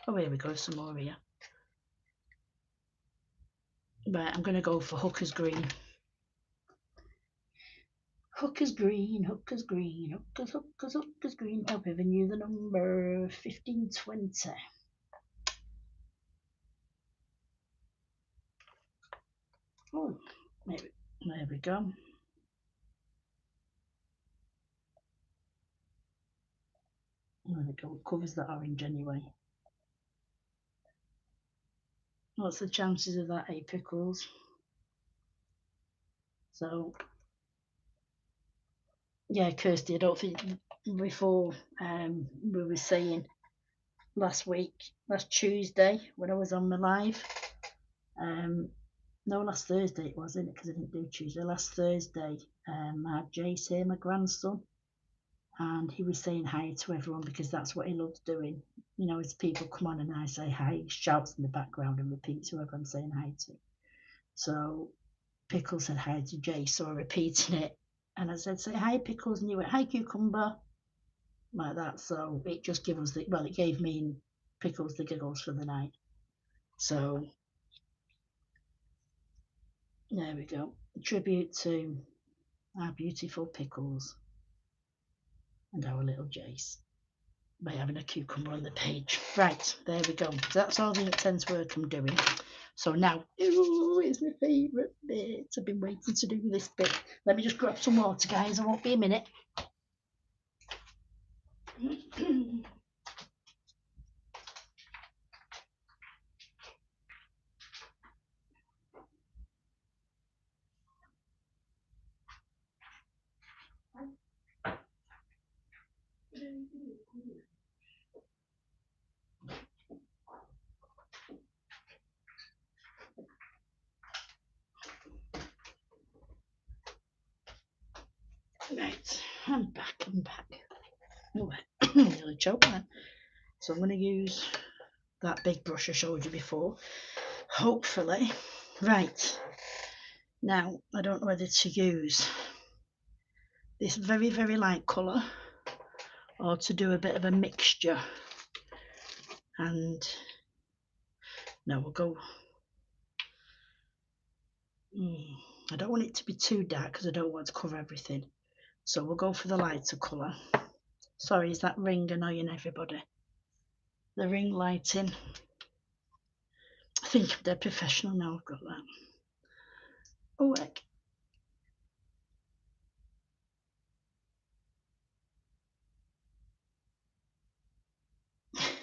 Oh, here we go, some more here. Right, I'm going to go for Hooker's Green. Hooker's Green, Hooker's Green, Hooker's Green. I've given you the number 1520. Oh, maybe, there we go. There we go, it covers the orange anyway. What's the chances of that, Pickles? So, yeah, Kirsty, I don't think before we were saying last Tuesday when I was on my live, no, last Thursday it was, isn't it? Because I didn't do Tuesday. Last Thursday, I had Jace here, my grandson, and he was saying hi to everyone because that's what he loves doing. You know, as people come on and I say hi, he shouts in the background and repeats whoever I'm saying hi to. So Pickles said hi to Jace, so I repeating it. And I said, say hi, Pickles, and he went, hi, Cucumber, like that. So it just gave us it gave me and Pickles the giggles for the night. So there we go. A tribute to our beautiful Pickles and our little Jace by having a cucumber on the page. Right, there we go. So that's all the intense work I'm doing. So now, ooh, it's my favourite bit. I've been waiting to do this bit. Let me just grab some water, guys. I won't be a minute. Right, I'm back. Oh, nearly choked there. So I'm going to use that big brush I showed you before, hopefully. Right, now I don't know whether to use this very, very light colour or to do a bit of a mixture. And no, we'll go, I don't want it to be too dark because I don't want to cover everything. So we'll go for the lighter colour. Sorry, is that ring annoying everybody? The ring lighting. I think they're professional now, I've got that. Oh, heck.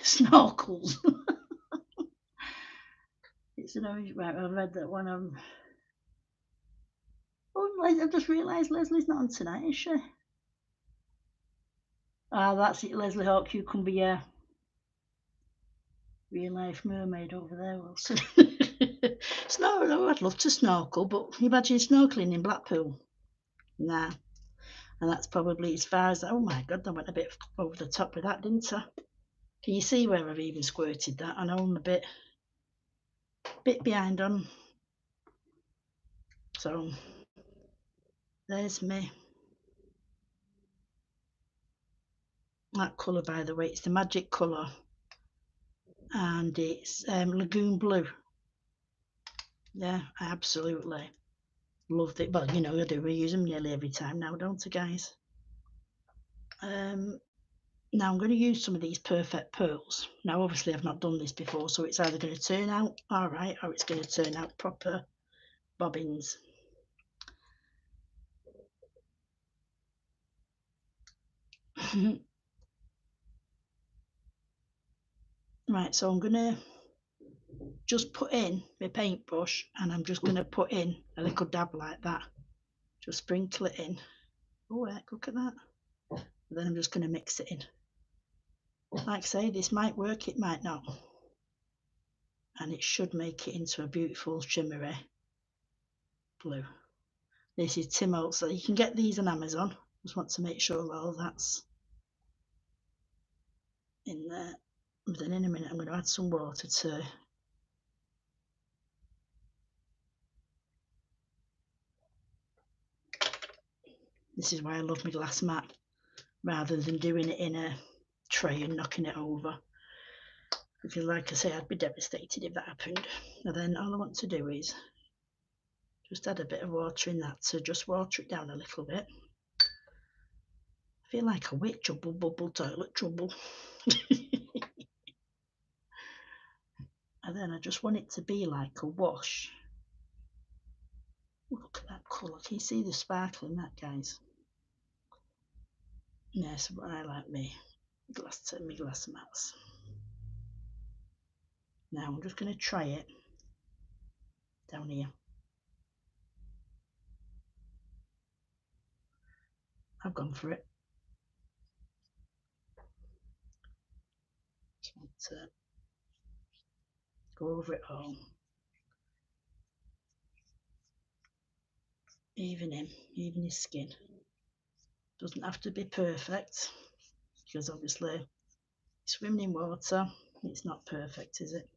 Snorkels. It's an orange. Right, I read that one. Oh, I've just realised Leslie's not on tonight, is she? Ah, that's it, Leslie Hawk Cucumber, yeah. Real life mermaid over there, Wilson. No, I'd love to snorkel, but imagine snorkeling in Blackpool. Nah. And that's probably as far as, oh my God, I went a bit over the top with that, didn't I? Can you see where I've even squirted that? I know I'm a bit behind on. So there's me. That colour, by the way, it's the magic colour. And it's Lagoon Blue. Yeah, I absolutely loved it. Well, you know, I do. We use them nearly every time now, don't I, guys? Now I'm going to use some of these perfect pearls. Now, obviously, I've not done this before, so it's either going to turn out all right or it's going to turn out proper bobbins. Right, so I'm going to just put in my paintbrush and I'm just going to put in a little dab like that. Just sprinkle it in. Oh, heck, look at that. And then I'm just going to mix it in. Like I say, this might work, it might not. And it should make it into a beautiful shimmery blue. This is Tim Holtz. So you can get these on Amazon. Just want to make sure all that's in there. But then in a minute I'm going to add some water to this is why I love my glass mat rather than doing it in a tray and knocking it over. Because like I say, I'd be devastated if that happened. And then all I want to do is just add a bit of water in that to just water it down a little bit. I feel like a witch, bubble toilet trouble. And then I just want it to be like a wash. Look at that colour. Can you see the sparkle in that, guys? Yes, but I like me glass mats. Now I'm just going to try it down here. I've gone for it. Just want to go over it all. Even his skin. Doesn't have to be perfect because obviously swimming in water, it's not perfect, is it?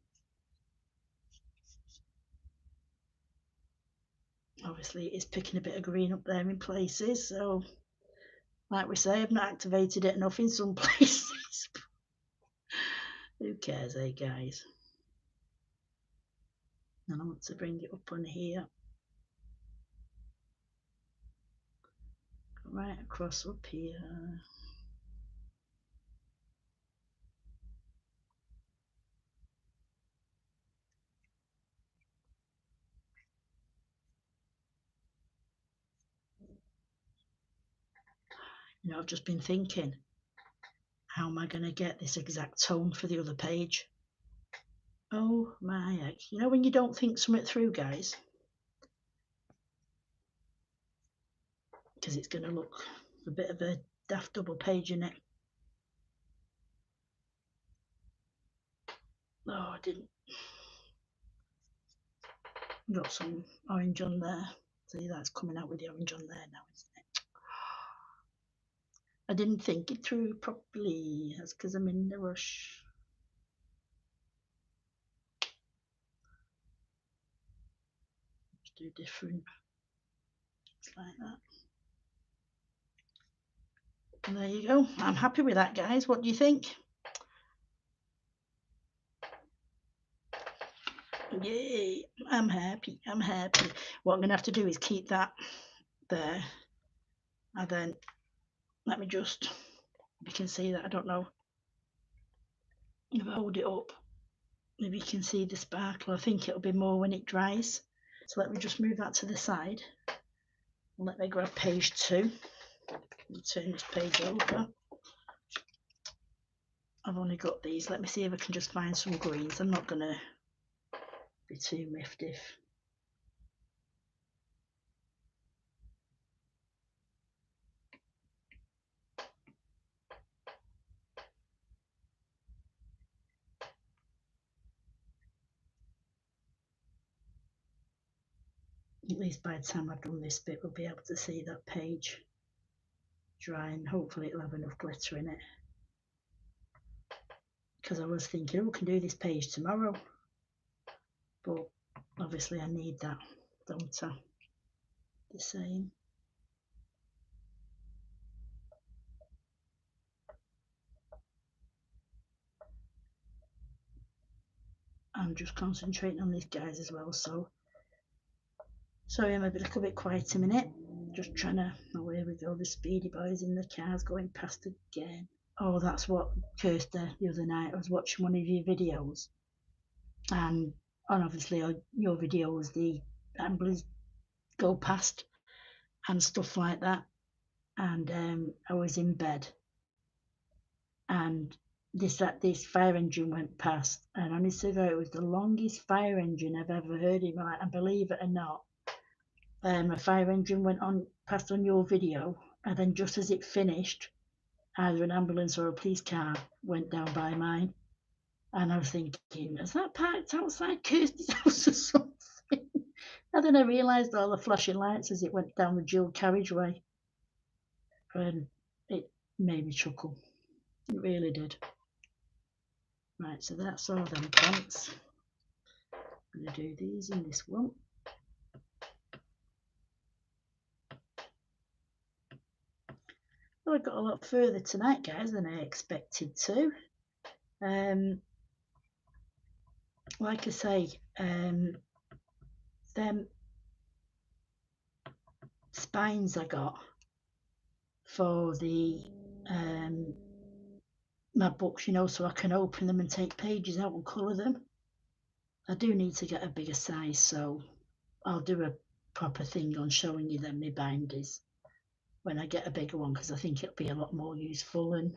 Obviously it's picking a bit of green up there in places, so like we say, I've not activated it enough in some places. Who cares, eh, guys? And I want to bring it up on here, right across up here. You know, I've just been thinking, how am I going to get this exact tone for the other page? Oh my heck. You know when you don't think something through, guys? Because it's going to look a bit of a daft double page in it. Oh, I didn't. Got some orange on there. See, that's coming out with the orange on there now, isn't it? I didn't think it through properly. That's because I'm in the rush. do different. It's like that. And there you go. I'm happy with that, guys. What do you think? Yay, I'm happy. I'm happy. What I'm going to have to do is keep that there. And then let me just, you can see that, I don't know if I hold it up, maybe you can see the sparkle. I think it'll be more when it dries. So let me just move that to the side. And let me grab page 2 and turn this page over. I've only got these. Let me see if I can just find some greens. I'm not going to be too miffed if at least by the time I've done this bit, we'll be able to see that page dry, and hopefully it'll have enough glitter in it. Because I was thinking, oh, we can do this page tomorrow, but obviously I need that, don't I? The same. I'm just concentrating on these guys as well, so sorry I'm a little bit quiet a minute. Just trying to, oh here we go, the speedy boys in the cars going past again. Oh, that's what Kirsty the other night. I was watching one of your videos, and obviously your videos, the ambulance go past and stuff like that. And I was in bed, and this fire engine went past, and honestly, it was the longest fire engine I've ever heard in my life. And believe it or not, a fire engine went on past on your video, and then just as it finished, either an ambulance or a police car went down by mine. And I was thinking, is that parked outside Kirsty's house or something? And then I realised all the flashing lights as it went down the dual carriageway. And it made me chuckle. It really did. Right, so that's all them plants. I'm going to do these in this one. Well, I got a lot further tonight, guys, than I expected to. Like I say, them spines I got for the my books, you know, so I can open them and take pages out and colour them. I do need to get a bigger size, so I'll do a proper thing on showing you them my binders when I get a bigger one, because I think it'll be a lot more useful, and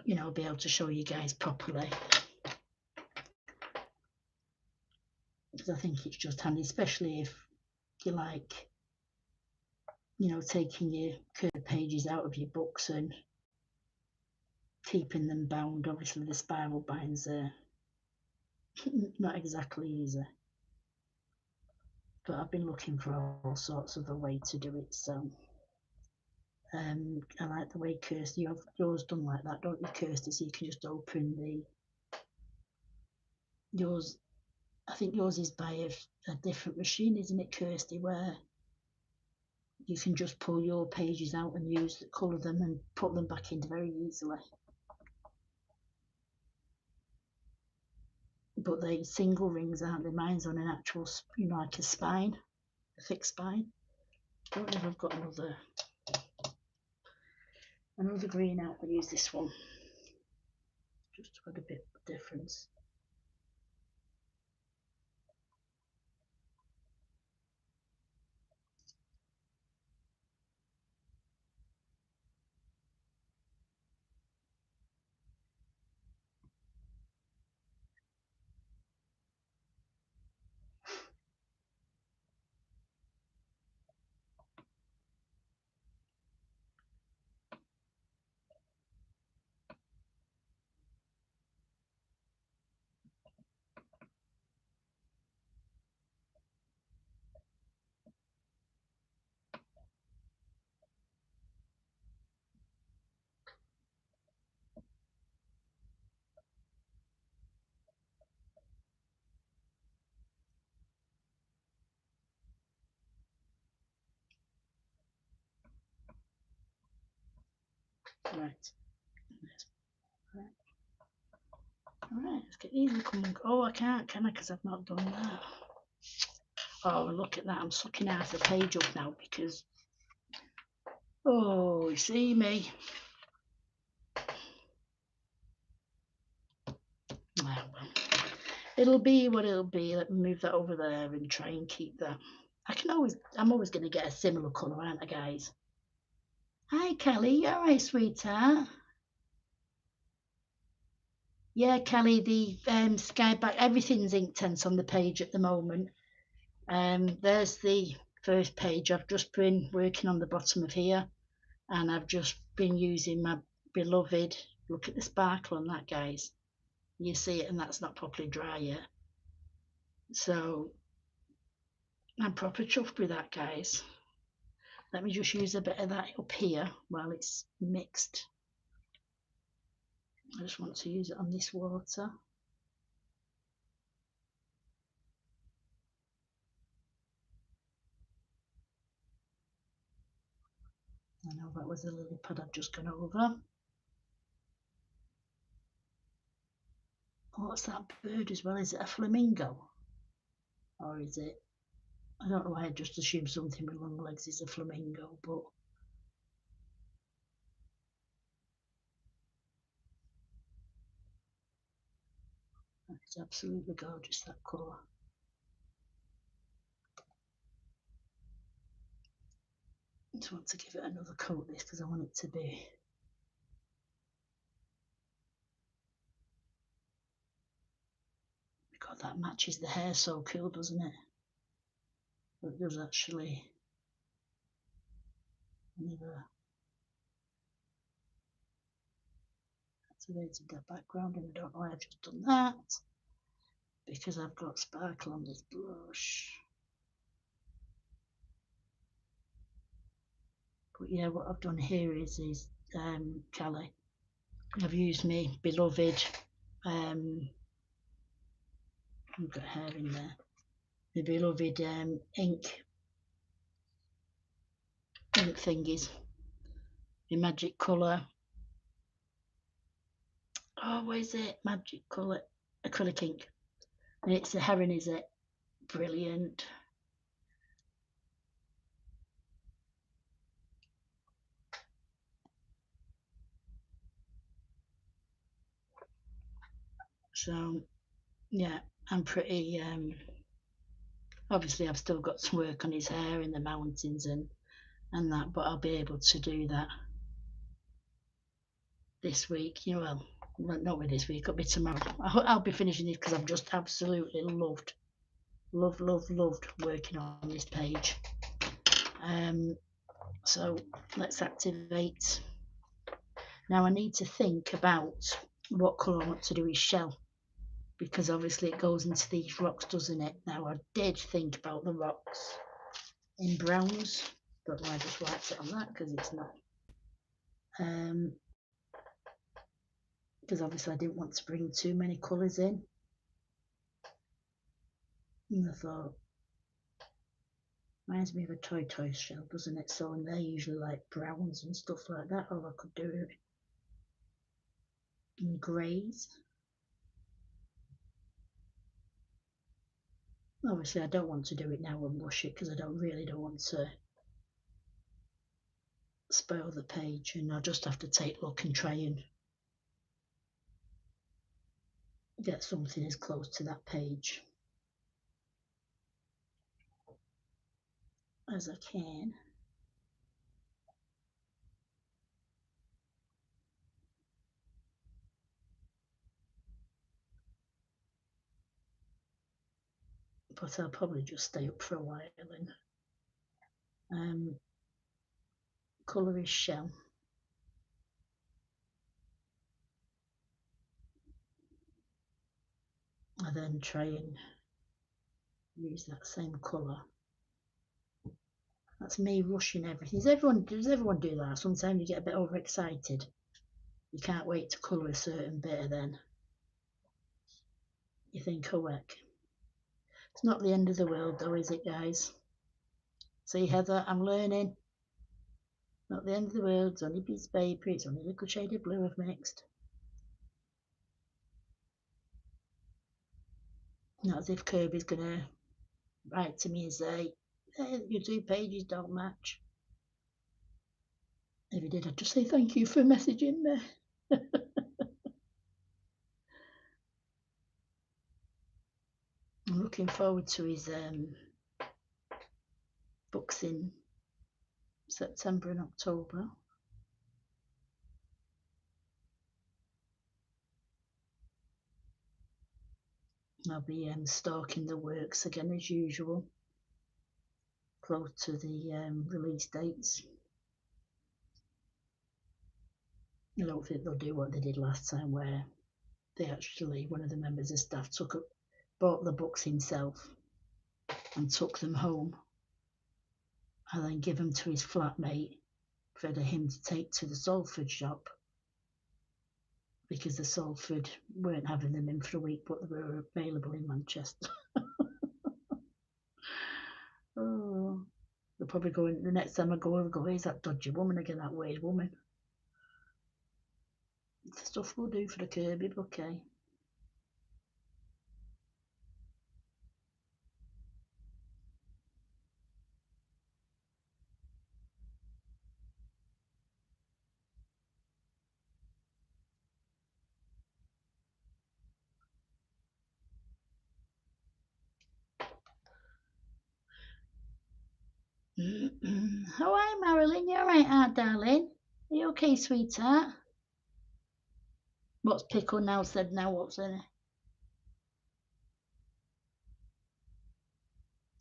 you know, I'll be able to show you guys properly, because I think it's just handy, especially if you like, you know, taking your curved pages out of your books and keeping them bound. Obviously the spiral binds are not exactly easy, but I've been looking for all sorts of a way to do it. So I like the way Kirsty, you have yours done like that, don't you, Kirsty? So you can just open the yours. I think yours is by a different machine, isn't it, Kirsty, where you can just pull your pages out and colour them and put them back in very easily. But they single rings, aren't they? Mine's on an actual, you know, like a spine, a thick spine. I don't know if I've got another green out. I'll use this one just to add a bit of difference. Right. Alright, let's get these coming. Oh, I can't, can I? Because I've not done that. Oh, look at that. I'm sucking half the page up now because, oh, you see me. Well, it'll be what it'll be. Let me move that over there and try and keep that. I'm always going to get a similar colour, aren't I, guys? Hi, Kelly. You alright, sweetheart? Yeah, Kelly, the skyback, everything's Inktense on the page at the moment. There's the first page. I've just been working on the bottom of here, and I've just been using my beloved. Look at the sparkle on that, guys. You see it, and that's not properly dry yet. So I'm proper chuffed with that, guys. Let me just use a bit of that up here while it's mixed. I just want to use it on this water. I know that was a lily pad I've just gone over. What's that bird as well? Is it a flamingo? Or is it? I don't know why I just assumed something with long legs is a flamingo, but it's absolutely gorgeous, that colour. I just want to give it another coat this because I want it to be. God, that matches the hair so cool, doesn't it? But it does actually. Never activated that background, and I don't know why I've just done that because I've got sparkle on this blush. But yeah, what I've done here is Callie, I've used my beloved I've got hair in there, the beloved ink thingies, the magic colour. Oh, what is it? Magic colour acrylic ink, and it's a heron, is it? Brilliant. So yeah, I'm pretty obviously I've still got to work on his hair in the mountains and that, but I'll be able to do that this week. You know, well, not with this week, it'll be tomorrow. I'll be finishing this because I've just absolutely loved working on this page. So let's activate. Now I need to think about what colour I want to do his shell, because obviously it goes into these rocks, doesn't it? Now I did think about the rocks in browns. Don't know why I just wiped it on that because it's not. Because obviously I didn't want to bring too many colours in. And I thought, reminds me of a toy shell, doesn't it? So, and they're usually like browns and stuff like that, or I could do it in greys. Obviously I don't want to do it now and rush it because I don't want to spoil the page, and I'll just have to take a look and try and get something as close to that page as I can. But I'll probably just stay up for a while and colour his shell. And then try and use that same colour. That's me rushing everything. Does everyone do that? Sometimes you get a bit overexcited. You can't wait to colour a certain bit, and then you think, oh heck. It's not the end of the world though, is it, guys? See, Heather, I'm learning. Not the end of the world, it's only a piece of paper, it's only a little shade of blue I've mixed. Not as if Kerby's gonna write to me and say, hey, your 2 pages don't match. If he did, I'd just say thank you for messaging me. I'm looking forward to his books in September and October. I'll be stalking the works again as usual, close to the release dates. I don't think they'll do what they did last time, where they actually, one of the members of staff bought the books himself and took them home and then give them to his flatmate for him to take to the Salford shop, because the Salford weren't having them in for a week, but they were available in Manchester. Oh, they're probably going, the next time I go over, where's that dodgy woman again, that weird woman? The stuff we'll do for the Kerby bouquet. Oh, hi, Marilyn. You all right, darling? Are you okay, sweetheart? What's Pickle now said now? What's in it?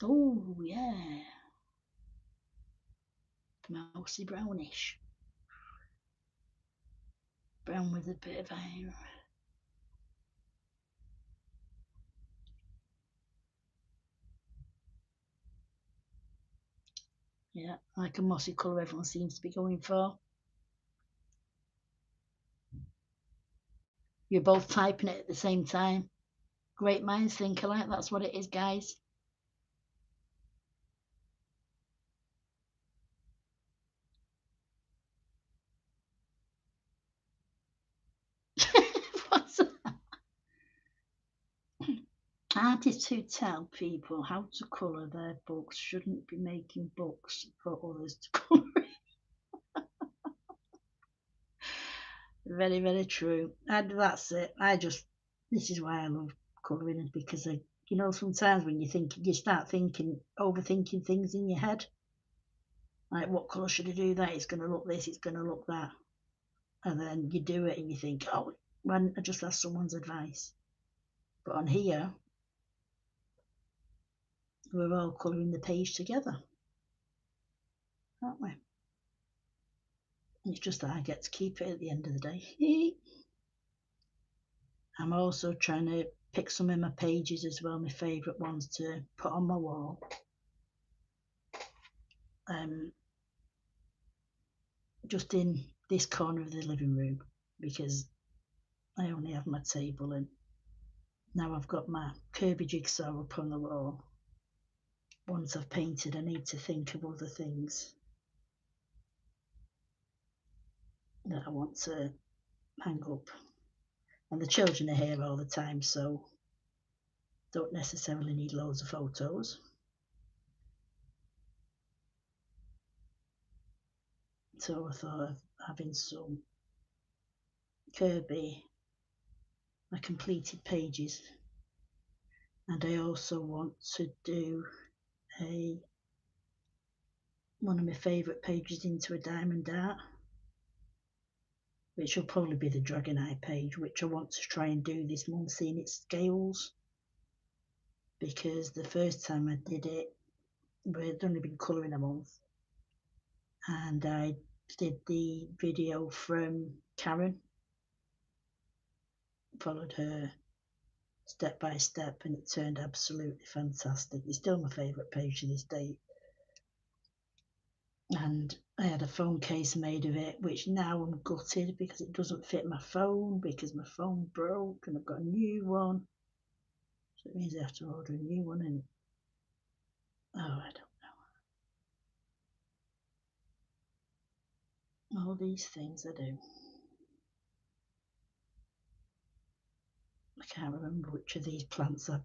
Oh, yeah. Mousy brownish. Brown with a bit of iron. Yeah, like a mossy colour everyone seems to be going for. You're both typing it at the same time. Great minds think alike. That's what it is, guys. What's that? Artists who tell people how to colour their books shouldn't be making books for others to colour. Very, very true. And that's it. This is why I love colouring, because sometimes when you start thinking, overthinking things in your head, like what colour should I do that? It's going to look this, it's going to look that. And then you do it and you think, oh, when I just ask someone's advice. But on here, we're all colouring the page together, aren't we? It's just that I get to keep it at the end of the day. I'm also trying to pick some of my pages as well, my favourite ones to put on my wall. Just in this corner of the living room, because I only have my table, and now I've got my Kerby jigsaw up on the wall. Once I've painted, I need to think of other things that I want to hang up. And the children are here all the time, so don't necessarily need loads of photos. So I thought of having some Kerby, my completed pages, and I also want to do one of my favourite pages into a diamond art, which will probably be the Dragon Eye page, which I want to try and do this month, seeing its scales, because the first time I did it, we'd only been colouring a month, and I did the video from Karen, followed her step by step, and it turned absolutely fantastic. It's still my favourite page to this day. And I had a phone case made of it, which now I'm gutted because it doesn't fit my phone, because my phone broke and I've got a new one. So it means I have to order a new one, and I don't know. these things I do. I can't remember which of these plants are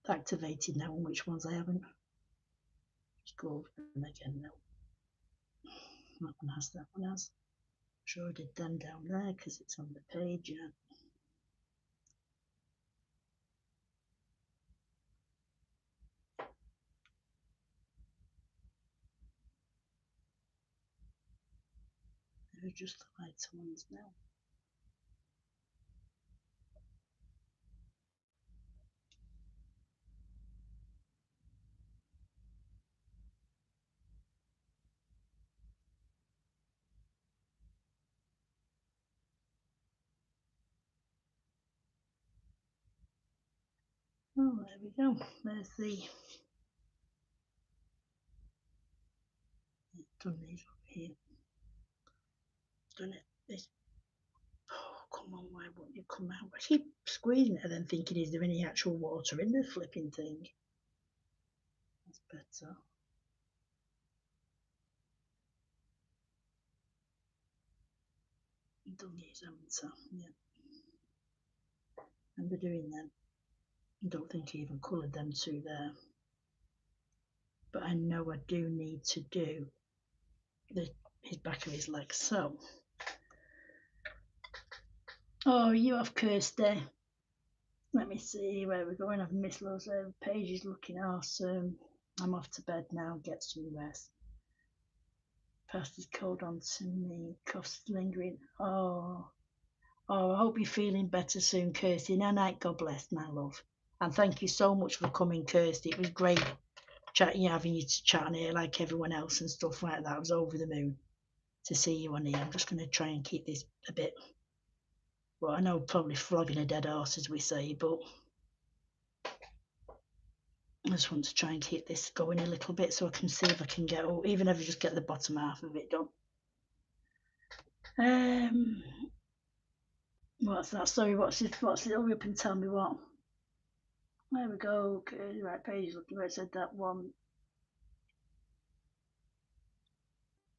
activated now and which ones I haven't. Just go over them again now. That one has, that one has. I'm sure I did them down there because it's on the page, yeah. They're just the lighter ones now. Oh, there we go. There's the done these up here. Done it. This. Oh, come on, why won't you come out? I keep squeezing it and then thinking, is there any actual water in the flipping thing? That's better. Done these, haven't I? Yeah. Remember doing them. I don't think I even coloured them two there. But I know I do need to do his back of his legs. So, oh, you off, Kirsty? Let me see where we're going. I've missed loads of pages looking awesome. I'm off to bed now. Get some rest. Passed his cold on to me. Coughs lingering. Oh, I hope you're feeling better soon, Kirsty. Night night. God bless, my love. And thank you so much for coming, Kirsty. It was great chatting, having you to chat on here like everyone else and stuff like that. I was over the moon to see you on here. I'm just going to try and keep this a bit, well, I know probably flogging a dead horse, as we say, but I just want to try and keep this going a little bit so I can see if I can get, even if I just get the bottom half of it done. What's that? Sorry, what's it? Hurry up and tell me what. There we go. Okay, right page. Looking where it said that one.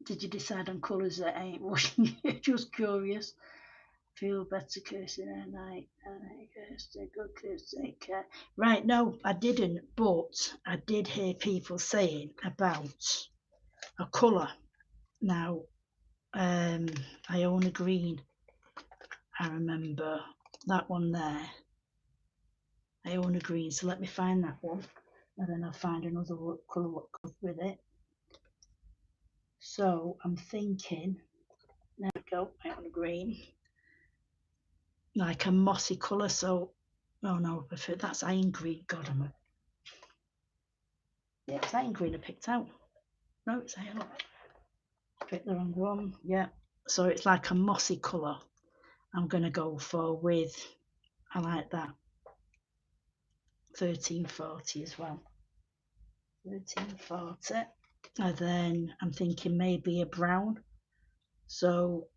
Did you decide on colours that ain't washing you? Just curious. Feel better, Kirsty, at night. Kirsty, good Kirsty, take care. Right, no, I didn't, but I did hear people saying about a colour. Now, Iona Green, I remember that one there. Iona Green, so let me find that one, and then I'll find another colour what goes with it. So I'm thinking, there we go, Iona Green. Like a mossy colour, so, oh no, that's iron green, God, yeah, it's iron green I picked out. No, it's iron. Picked the wrong one, yeah. So it's like a mossy colour I'm going to go for with, I like that, 1340 as well. 1340. And then I'm thinking maybe a brown. So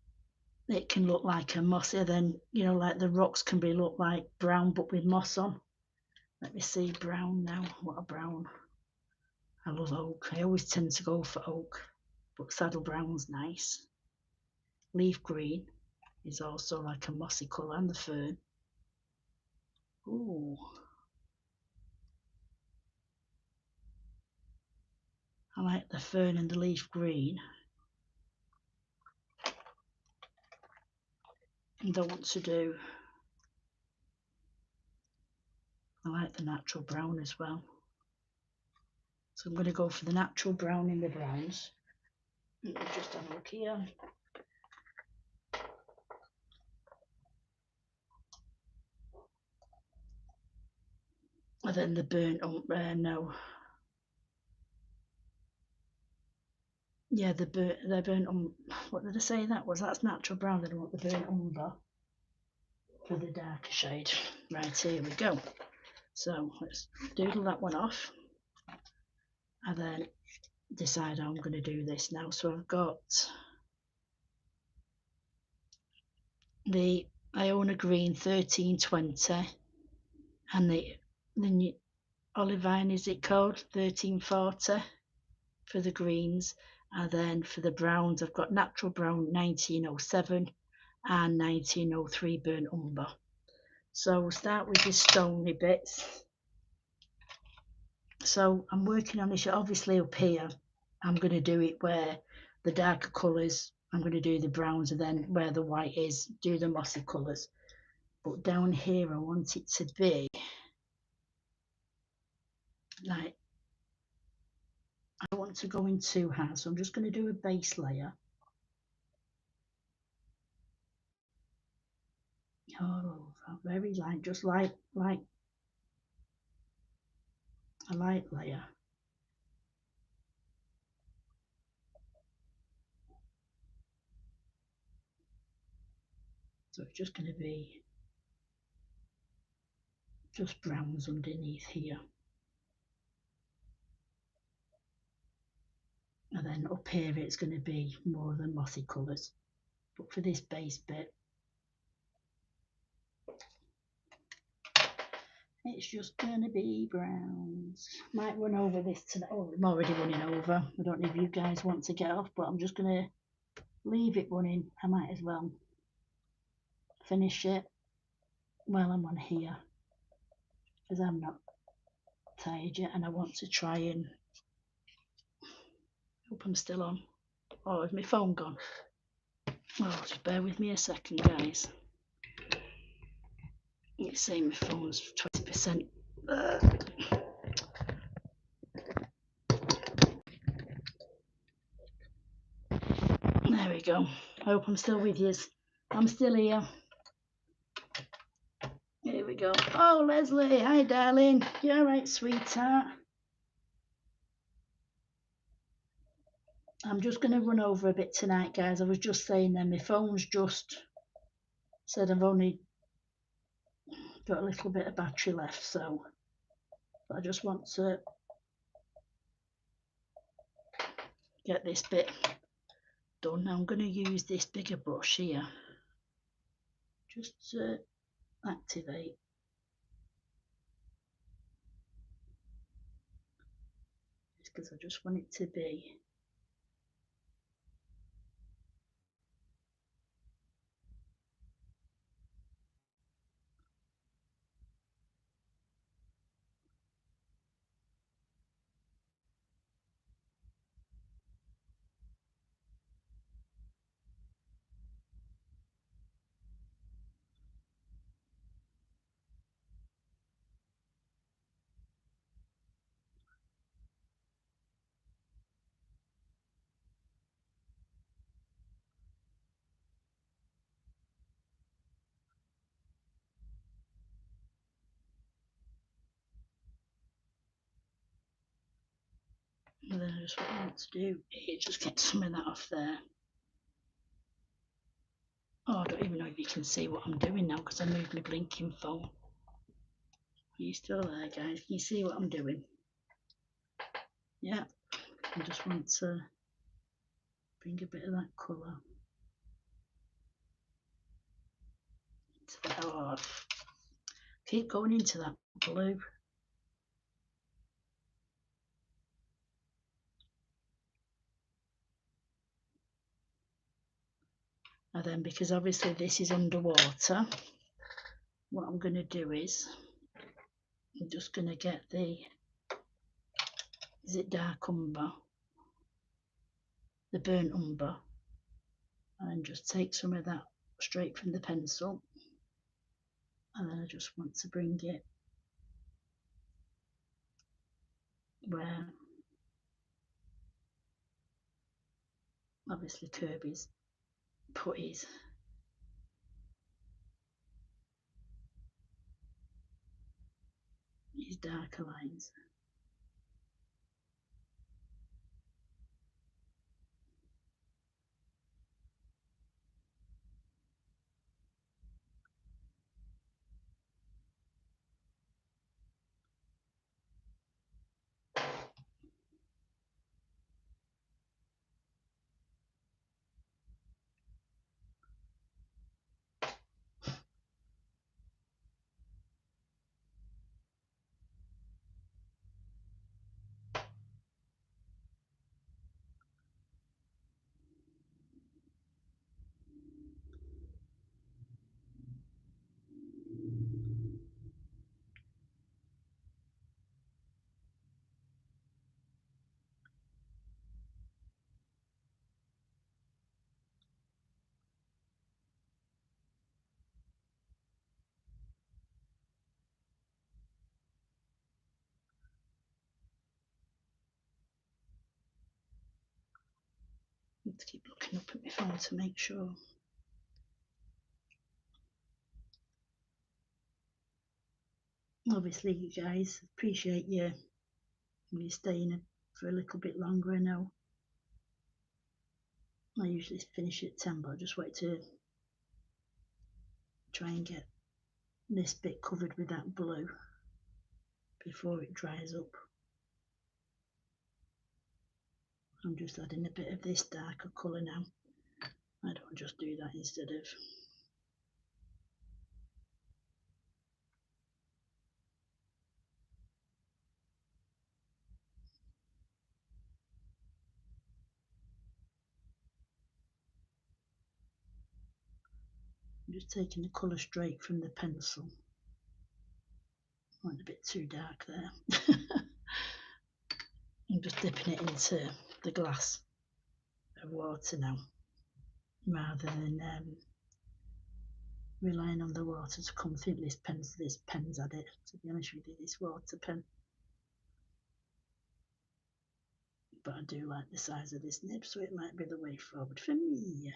it can look like a mossy, then, you know, like the rocks can be look like brown but with moss on. Let me see brown now. What a brown. I love oak. I always tend to go for oak, but saddle brown's nice. Leaf green is also like a mossy colour, and the fern. Ooh. I like the fern and the leaf green. And I want to do, I like the natural brown as well. So I'm going to go for the natural brown in the browns. Let me just have a look here. And then the burnt no. Yeah, the burnt what did I say that was? That's natural brown. Then I want the burnt umber for the darker shade. Right, here we go. So let's doodle that one off. And then decide how I'm going to do this now. So I've got the Iona Green 1320 and the Olivine, is it called, 1340 for the greens, And then for the browns, I've got natural brown 1907 and 1903 burnt umber. So we'll start with the stony bits. So I'm working on this, obviously up here, I'm going to do it where the darker colours, I'm going to do the browns, and then where the white is, do the mossy colours. But down here, I want it to be like, I don't want to go in too hard, so I'm just going to do a base layer. Oh, very light, just like a light layer. So it's just going to be just browns underneath here. And then up here it's going to be more of the mossy colours. But for this base bit, it's just going to be browns. Might run over this tonight. Oh, I'm already running over. I don't know if you guys want to get off, but I'm just going to leave it running. I might as well finish it while I'm on here, because I'm not tired yet and I want to try and hope I'm still on. Oh, is my phone gone? Oh, just bear with me a second, guys. It's saying my phone's 20%. There we go. I hope I'm still with you. I'm still here. Here we go. Oh, Leslie. Hi, darling. You all right, sweetheart? I'm just going to run over a bit tonight, guys. I was just saying then, my phone's just said I've only got a little bit of battery left, so I just want to get this bit done. I'm going to use this bigger brush here just to activate. Because I just want it to be and then I just want to do is just get some of that off there. Oh, I don't even know if you can see what I'm doing now because I moved my blinking phone. Are you still there, guys? Can you see what I'm doing? Yeah, I just want to bring a bit of that colour. Oh, keep going into that blue. And then, because obviously this is underwater, what I'm going to do is I'm just going to get the, is it dark umber? The burnt umber, and just take some of that straight from the pencil, and then I just want to bring it where obviously Kerby's put his darker lines. need to keep looking up at my phone to make sure. Obviously, you guys, appreciate you staying for a little bit longer. I know I usually finish at 10, but I just wait to try and get this bit covered with that blue before it dries up. I'm just adding a bit of this darker colour now. I don't just do that instead of I'm just taking the colour straight from the pencil. Went a bit too dark there. I'm just dipping it into the glass of water now, rather than relying on the water to come through. This pen's had it, to be honest with you, this water pen. But I do like the size of this nib, so it might be the way forward for me.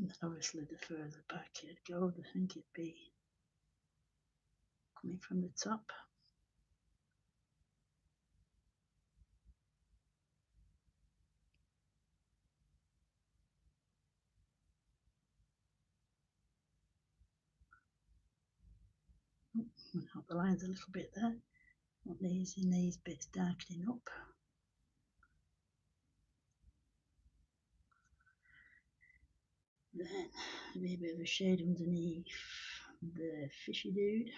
And obviously, the further back it'd go, I think it'd be coming from the top. Help the lines a little bit there. Want these in these bits darkening up. Then maybe a bit of a shade underneath the fishy dude.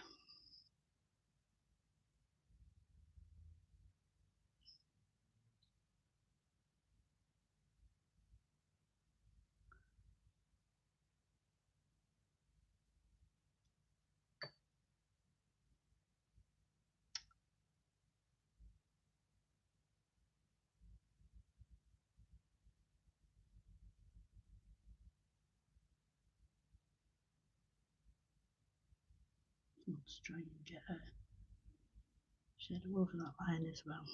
Let's try and get a shadow over that line as well.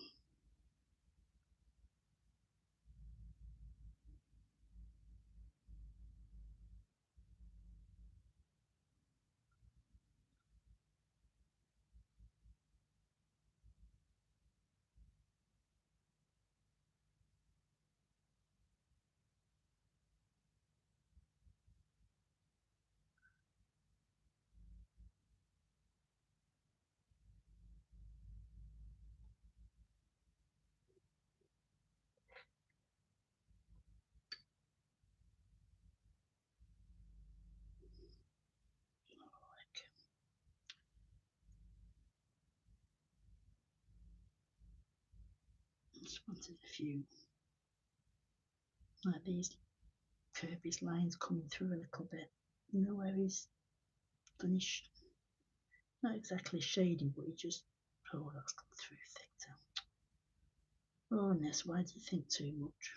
Just wanted a few like these Kerby's lines coming through a little bit. You know where he's finished, not exactly shading, but he just, oh, that's come through thick now. Oh, Ness, why do you think too much?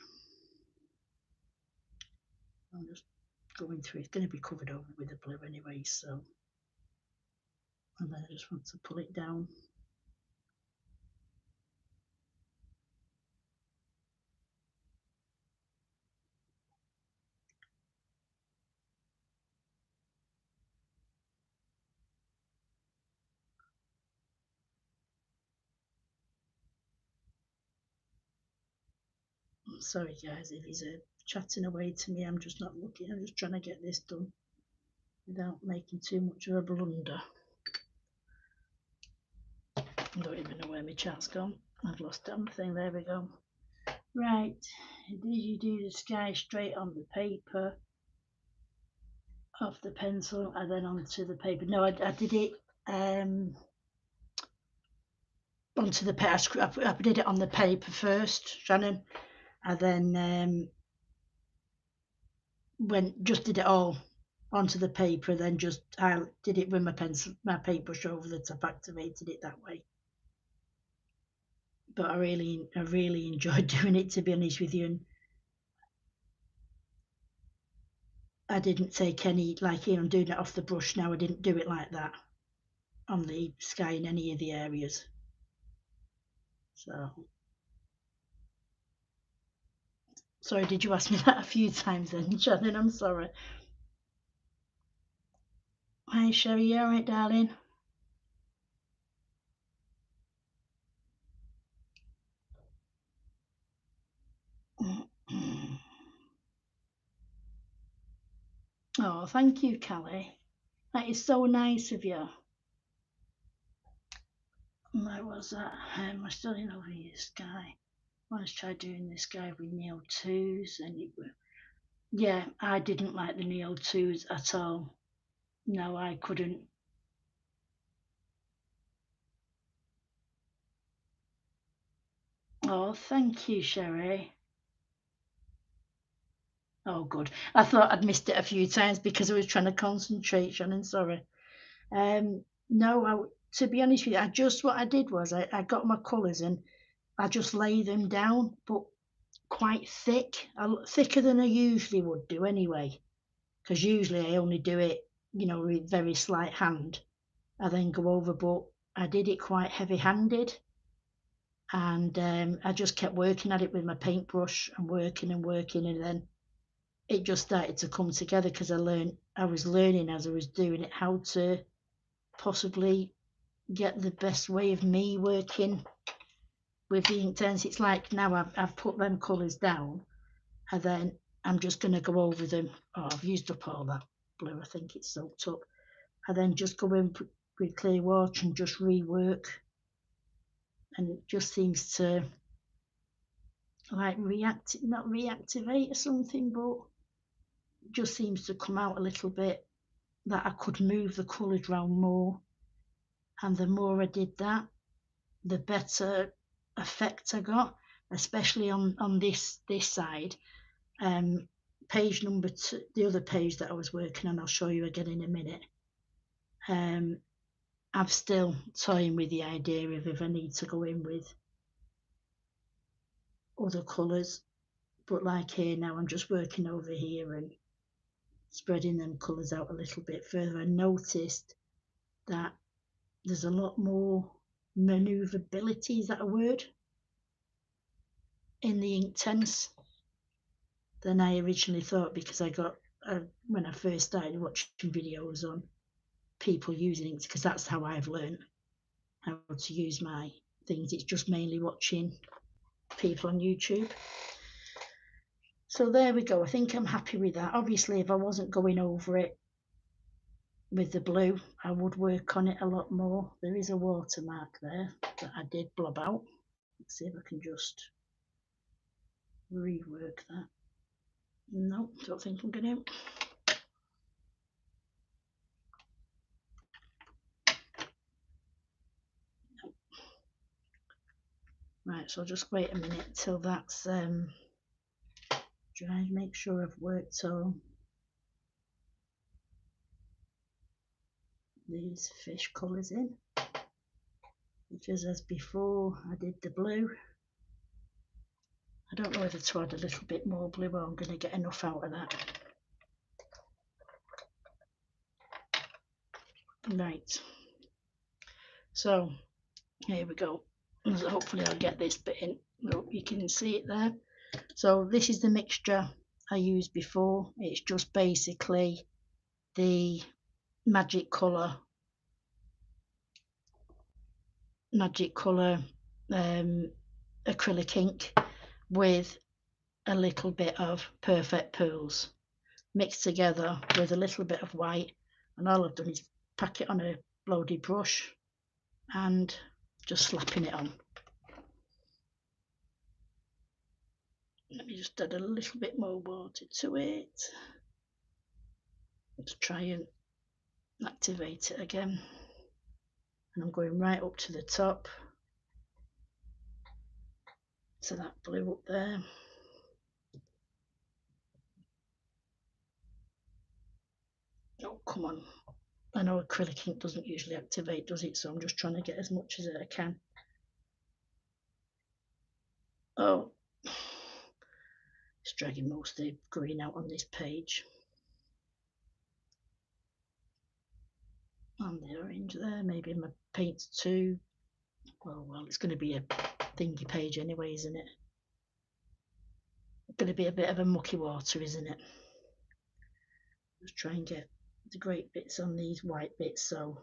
I'm just going through. It's going to be covered over with the blue anyway, so. And then I just want to pull it down. I'm sorry guys if he's chatting away to me. I'm just not looking. I'm just trying to get this done without making too much of a blunder. I don't even know where my chat's gone. I've lost everything. There we go. Right, did you do the sky straight on the paper, off the pencil, and then onto the paper? No, I did it onto the paper. I did it on the paper first, Shannon, and then just did it all onto the paper. Then just I did it with my pencil, my paintbrush over the top, activated it that way. But I really enjoyed doing it, to be honest with you. And I didn't take any, like here I'm doing it off the brush now. I didn't do it like that on the sky in any of the areas. So, sorry, did you ask me that a few times then, Shannon? I'm sorry. Hi, Sherry, you alright, darling? Oh, thank you, Callie. That is so nice of you. Where was that? I still in over here, this guy. Let's try doing this guy with Neo 2s. And yeah, I didn't like the Neo 2s at all. No, I couldn't. Oh, thank you, Sherry. Oh, good. I thought I'd missed it a few times because I was trying to concentrate, Shannon. Sorry. No, to be honest with you, what I did was I got my colours and I just lay them down, but quite thick, thicker than I usually would do anyway. Because usually I only do it, with very slight hand. I then go over, but I did it quite heavy-handed, and I just kept working at it with my paintbrush and working and working, and then it just started to come together because I was learning as I was doing it how to possibly get the best way of me working with the Inktense. It's like now I've put them colours down, and then I'm just going to go over them. Oh, I've used up all that blue. I think it's soaked up. And then just go in with clear water and just rework, and it just seems to like not reactivate or something, but just seems to come out a little bit that I could move the colours around more. And the more I did that, the better effect I got, especially on this side. Page number 2, the other page that I was working on, I'll show you again in a minute. I'm still toying with the idea of if I need to go in with other colours, but like here now, I'm just working over here and spreading them colours out a little bit further. I noticed that there's a lot more manoeuvrability, is that a word, in the Inktense than I originally thought, because I got when I first started watching videos on people using it, because that's how I've learned how to use my things. It's just mainly watching people on YouTube. So there we go. I think I'm happy with that. Obviously, if I wasn't going over it with the blue, I would work on it a lot more. There is a watermark there that I did blob out. Let's see if I can just rework that. No, don't think I'm going to. Right, so I'll just wait a minute till that's dry. Make sure I've worked all these fish colours in, because as before I did the blue. I don't know whether to add a little bit more blue, or I'm going to get enough out of that. Right, so here we go. So hopefully I'll get this bit in. Look, you can see it there. So this is the mixture I used before. It's just basically the Magic Colour acrylic ink with a little bit of Perfect Pearls mixed together with a little bit of white, and all I've done is pack it on a loaded brush and just slapping it on. Let me just add a little bit more water to it to try and activate it again. And I'm going right up to the top, to that blue up there. Oh, come on. I know acrylic ink doesn't usually activate, does it? So I'm just trying to get as much as I can. Oh, it's dragging most of the green out on this page. And the orange there, maybe my paint's too, well, it's going to be a thingy page anyway, isn't it? It's going to be a bit of a mucky water, isn't it? Just try and get the great bits on these white bits, so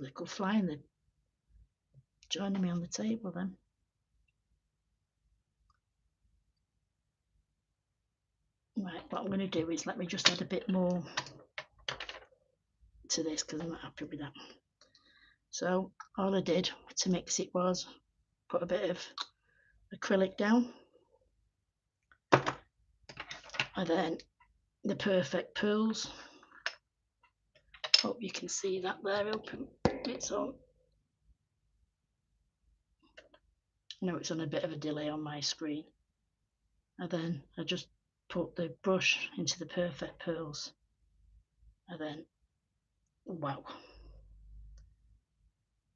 they go flying. They're joining me on the table then. Right, what I'm going to do is let me just add a bit more to this because I'm not happy with that. So all I did to mix it was put a bit of acrylic down, and then the perfect pearls. Hope you can see that there. Open it's on. I know it's on a bit of a delay on my screen. And then I just put the brush into the perfect pearls, and then wow,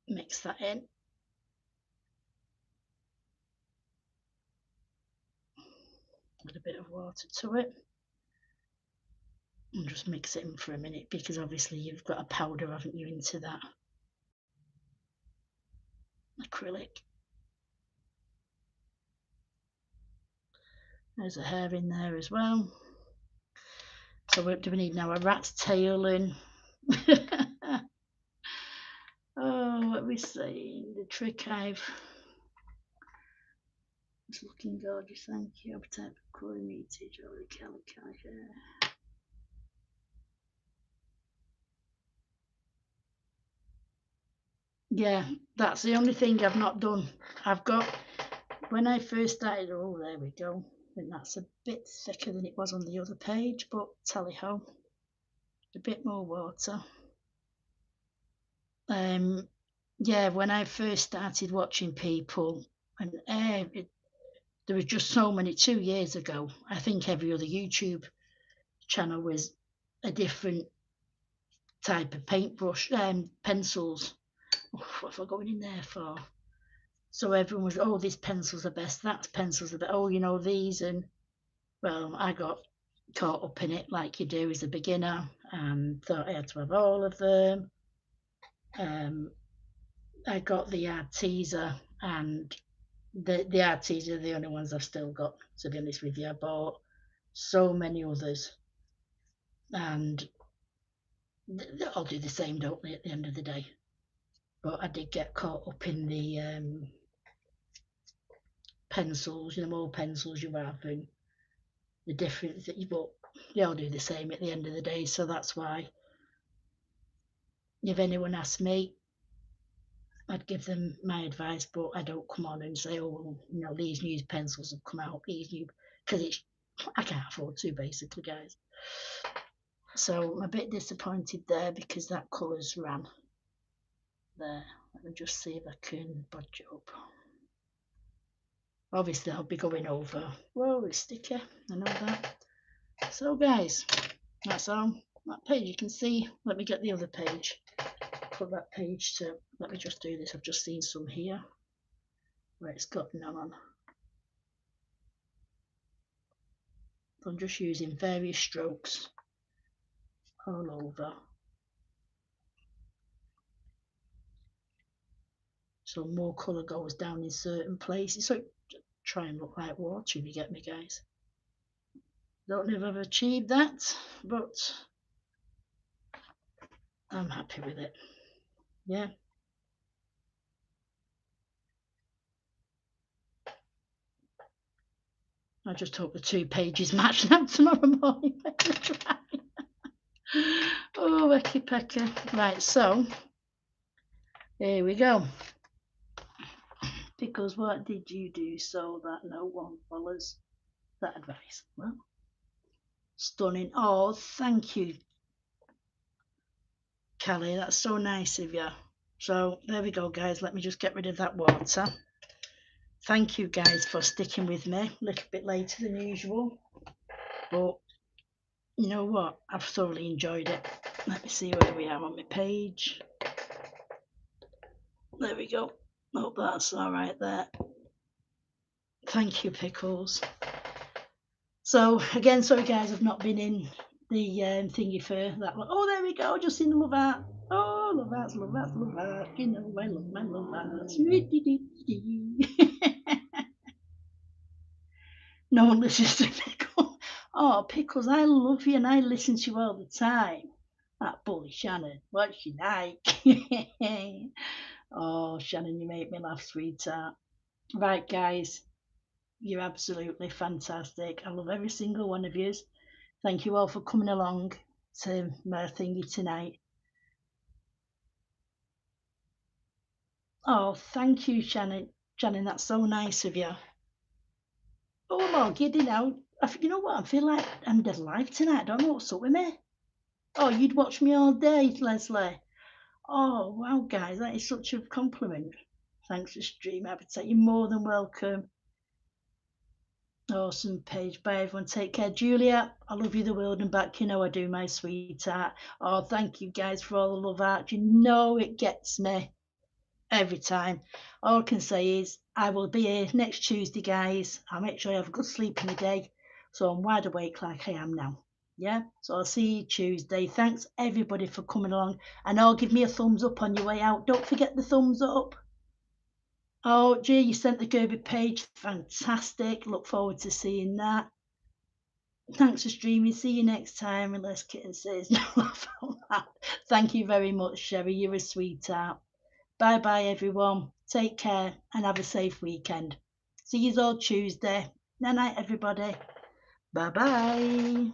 mix that in. Add a bit of water to it and just mix it in for a minute, because obviously you've got a powder, haven't you, into that acrylic. There's a hair in there as well. So what do we need now? A rat's tail in. Oh, what are we saying? The trick it's looking gorgeous, thank you. Type of colour metage or the calico hair. Yeah, that's the only thing I've not done. I've got, when I first started, oh, there we go. I think that's a bit thicker than it was on the other page, but tally ho, a bit more water. Yeah, when I first started watching people, and there was just so many. 2 years ago, I think every other YouTube channel was a different type of paintbrush, pencils. Oh, what am I going in there for? So everyone was, oh, this pencil's the best, that pencil's the best, oh, you know, these. And well, I got caught up in it like you do as a beginner, and thought I had to have all of them. I got the Arteza, and the Arteza are the only ones I've still got, to be honest with you. I bought so many others, and they all do the same, don't they, at the end of the day? But I did get caught up in the pencils, you know, more pencils you have, and the difference that you bought, they all do the same at the end of the day. So that's why, if anyone asks me, I'd give them my advice, but I don't come on and say, oh, well, you know, these new pencils have come out, these new, because I can't afford to, basically, guys. So I'm a bit disappointed there because that colour's ran there. Let me just see if I can budge it up. Obviously, I'll be going over. Whoa, it's sticky, I know that. So, guys, that's all. That page you can see. Let me get the other page. Put that page to, let me just do this. I've just seen some here where it's got none on. I'm just using various strokes all over. So more colour goes down in certain places. So try and look like water, if you get me, guys. Don't know if I've achieved that, but I'm happy with it. Yeah. I just hope the 2 pages match now tomorrow morning. Oh, Wecky Pecker. Right, so here we go. Because what did you do so that no one follows that advice? Well, stunning. Oh, thank you, Kelly. That's so nice of you. So there we go, guys. Let me just get rid of that water. Thank you, guys, for sticking with me. A little bit later than usual, but you know what? I've thoroughly enjoyed it. Let me see where we are on my page. There we go. Hope that's all right there. Thank you, Pickles. So again, sorry guys, I've not been in the thingy for that long. Oh, there we go. Just seen the love art. Oh, love hearts, love hearts, love hearts. You know I love my love hearts. No one listens to Pickle. Oh, Pickles, I love you and I listen to you all the time. That bully Shannon, what's she like? Oh, Shannon, you make me laugh, sweetheart. Right, guys, you're absolutely fantastic. I love every single one of you. Thank you all for coming along to my thingy tonight. Oh, thank you, Shannon. Shannon, that's so nice of you. Oh, I'm all giddy now. You know what? I feel like I'm dead alive tonight. I don't know what's up with me. Oh, you'd watch me all day, Leslie. Oh, wow, guys, that is such a compliment. Thanks for Stream Appetite. You're more than welcome. Awesome, Paige. Bye, everyone. Take care. Julia, I love you the world and back. You know I do, my sweetheart. Oh, thank you, guys, for all the love out. You know it gets me every time. All I can say is I will be here next Tuesday, guys. I'll make sure I have a good sleep in the day so I'm wide awake like I am now. Yeah, so I'll see you Tuesday. Thanks everybody for coming along, and all give me a thumbs up on your way out. Don't forget the thumbs up. Oh, gee, you sent the Kerby page. Fantastic. Look forward to seeing that. Thanks for streaming. See you next time, unless Kitten says no. Laugh out loud. Thank you very much, Sherry. You're a sweetheart. Bye bye, everyone. Take care and have a safe weekend. See you all Tuesday. Night night, everybody. Bye bye.